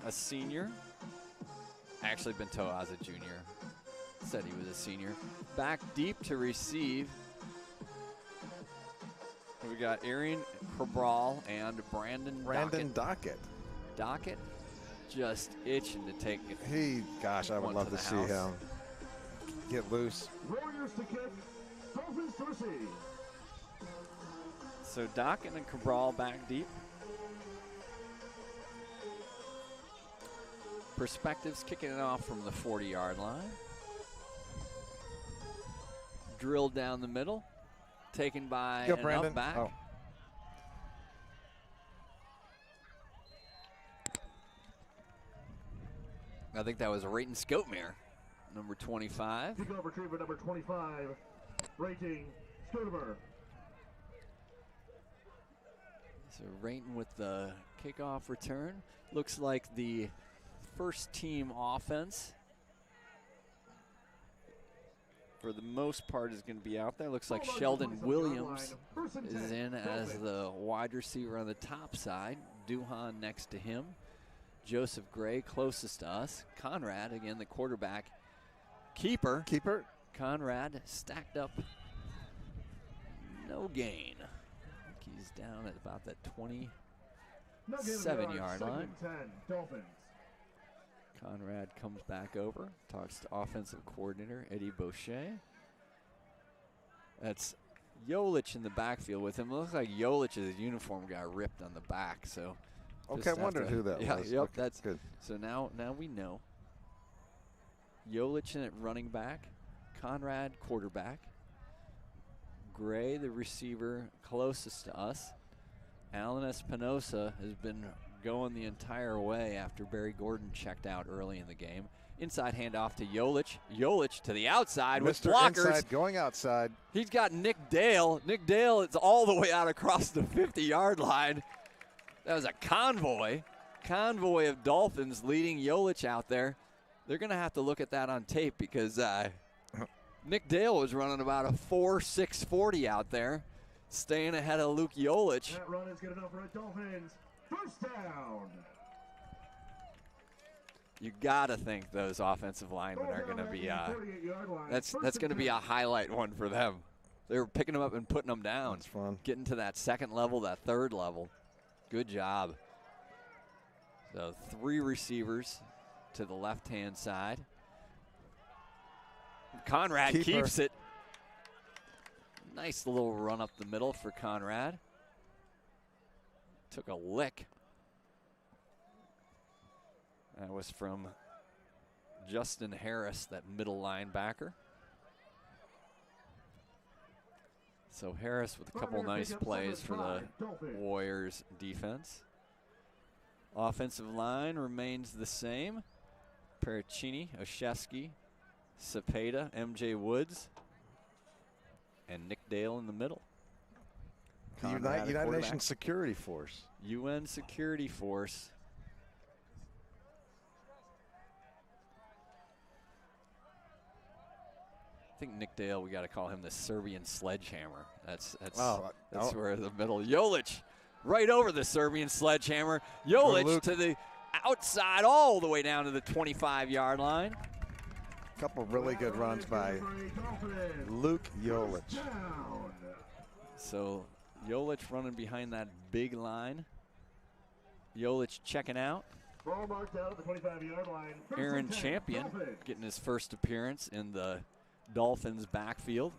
a senior. Actually, Pantoja's a junior. Said he was a senior. Back deep to receive. We got Arian Cabral and Brandon Dockett. Dockett just itching to take it. Gosh, I would love to see him get loose. Warriors to kick. Dolphins to receive. So Dockett and Cabral back deep. Perspectives kicking it off from the 40-yard line. Drilled down the middle. Taken by an up back. Oh. I think that was Rayton Scotemere, number 25. Kickoff retriever number 25, Rayton Scotemere. So Rayton with the kickoff return. Looks like the first team offense for the most part is going to be out there. Looks like Sheldon Williams is in as the wide receiver on the top side. Duhan next to him. Joseph Gray closest to us. Conrad, again, the quarterback. Keeper. Conrad stacked up. No gain. I think he's down at about that 20. 7-yard line. 10, Dolphins. Conrad comes back over, talks to offensive coordinator Eddie Boucher. That's Yolich in the backfield with him. It looks like Yolich's uniform got ripped on the back. So, okay, I wondered who that was. Yep, okay, that's good. So now we know. Yolich in at running back, Conrad quarterback, Gray the receiver closest to us. Alan Espinosa has been going the entire way after Barry Gordon checked out early in the game. Inside handoff to Yolich. Yolich to the outside with blockers. Inside going outside. He's got Nick Dale. Nick Dale is all the way out across the 50-yard line. That was a convoy of Dolphins leading Yolich out there. They're going to have to look at that on tape because Nick Dale was running about a 4.6 40 out there, staying ahead of Luke Yolich. That run is good enough for a Dolphins. First down. You gotta think those offensive linemen are going to be that's going to be a highlight one for them. They were picking them up and putting them down. That's fun. Getting to that second level, that third level. Good job. So 3 receivers to the left-hand side. Conrad keeps it. Nice little run up the middle for Conrad. Took a lick. That was from Justin Harris, that middle linebacker. So Harris with a couple nice plays for the Warriors defense. Offensive line remains the same. Pericini, Oshevsky, Cepeda, MJ Woods, and Nick Dale in the middle. The United Nations Security Force. UN Security Force. I think Nick Dale, we got to call him the Serbian sledgehammer. That's where the middle. Yolich right over the Serbian sledgehammer. Yolich to the outside all the way down to the 25-yard line. A couple really good runs by Luke Yolich. So Yolich running behind that big line. Yolich checking out. Ball marked out at the 25-yard line. Aaron Champion getting his first appearance in the Dolphins backfield.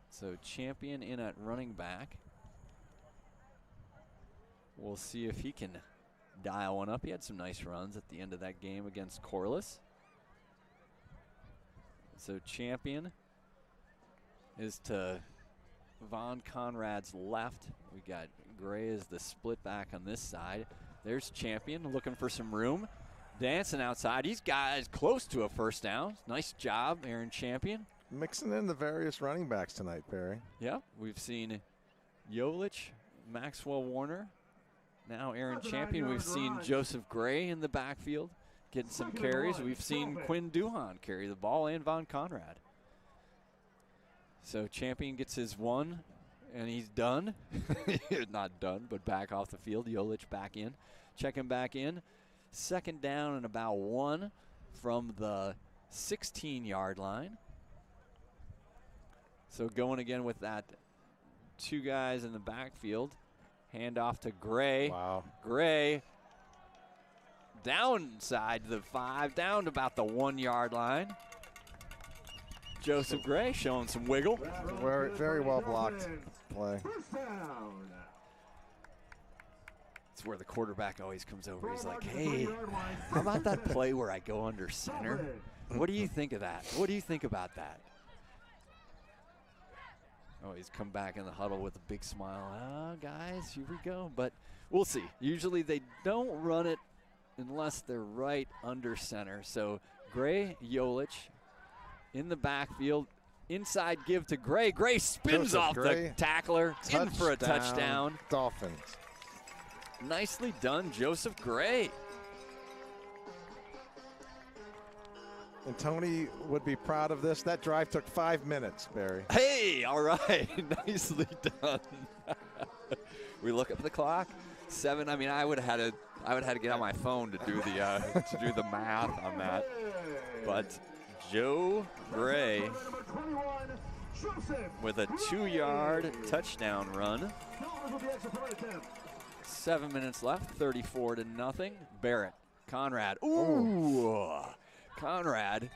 So Champion in at running back. We'll see if he can dial one up. He had some nice runs at the end of that game against Corliss. So Champion is to Von Conrad's left. We got Gray as the split back on this side. There's Champion looking for some room. Dancing outside. He's got close to a first down. Nice job, Aaron Champion. Mixing in the various running backs tonight, Barry. Yep, we've seen Yolich, Maxwell Warner, now Aaron Champion. We've seen Joseph Gray in the backfield getting some carries. We've seen Quinn Duhan carry the ball and Von Conrad. So Champion gets his one, and he's done. Not done, but back off the field. Yolich back in. Check him back in. Second down and about 1 from the 16-yard line. So going again with that 2 guys in the backfield. Hand off to Gray. Wow. Gray downside to the 5, down to about the 1-yard line. Joseph Gray showing some wiggle. Very, very well blocked play. It's where the quarterback always comes over. He's like, hey, how about that play where I go under center? What do you think of that? What do you think about that? Oh, he's come back in the huddle with a big smile. Oh, guys, here we go. But we'll see. Usually they don't run it unless they're right under center. So Gray, Yolich in the backfield. Inside give to Gray. Gray spins off the tackler. In for a touchdown. Dolphins. Nicely done, Joseph Gray. And Tony would be proud of this. That drive took 5 minutes, Barry. Hey, all right, nicely done. We look at the clock. 7. I mean, I would have had to get on my phone to do the math on that. But Joe Gray with a 2-yard touchdown run. 7 minutes left, 34-0. Barrett, Conrad. Ooh, Conrad.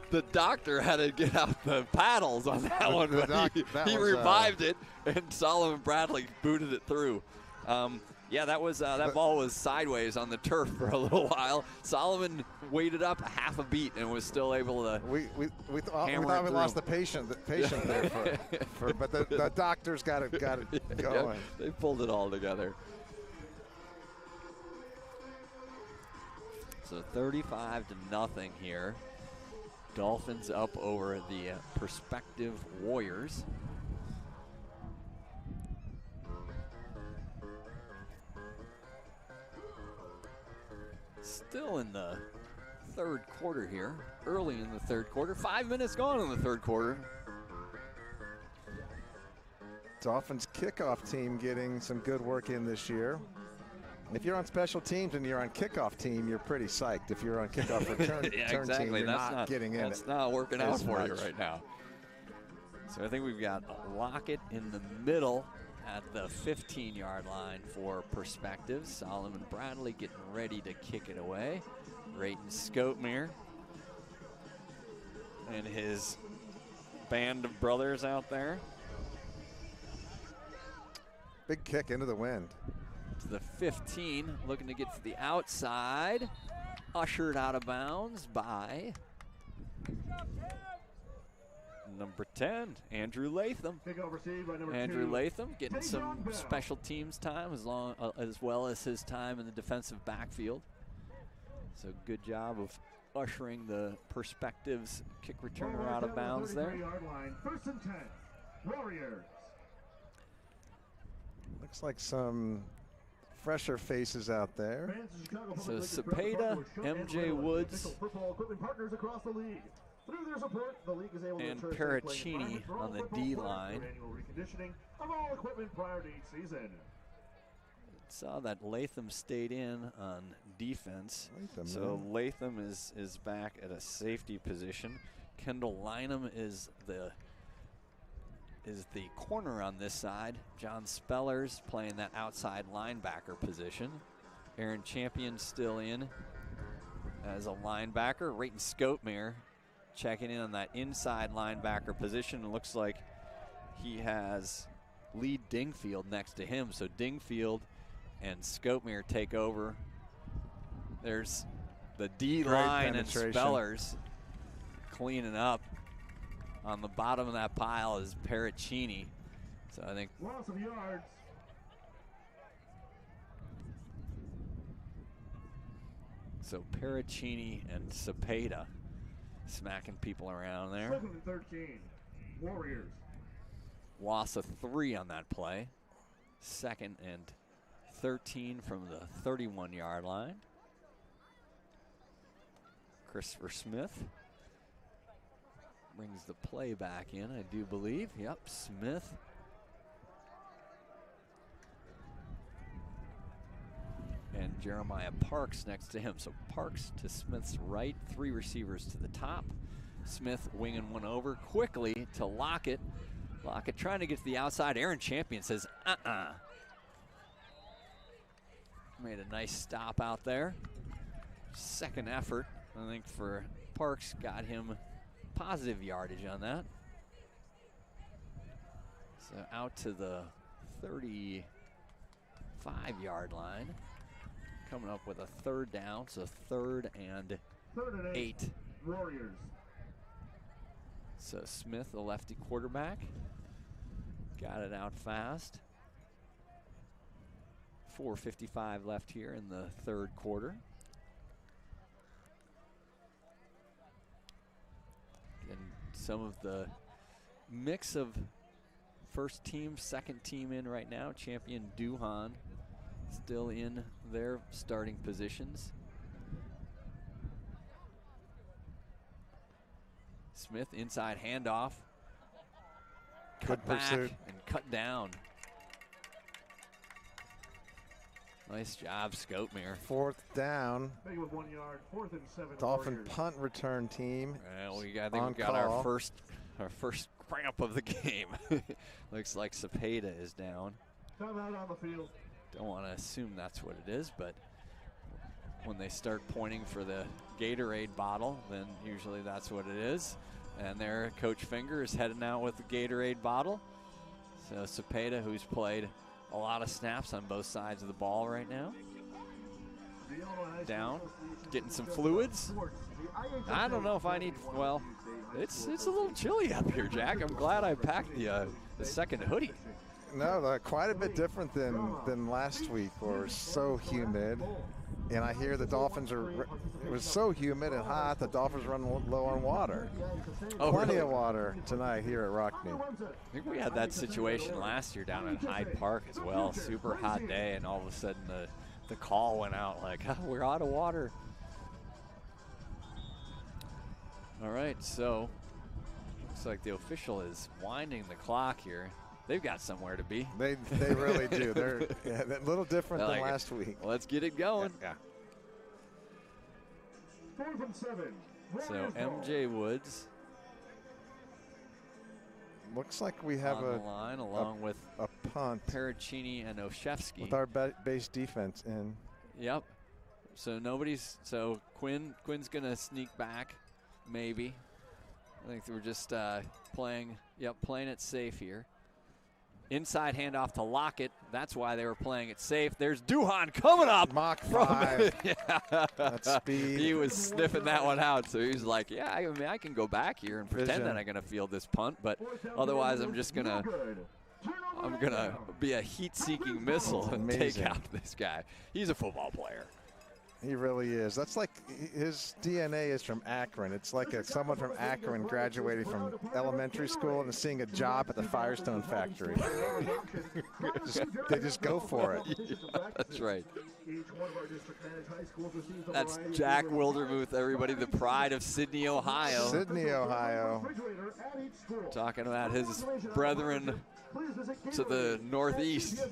The doctor had to get out the paddles on that one, but he revived it, and Solomon Bradley booted it through. Yeah, that ball was sideways on the turf for a little while. Solomon waited up a half a beat and was still able to. We thought we lost the patient there but the doctors got it going. Yep, they pulled it all together. So 35-0 here. Dolphins up over the prospective Warriors. Still in the third quarter here, early in the third quarter. 5 minutes gone in the third quarter. Dolphins kickoff team getting some good work in this year. If you're on special teams and you're on kickoff team, you're pretty psyched. If you're on kickoff return exactly. team, you're not getting in it. That's not working out for you right now. So I think we've got Lockett in the middle at the 15-yard line for perspective. Solomon Bradley getting ready to kick it away. Rayton Scotmere and his band of brothers out there. Big kick into the wind. To the 15, looking to get to the outside. Ushered out of bounds by number 10, Andrew Latham. Andrew Latham getting some special teams time as well as his time in the defensive backfield. So good job of ushering the Perspectives kick returner out of bounds there. First and 10, Warriors. Looks like some fresher faces out there. So Cepeda, MJ Woods, and Paracchini on the D-line. Saw that Latham stayed in on defense. Latham is back at a safety position. Kendall Lynham is the corner on this side. John Spellers playing that outside linebacker position. Aaron Champion still in as a linebacker. Rayton Scotmere checking in on that inside linebacker position. It looks like he has Lee Dingfield next to him. So Dingfield and Scotmere take over. There's the D-line and Spellers cleaning up. On the bottom of that pile is Paracchini. So I think loss of yards. So Paracchini and Cepeda smacking people around there. 2nd and 13, Warriors. Loss of 3 on that play. 2nd and 13 from the 31-yard line. Christopher Smith brings the play back in, I do believe. Yep, Smith. And Jeremiah Parks next to him. So Parks to Smith's right, 3 receivers to the top. Smith winging one over quickly to Lockett. Lockett trying to get to the outside. Aaron Champion says, Made a nice stop out there. Second effort, I think, for Parks. Got him positive yardage on that. So out to the 35-yard line. Coming up with a 3rd down, so 3rd and 8. Warriors. So Smith, the lefty quarterback, got it out fast. 4:55 left here in the 3rd quarter. And some of the mix of first team, second team in right now. Champion Duhan still in their starting positions. Smith inside handoff. Cut back and cut down. Nice job, Scoutmere. 4th down. Make it with 1 yard. 4th and 7. Dolphin Warriors. punt return team. I think we got our first cramp of the game. Looks like Cepeda is down. Timeout on the field. Don't want to assume that's what it is, but when they start pointing for the Gatorade bottle, then usually that's what it is. And there, Coach Finger is heading out with the Gatorade bottle. So Cepeda, who's played a lot of snaps on both sides of the ball right now. Down, getting some fluids. I don't know if I need, well, it's a little chilly up here, Jack. I'm glad I packed the second hoodie. No, quite a bit different than last week, where it was so humid. And I hear the Dolphins it was so humid and hot, the Dolphins run low on water. Oh, Plenty really? of water tonight here at Rockne. I think we had that situation last year down at Hyde Park as well. Super hot day, and all of a sudden the call went out like, oh, we're out of water. All right, so looks like the official is winding the clock here. They've got somewhere to be. They really do. They're a little different than last week. Let's get it going. Yeah. 4th and 7. So MJ Woods Looks like we have on the line along with a punt Parachini and Oshevsky. with our base defense in. Yep. So Quinn's gonna sneak back, maybe. I think we're just playing it safe here. Inside handoff to Lockett. That's why they were playing it safe. There's Duhan coming up. Mach 5. Yeah. That speed. He was sniffing that one out, so he's like, yeah, I can go back here and pretend that I'm going to field this punt, but otherwise I'm just going to be a heat-seeking missile and take out this guy. He's a football player. He really is. That's like his DNA is from Akron. It's like someone from Akron graduating from elementary school and seeing a job at the Firestone factory. They just go for it. Yeah, that's right. That's Jack Wildermuth, everybody, the pride of Sydney, Ohio. Sydney, Ohio. Talking about his brethren to the northeast.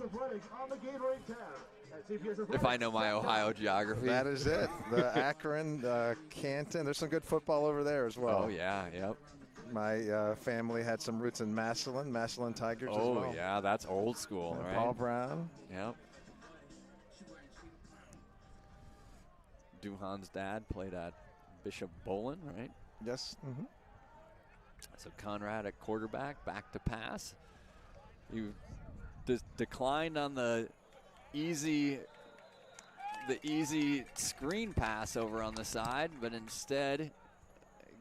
If I know my Ohio geography. That is it. The Akron, Canton. There's some good football over there as well. Oh, yeah, yep. My family had some roots in Massillon Tigers as well. Oh, yeah, that's old school, right? Paul Brown. Yep. Duhan's dad played at Bishop Bolin, right? Yes. Mm-hmm. So Conrad at quarterback, back to pass. You declined on the easy screen pass over on the side, but instead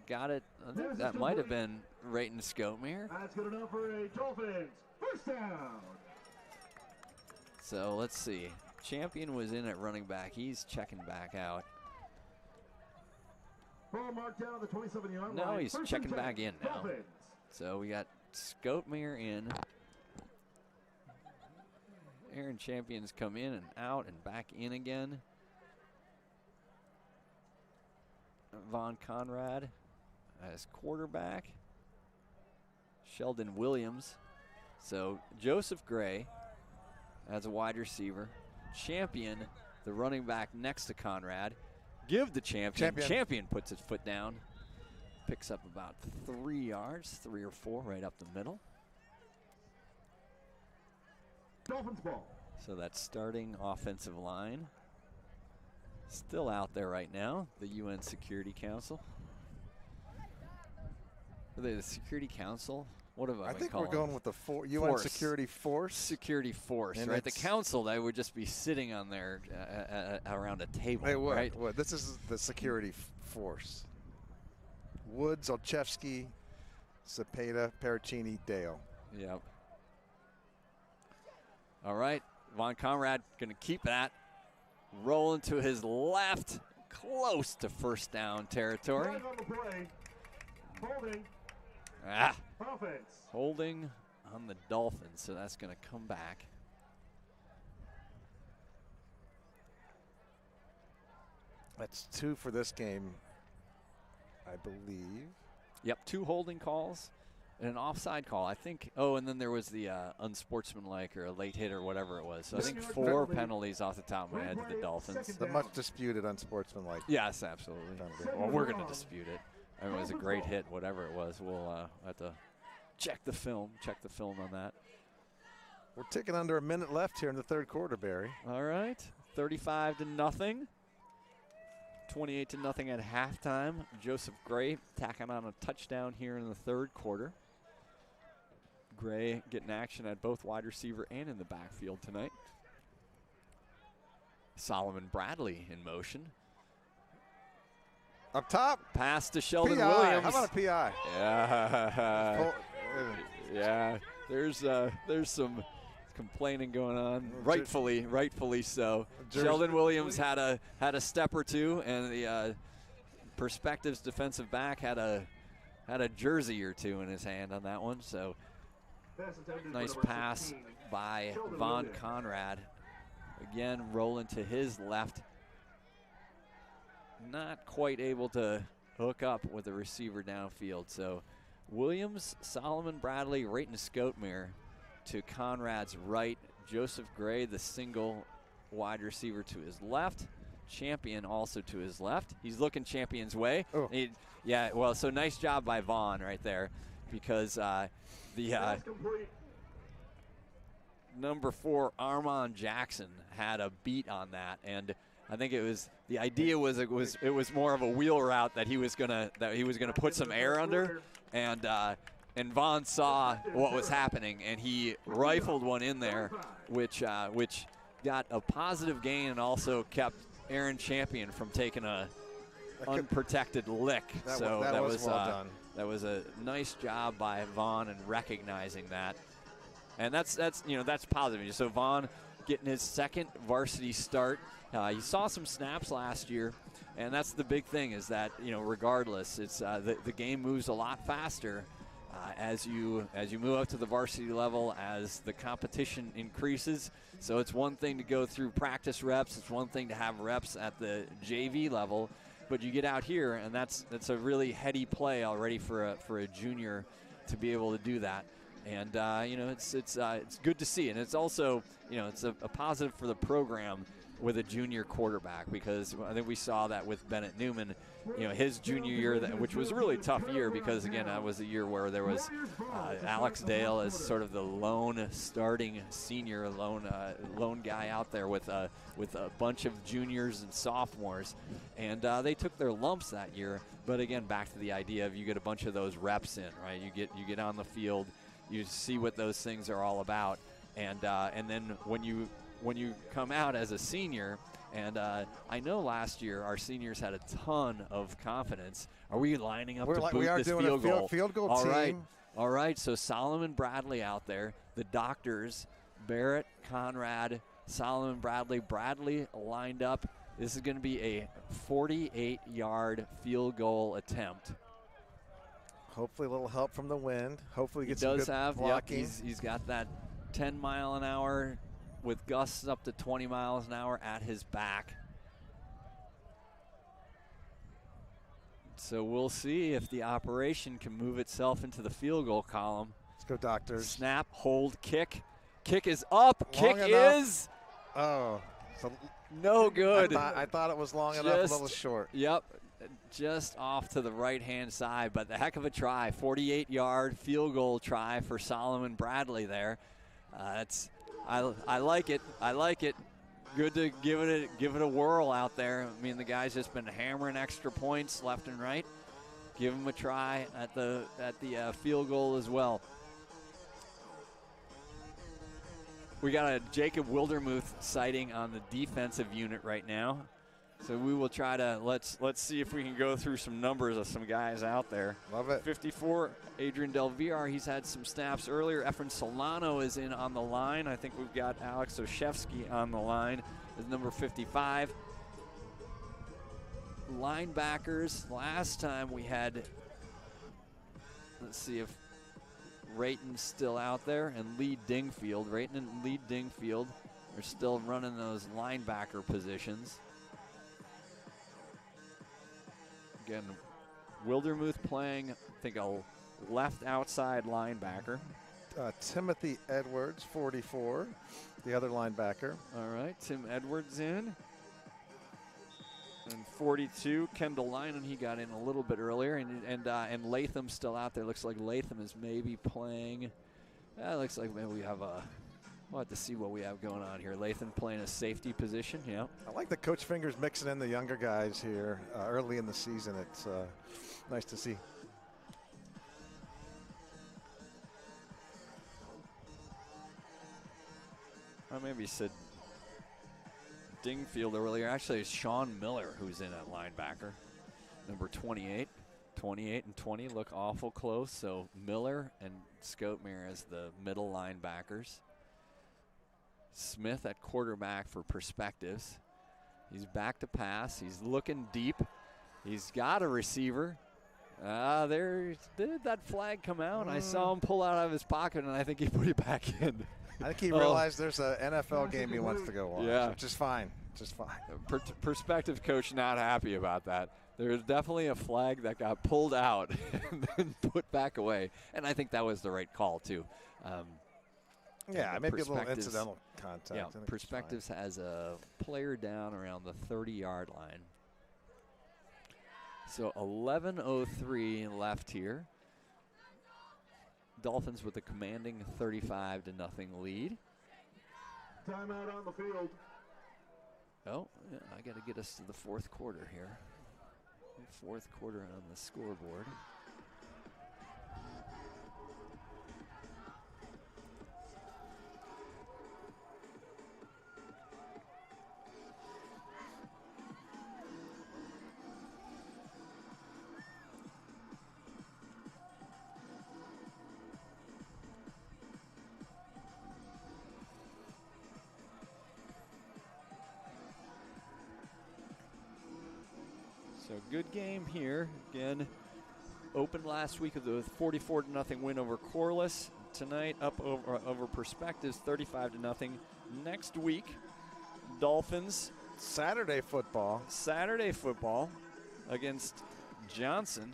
got it. I think that might have been Rayton Scoutmere. That's good enough for a Dolphins first down. So let's see. Champion was in at running back. He's checking back out. Ball marked down on the 27-yard line. No, he's First checking and 10, back in now. Dolphins. So we got Scoutmere in. Aaron Champion's come in and out and back in again. Von Conrad as quarterback. Sheldon Williams. So Joseph Gray as a wide receiver. Champion, the running back next to Conrad. Give the champion. Champion puts his foot down. Picks up about 3 yards, 3 or 4 right up the middle. Dolphins ball. So that starting offensive line still out there right now, the UN Security Council. Are they the Security Council? What have I think we're going with the UN Security Force. Security Force, and right? The council, they would just be sitting on there around a table, they would, right? Would. This is the Security Force. Woods, Olszewski, Cepeda, Parachini, Dale. Yep. All right, Von Conrad going to keep that. Rolling to his left, close to first down territory. Right on the play. Holding. Offense. Holding on the Dolphins, so that's going to come back. That's 2 for this game, I believe. Yep, 2 holding calls an offside call, I think. Oh, and then there was the unsportsmanlike or a late hit or whatever it was. So I think 4 penalties off the top of my head to the Dolphins. The much disputed unsportsmanlike. Yes, absolutely. Well, we're going to dispute it. I mean, it was a great hit, whatever it was. We'll have to check the film on that. We're ticking under a minute left here in the third quarter, Barry. All right, 35-0. 28-0 at halftime. Joseph Gray tacking on a touchdown here in the third quarter. Gray getting action at both wide receiver and in the backfield tonight. Solomon Bradley in motion. Up top. Pass to Sheldon PI. Williams. How about a PI? Yeah. Yeah. There's some complaining going on, rightfully so. Sheldon Williams had a step or two, and the Perspectives defensive back had a jersey or two in his hand on that one. So nice pass by Von Conrad. Again, rolling to his left. Not quite able to hook up with the receiver downfield. So Williams, Solomon Bradley, Rayton Scotemere to Conrad's right. Joseph Gray, the single wide receiver, to his left. Champion also to his left. He's looking Champion's way. Oh. Yeah, well, so nice job by Vaughn right there, because the number 4 Armon Jackson had a beat on that, and I think the idea was it was more of a wheel route that he was gonna put some air under, and Vaughn saw what was happening, and he rifled one in there, which got a positive gain and also kept Aaron Champion from taking a unprotected lick. That was well done. That was a nice job by Vaughn in recognizing that, and that's positive. So Vaughn getting his second varsity start. He saw some snaps last year, and that's the big thing, is that regardless, it's the game moves a lot faster as you move up to the varsity level, as the competition increases. So it's one thing to go through practice reps, it's one thing to have reps at the JV level, but you get out here, and that's a really heady play already for a junior to be able to do that. And it's good to see, and it's also it's a positive for the program with a junior quarterback, because I think we saw that with Bennett Newman, his junior year, which was a really tough year, because again, that was a year where there was Alex Dale as sort of the lone starting senior, lone guy out there with a bunch of juniors and sophomores, and they took their lumps that year. But again, back to the idea of you get a bunch of those reps in, right? You get on the field, you see what those things are all about, and then when you come out as a senior, and I know last year our seniors had a ton of confidence. Are we lining up to boot this field goal? Field goal all team. All right. So Solomon Bradley out there, the doctors, Barrett, Conrad, Solomon Bradley lined up. This is going to be a 48-yard field goal attempt. Hopefully a little help from the wind. Hopefully he gets does some good have blocking. Yep, he's got that 10 mile an hour with gusts up to 20 miles an hour at his back. So we'll see if the operation can move itself into the field goal column. Let's go, doctors. Snap, hold, kick. Kick is up. Long kick enough. Is Oh, so no good. I thought it was long enough, a little short. Yep, just off to the right-hand side, but the heck of a try. 48-yard field goal try for Solomon Bradley there. I like it. I like it. Good to give it a whirl out there. I mean, the guy's just been hammering extra points left and right. Give him a try at the field goal as well. We got a Jacob Wildermuth sighting on the defensive unit right now. So we will try to let's see if we can go through some numbers of some guys out there. Love it. 54, Adrian Delviar. He's had some snaps earlier. Efren Solano is in on the line. I think we've got Alex Oshevsky on the line as number 55. Linebackers. Last time we had, let's see if Rayton's still out there, and Lee Dingfield. Rayton and Lee Dingfield are still running those linebacker positions. Again, Wildermuth playing, I think, a left outside linebacker. Timothy Edwards, 44, the other linebacker. All right, Tim Edwards in. And 42, Kendall Linen, he got in a little bit earlier. And Latham's still out there. Looks like Latham is maybe playing. Looks like maybe we have a. We'll have to see what we have going on here. Latham playing a safety position, yeah. I like the Coach Fingers mixing in the younger guys here early in the season. It's nice to see. I maybe said Dingfield earlier. Actually, it's Sean Miller who's in at linebacker. Number 28. 28 and 20 look awful close. So Miller and Scotemere as the middle linebackers. Smith at quarterback for perspectives. He's back to pass. He's looking deep. He's got a receiver. There did that flag come out? I saw him pull out of his pocket, and I think he put it back in. I think he realized there's an NFL game he wants to go watch. Yeah. Which is fine. Just fine. Perspective coach not happy about that. There's definitely a flag that got pulled out and then put back away. And I think that was the right call, too. Yeah, maybe a little incidental contact. Yeah, Perspectives has a player down around the 30-yard line. So 11:03 left here. Dolphins with a commanding 35-0 lead. Timeout on the field. Oh, yeah, I got to get us to the fourth quarter here. Fourth quarter on the scoreboard. So good game here. Again, opened last week with a 44-0 win over Corliss. Tonight up over Perspectives, 35-0. Next week, Dolphins. Saturday football against Johnson.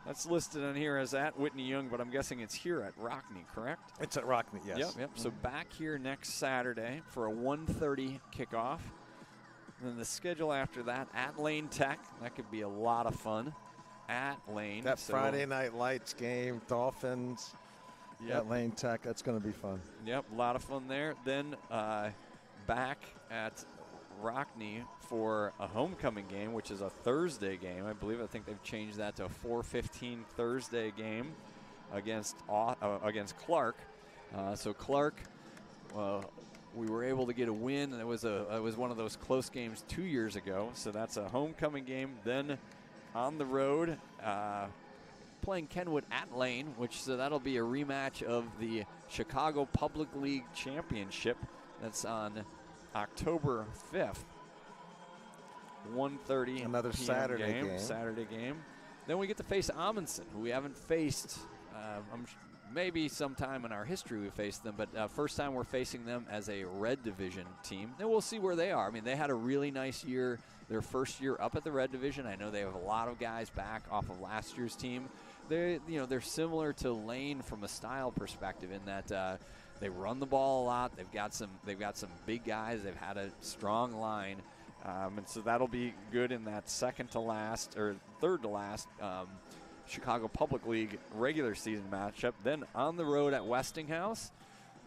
That's listed on here as at Whitney Young, but I'm guessing it's here at Rockne, correct? It's at Rockne, yes. Yep. So back here next Saturday for a 1:30 kickoff. And then the schedule after that, at Lane Tech. That could be a lot of fun. At Lane. That Friday Night Lights game, Dolphins at Lane Tech. That's going to be fun. Yep, a lot of fun there. Then back at Rockne for a homecoming game, which is a Thursday game. I think they've changed that to a 4:15 Thursday game against Clark. So Clark, we were able to get a win, and it was one of those close games 2 years ago. So that's a homecoming game. Then on the road, playing Kenwood at Lane, so that'll be a rematch of the Chicago Public League Championship. That's on October 5th. 1:30. Another PM Saturday game. Then we get to face Amundsen, who we haven't faced. Maybe sometime in our history we faced them, but first time we're facing them as a Red Division team. And we'll see where they are. I mean, they had a really nice year, their first year up at the Red Division. I know they have a lot of guys back off of last year's team. They're similar to Lane from a style perspective in that they run the ball a lot. They've got some big guys. They've had a strong line, and so that'll be good in that third to last. Chicago Public League regular season matchup. Then on the road at Westinghouse,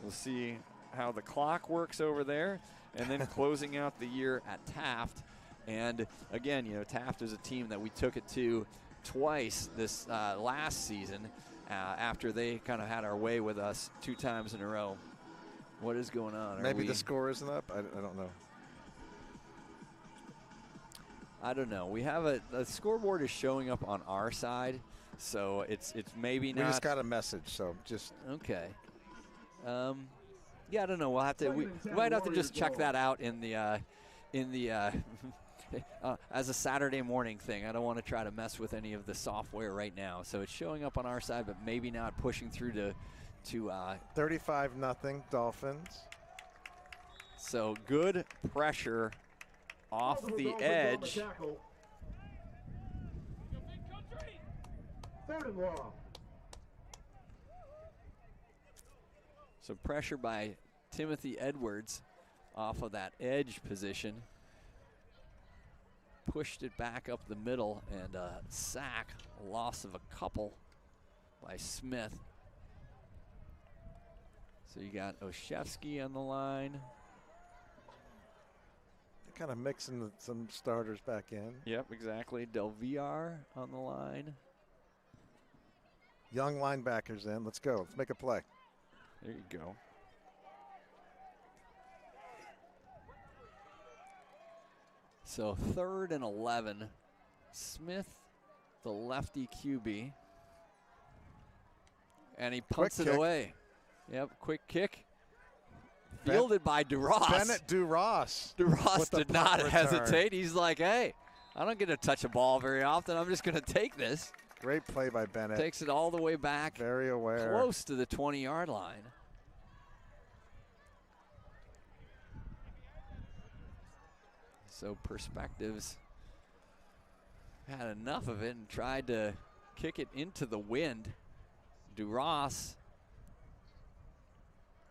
we'll see how the clock works over there, and then closing out the year at Taft. And again, Taft is a team that we took it to twice this last season after they kind of had our way with us 2 times in a row. What is going on? Maybe the score isn't up. I don't know. I don't know. We have the scoreboard is showing up on our side, so it's maybe not. We just got a message, so just okay. Yeah, I don't know. We'll have to. We might have to just check that out in the as a Saturday morning thing. I don't want to try to mess with any of the software right now. So it's showing up on our side, but maybe not pushing through to 35-0 Dolphins. So good pressure off the edge. Third and long. So pressure by Timothy Edwards off of that edge position. Pushed it back up the middle, and a sack, a loss of a couple by Smith. So you got Olszewski on the line. They're kind of mixing some starters back in. Yep, exactly. Del Villar on the line. Young linebackers in. Let's go. Let's make a play. There you go. So 3rd and 11. Smith, the lefty QB. And he punts it away. Yep, quick kick. Fielded by DeRoss. Bennett DeRoss. DeRoss did not hesitate. He's like, hey, I don't get to touch a ball very often. I'm just going to take this. Great play by Bennett. Takes it all the way back. Very aware. Close to the 20-yard line. So Perspectives had enough of it and tried to kick it into the wind. DeRoss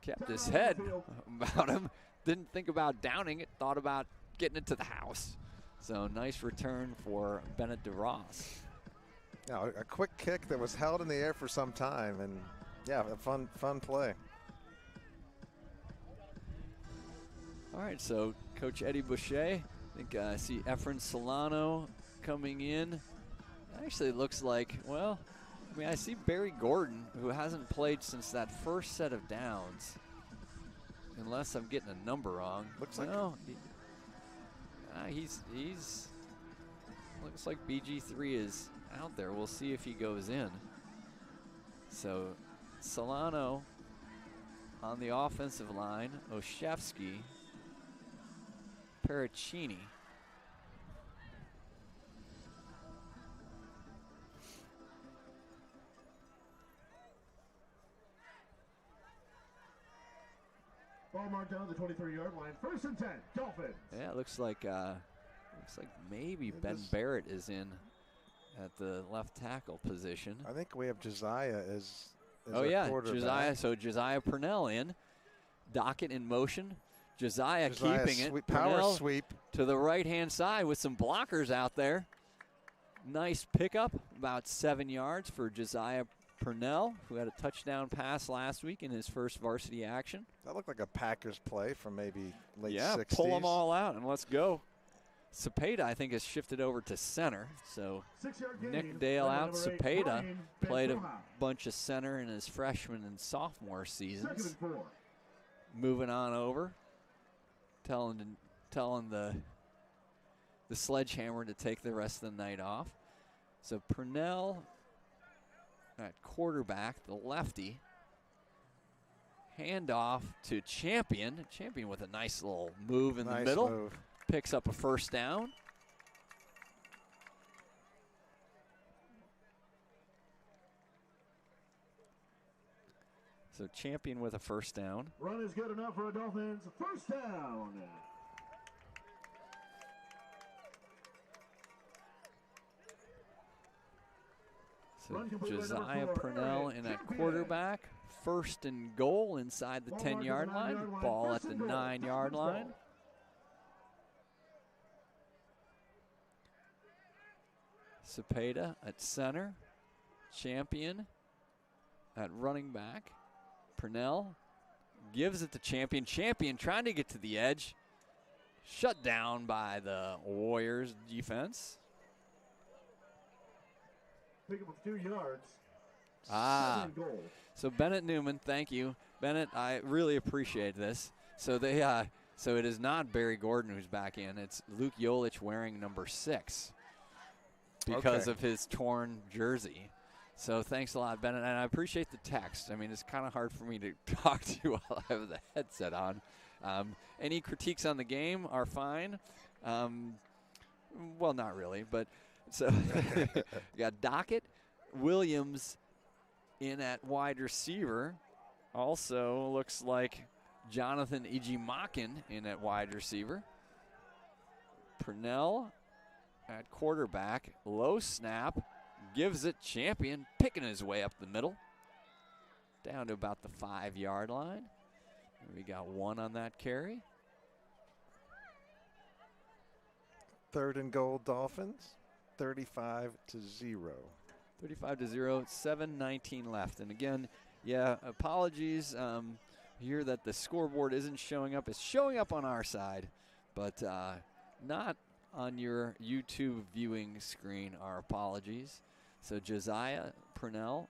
kept his head about him. Didn't think about downing it, thought about getting it to the house. So nice return for Bennett DeRoss. Yeah, a quick kick that was held in the air for some time, and yeah, a fun play. All right, so Coach Eddie Boucher, I think I see Efren Solano coming in. Actually, it looks like, well, I mean, I see Barry Gordon, who hasn't played since that first set of downs, unless I'm getting a number wrong. Looks like he's looks like BG3 is out there. We'll see if he goes in. So Solano on the offensive line, Olszewski, Pericini. Ball marked down to the 23-yard line. 1st and 10, Dolphins. Yeah, it looks like maybe Ben Barrett is in at the left tackle position. I think we have Josiah as oh yeah, Josiah. So Josiah Purnell in. Dockett in motion. Josiah keeping it. Power sweep to the right-hand side with some blockers out there. Nice pickup, about 7 yards for Josiah Purnell, who had a touchdown pass last week in his first varsity action. That looked like a Packers play from maybe late 60s. Yeah, pull them all out and let's go. Cepeda, I think, has shifted over to center. So Nick Dale out. Cepeda played a bunch of center in his freshman and sophomore seasons. Moving on over, telling the sledgehammer to take the rest of the night off. So Purnell at quarterback, the lefty. Handoff to Champion. Champion with a nice little move in the middle. Move. Picks up a first down. So Champion with a first down. Run is good enough for a Dolphins. First down. So Josiah Purnell in at quarterback. 1st and goal inside the 10-yard line. Ball at the 9-yard line. Cepeda at center. Champion at running back. Purnell gives it to Champion. Champion trying to get to the edge. Shut down by the Warriors defense. Pick up 2 yards. So Bennett Newman, thank you. Bennett, I really appreciate this. So so it is not Barry Gordon who's back in. It's Luke Yolich wearing number 6 because of his torn jersey. So thanks a lot, Bennett, and I appreciate the text. I mean, it's kind of hard for me to talk to you while I have the headset on. Any critiques on the game are fine. Well, not really, but so you got Dockett, Williams in at wide receiver. Also looks like Jonathan Ijimakin in at wide receiver. Purnell at quarterback. Low snap. Gives it Champion, picking his way up the middle. down to about the 5-yard line. And we got 1 on that carry. 3rd and goal, Dolphins, 35-0. 35-0, 7:19 left. And again, yeah, apologies here that the scoreboard isn't showing up. It's showing up on our side, but not on your YouTube viewing screen. Our apologies. So Josiah Purnell,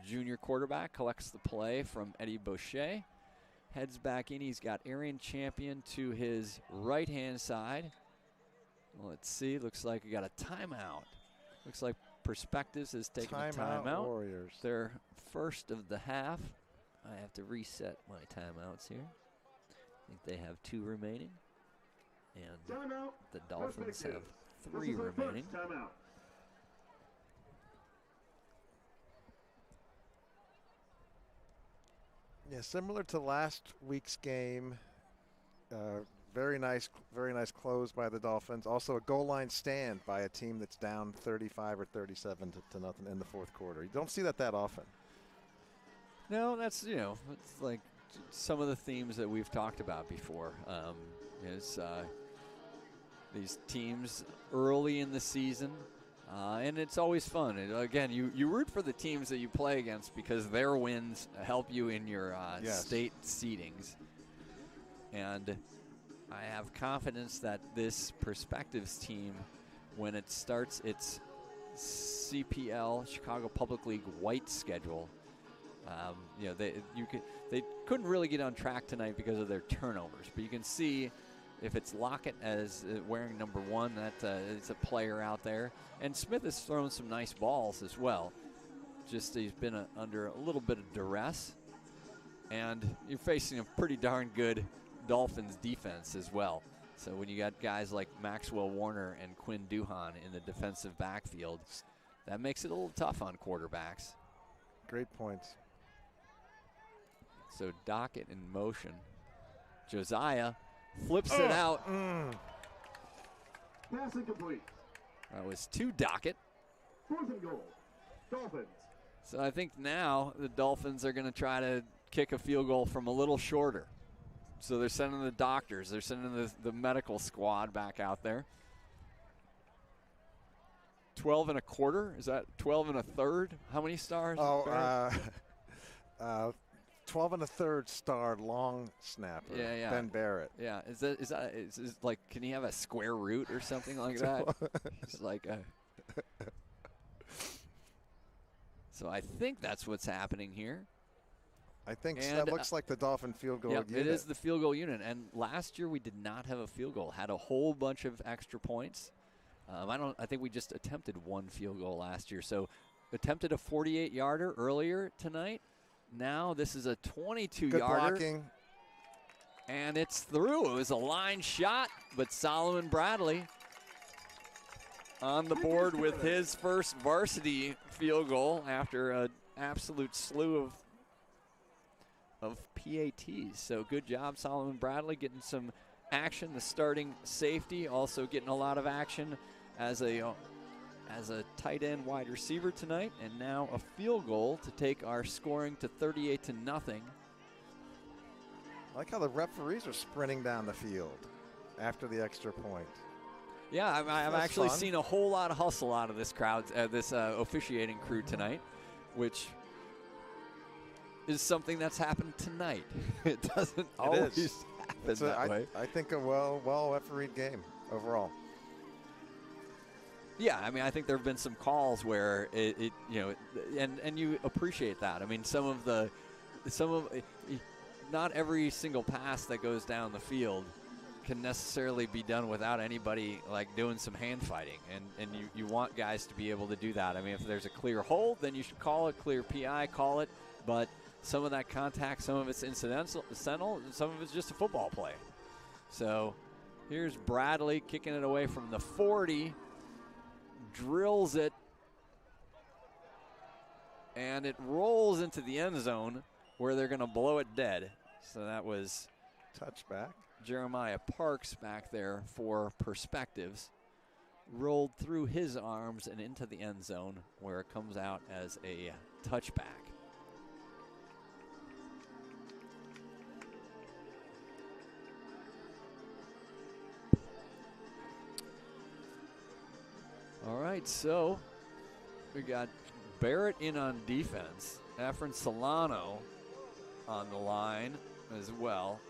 junior quarterback, collects the play from Eddie Boucher. Heads back in. He's got Arian Champion to his right-hand side. Let's see. Looks like we got a timeout. Looks like Perspectives is taking a timeout. Warriors. Their first of the half. I have to reset my timeouts here. I think they have 2 remaining. And the Dolphins have 3 remaining. Yeah, similar to last week's game. Very nice close by the Dolphins. Also a goal line stand by a team that's down 35 or 37 to nothing in the 4th quarter. You don't see that often. No, that's, it's like some of the themes that we've talked about before. Is these teams early in the season, and it's always fun. And again, you root for the teams that you play against because their wins help you in your state seedings. And I have confidence that this Perspectives team, when it starts its CPL, Chicago Public League white schedule, they couldn't really get on track tonight because of their turnovers. But you can see if it's Lockett as wearing number 1, that is a player out there. And Smith has thrown some nice balls as well. Just he's been under a little bit of duress. And you're facing a pretty darn good Dolphins defense as well. So when you got guys like Maxwell Warner and Quinn Duhan in the defensive backfield, that makes it a little tough on quarterbacks. Great points. So Dockett in motion. Josiah flips it out. Pass incomplete. That was to Dockett. 4th and goal, Dolphins. So I think now the Dolphins are going to try to kick a field goal from a little shorter. So they're sending the doctors. They're sending the medical squad back out there. 12 1/4? Is that 12 1/3? How many stars? 12 1/3 star long snapper. Yeah. Ben Barrett. Yeah. Is it like, can he have a square root or something like that? It's like a. So I think that's what's happening here. I think that looks like the Dolphin field goal unit. It is the field goal unit. And last year we did not have a field goal. Had a whole bunch of extra points. I think we just attempted 1 field goal last year. So attempted a 48-yarder earlier tonight. Now this is a 22-yarder. Good blocking. And it's through. It was a line shot, but Solomon Bradley on the board with his first varsity field goal after an absolute slew of PATs. So good job, Solomon Bradley, getting some action. The starting safety also getting a lot of action as a tight end wide receiver tonight. And now a field goal to take our scoring to 38-0. I like how the referees are sprinting down the field after the extra point. Yeah, I've actually fun. seen a whole lot of hustle out of this crowd, this officiating crew tonight, which is something that's happened tonight. It doesn't always happen that way. I think a well refereed game overall. Yeah, I mean, I think there have been some calls where and you appreciate that. I mean, not every single pass that goes down the field can necessarily be done without anybody like doing some hand fighting, and you want guys to be able to do that. I mean, if there's a clear hold, then you should call it, clear PI, call it, but some of that contact, some of it's incidental, some of it's just a football play. So here's Bradley kicking it away from the 40, drills it, and it rolls into the end zone where they're going to blow it dead. So that was touchback. Jeremiah Parks back there for Perspectives. Rolled through his arms and into the end zone where it comes out as a touchback. All right, so we got Barrett in on defense. Efren Solano on the line as well.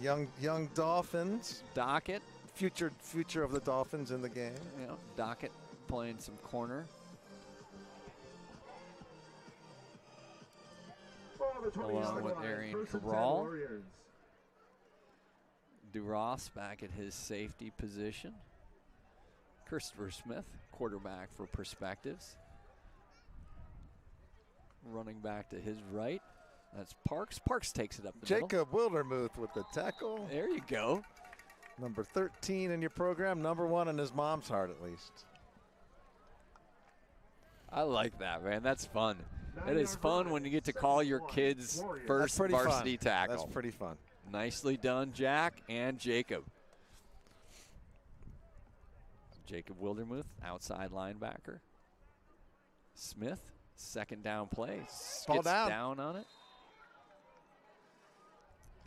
Young Dolphins. Dockett. Future of the Dolphins in the game. Yeah, Dockett playing some corner. Along with Arian Cabral. DuRoss back at his safety position. Christopher Smith, quarterback for Perspectives. Running back to his right. That's Parks. Parks takes it up the middle. Jacob Wildermuth with the tackle. There you go. Number 13 in your program. Number 1 in his mom's heart, at least. I like that, man. That's fun. It is fun when you get to call your kids first varsity tackle. That's pretty fun. Nicely done, Jack and Jacob. Jacob Wildermuth, outside linebacker. Smith, second down play. Gets down on it.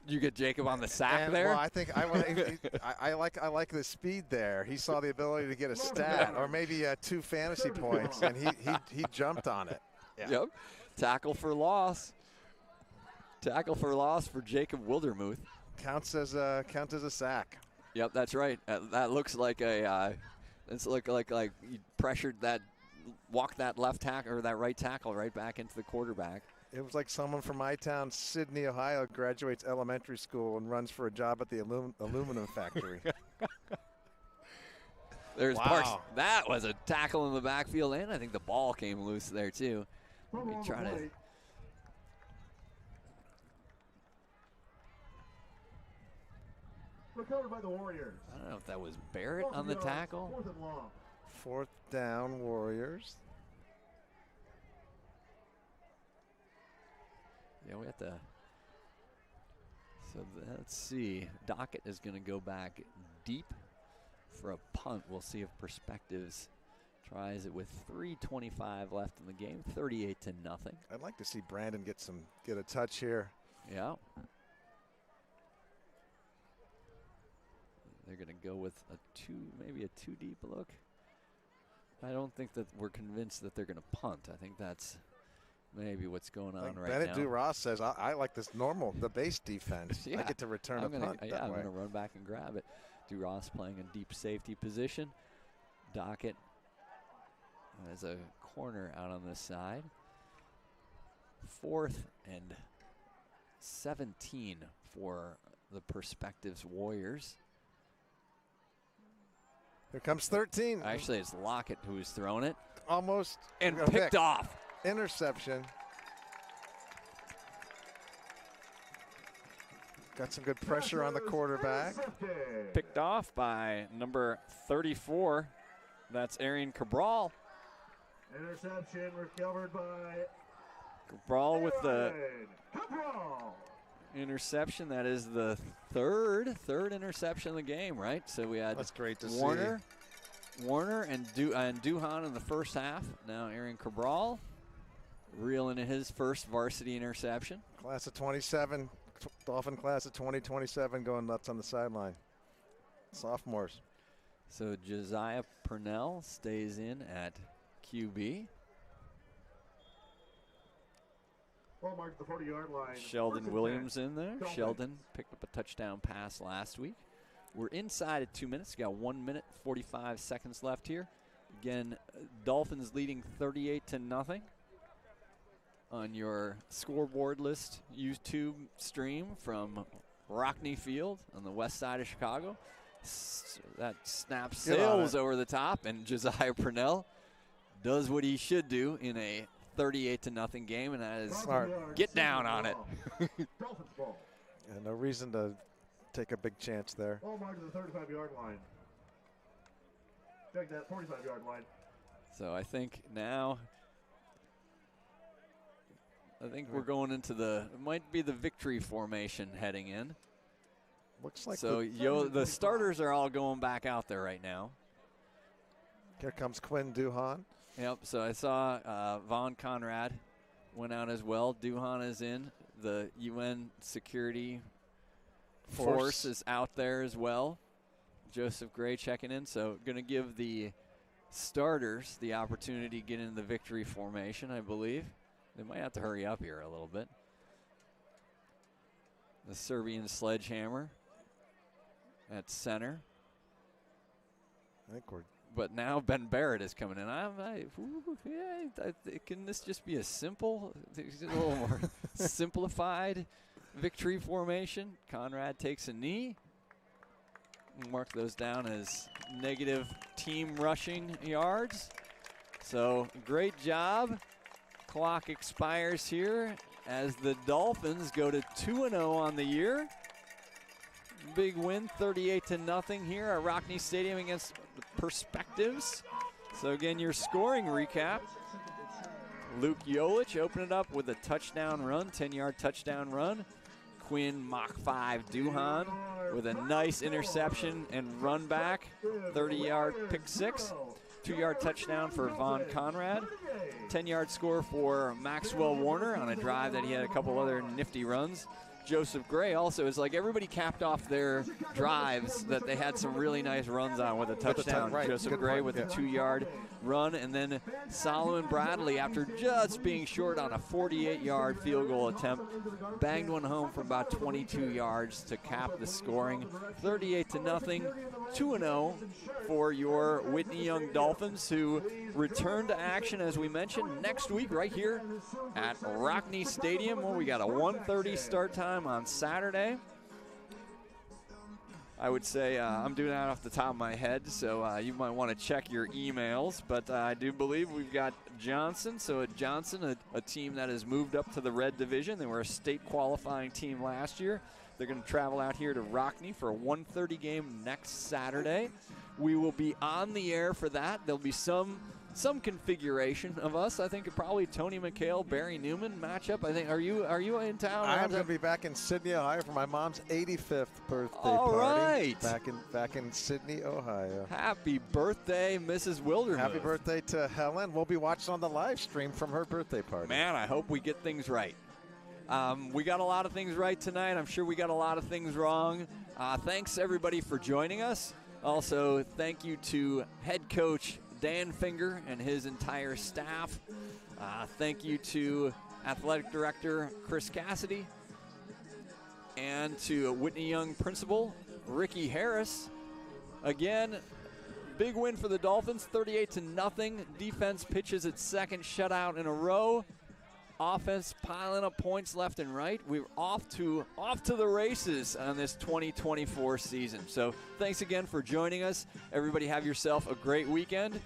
You get Jacob on the sack there. Well, I think I like the speed there. He saw the ability to get a stat or maybe 2 fantasy points, and he jumped on it. Yeah. Yep. Tackle for loss. Tackle for loss for Jacob Wildermuth. Counts as a sack. Yep, that's right. That looks like a. It's like you pressured that, walked that left tackle or that right tackle right back into the quarterback. It was like someone from my town, Sydney, Ohio, graduates elementary school and runs for a job at the aluminum factory. There's Parks. That was a tackle in the backfield, and I think the ball came loose there too. Try to. Recovered by the Warriors. I don't know if that was Barrett on the tackle. 4th and long. 4th down, Warriors. Yeah, we have to. So let's see. Dockett is going to go back deep for a punt. We'll see if Perspectives tries it with 3:25 left in the game, 38-0. I'd like to see Brandon get a touch here. Yeah. They're going to go with maybe a 2 deep look. I don't think that we're convinced that they're going to punt. I think that's maybe what's going on right Bennett now. DuRoss says, I like this the base defense. Yeah. I get to return a punt that I'm way. going to run back and grab it. DuRoss playing a deep safety position. Dockett as a corner out on this side. 4th and 17 for the Perspectives Warriors. Here comes 13. Actually, it's Lockett who's thrown it. Almost. And picked off. Interception. Got some good pressure on the quarterback. Picked off by number 34. That's Arian Cabral. Interception recovered by Cabral with the Cabral. interception. That is the third interception of the game, right? So we had That's great to Warner and Duhan in the first half. Now Arian Cabral reeling in his first varsity interception. Class of 27, Dolphin class of 2027 going nuts on the sideline. Sophomores. So Josiah Purnell stays in at QB. Ball marked the 40-yard line. Sheldon Williams in there. Sheldon picked up a touchdown pass last week. We're inside at 2 minutes. Got 1 minute, 45 seconds left here. Again, Dolphins leading 38-0 on your scoreboard list YouTube stream from Rockne Field on the west side of Chicago. That snap sails over the top, and Josiah Purnell does what he should do in a 38-0 game, and that is smart. Get down on it. Dolphins ball. Yeah, no reason to take a big chance there. Ball marked to the 35-yard line. Check that 45-yard line. So I think now, we're going into it might be the victory formation heading in. Looks like so. The starters are all going back out there right now. Here comes Quinn Duhan. Yep. So I saw Vaughn Conrad went out as well. Duhan is in. The UN security force is out there as well. Joseph Gray checking in. So going to give the starters the opportunity to get into the victory formation, I believe. They might have to hurry up here a little bit. The Serbian sledgehammer at center. I think we're. But now Ben Barrett is coming in. Can this just be a little more simplified victory formation? Conrad takes a knee. Mark those down as negative team rushing yards. So great job. Clock expires here as the Dolphins go to 2-0 on the year. Big win, 38-0 here at Rockne Stadium against the Perspectives. So again, your scoring recap. Luke Jolich opened it up with a touchdown run, 10-yard touchdown run. Quinn Mach 5 Duhan with a nice interception and run back, 30-yard pick six. 2-yard touchdown for Von Conrad. 10-yard score for Maxwell Warner on a drive that he had a couple other nifty runs. Joseph Gray also is like everybody capped off their drives that they had some really nice runs on with a touchdown. Right. Joseph Good Gray point. with a 2-yard run, and then Solomon Bradley, after just being short on a 48-yard field goal attempt, banged one home from about 22 yards to cap the scoring. 38-0, 2-0 for your Whitney Young Dolphins, who return to action, as we mentioned, next week right here at Rockne Stadium, where we got a 1:30 start time on Saturday. I would say I'm doing that off the top of my head, so you might want to check your emails. But I do believe we've got Johnson. So at Johnson, a team that has moved up to the Red Division. They were a state qualifying team last year. They're going to travel out here to Rockne for a 1:30 game next Saturday. We will be on the air for that. There'll be some configuration of us. I think probably Tony McHale, Barry Newman matchup. I think are you in town? I am going to be back in Sydney, Ohio for my mom's 85th birthday All party. right. Back in Sydney, Ohio. Happy birthday, Mrs. Wildermuth. Happy birthday to Helen. We'll be watching on the live stream from her birthday party. Man, I hope we get things right. We got a lot of things right tonight. I'm sure we got a lot of things wrong. Thanks, everybody, for joining us. Also, thank you to head coach Dan Finger and his entire staff. Thank you to athletic director Chris Cassidy and to Whitney Young principal Ricky Harris. Again, big win for the Dolphins, 38-0. Defense pitches its second shutout in a row. Offense piling up points left and right. We're off to the races on this 2024 season. So thanks again for joining us. Everybody have yourself a great weekend.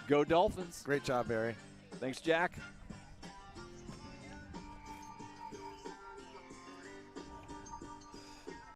Go Dolphins. Great job, Barry. Thanks, Jack.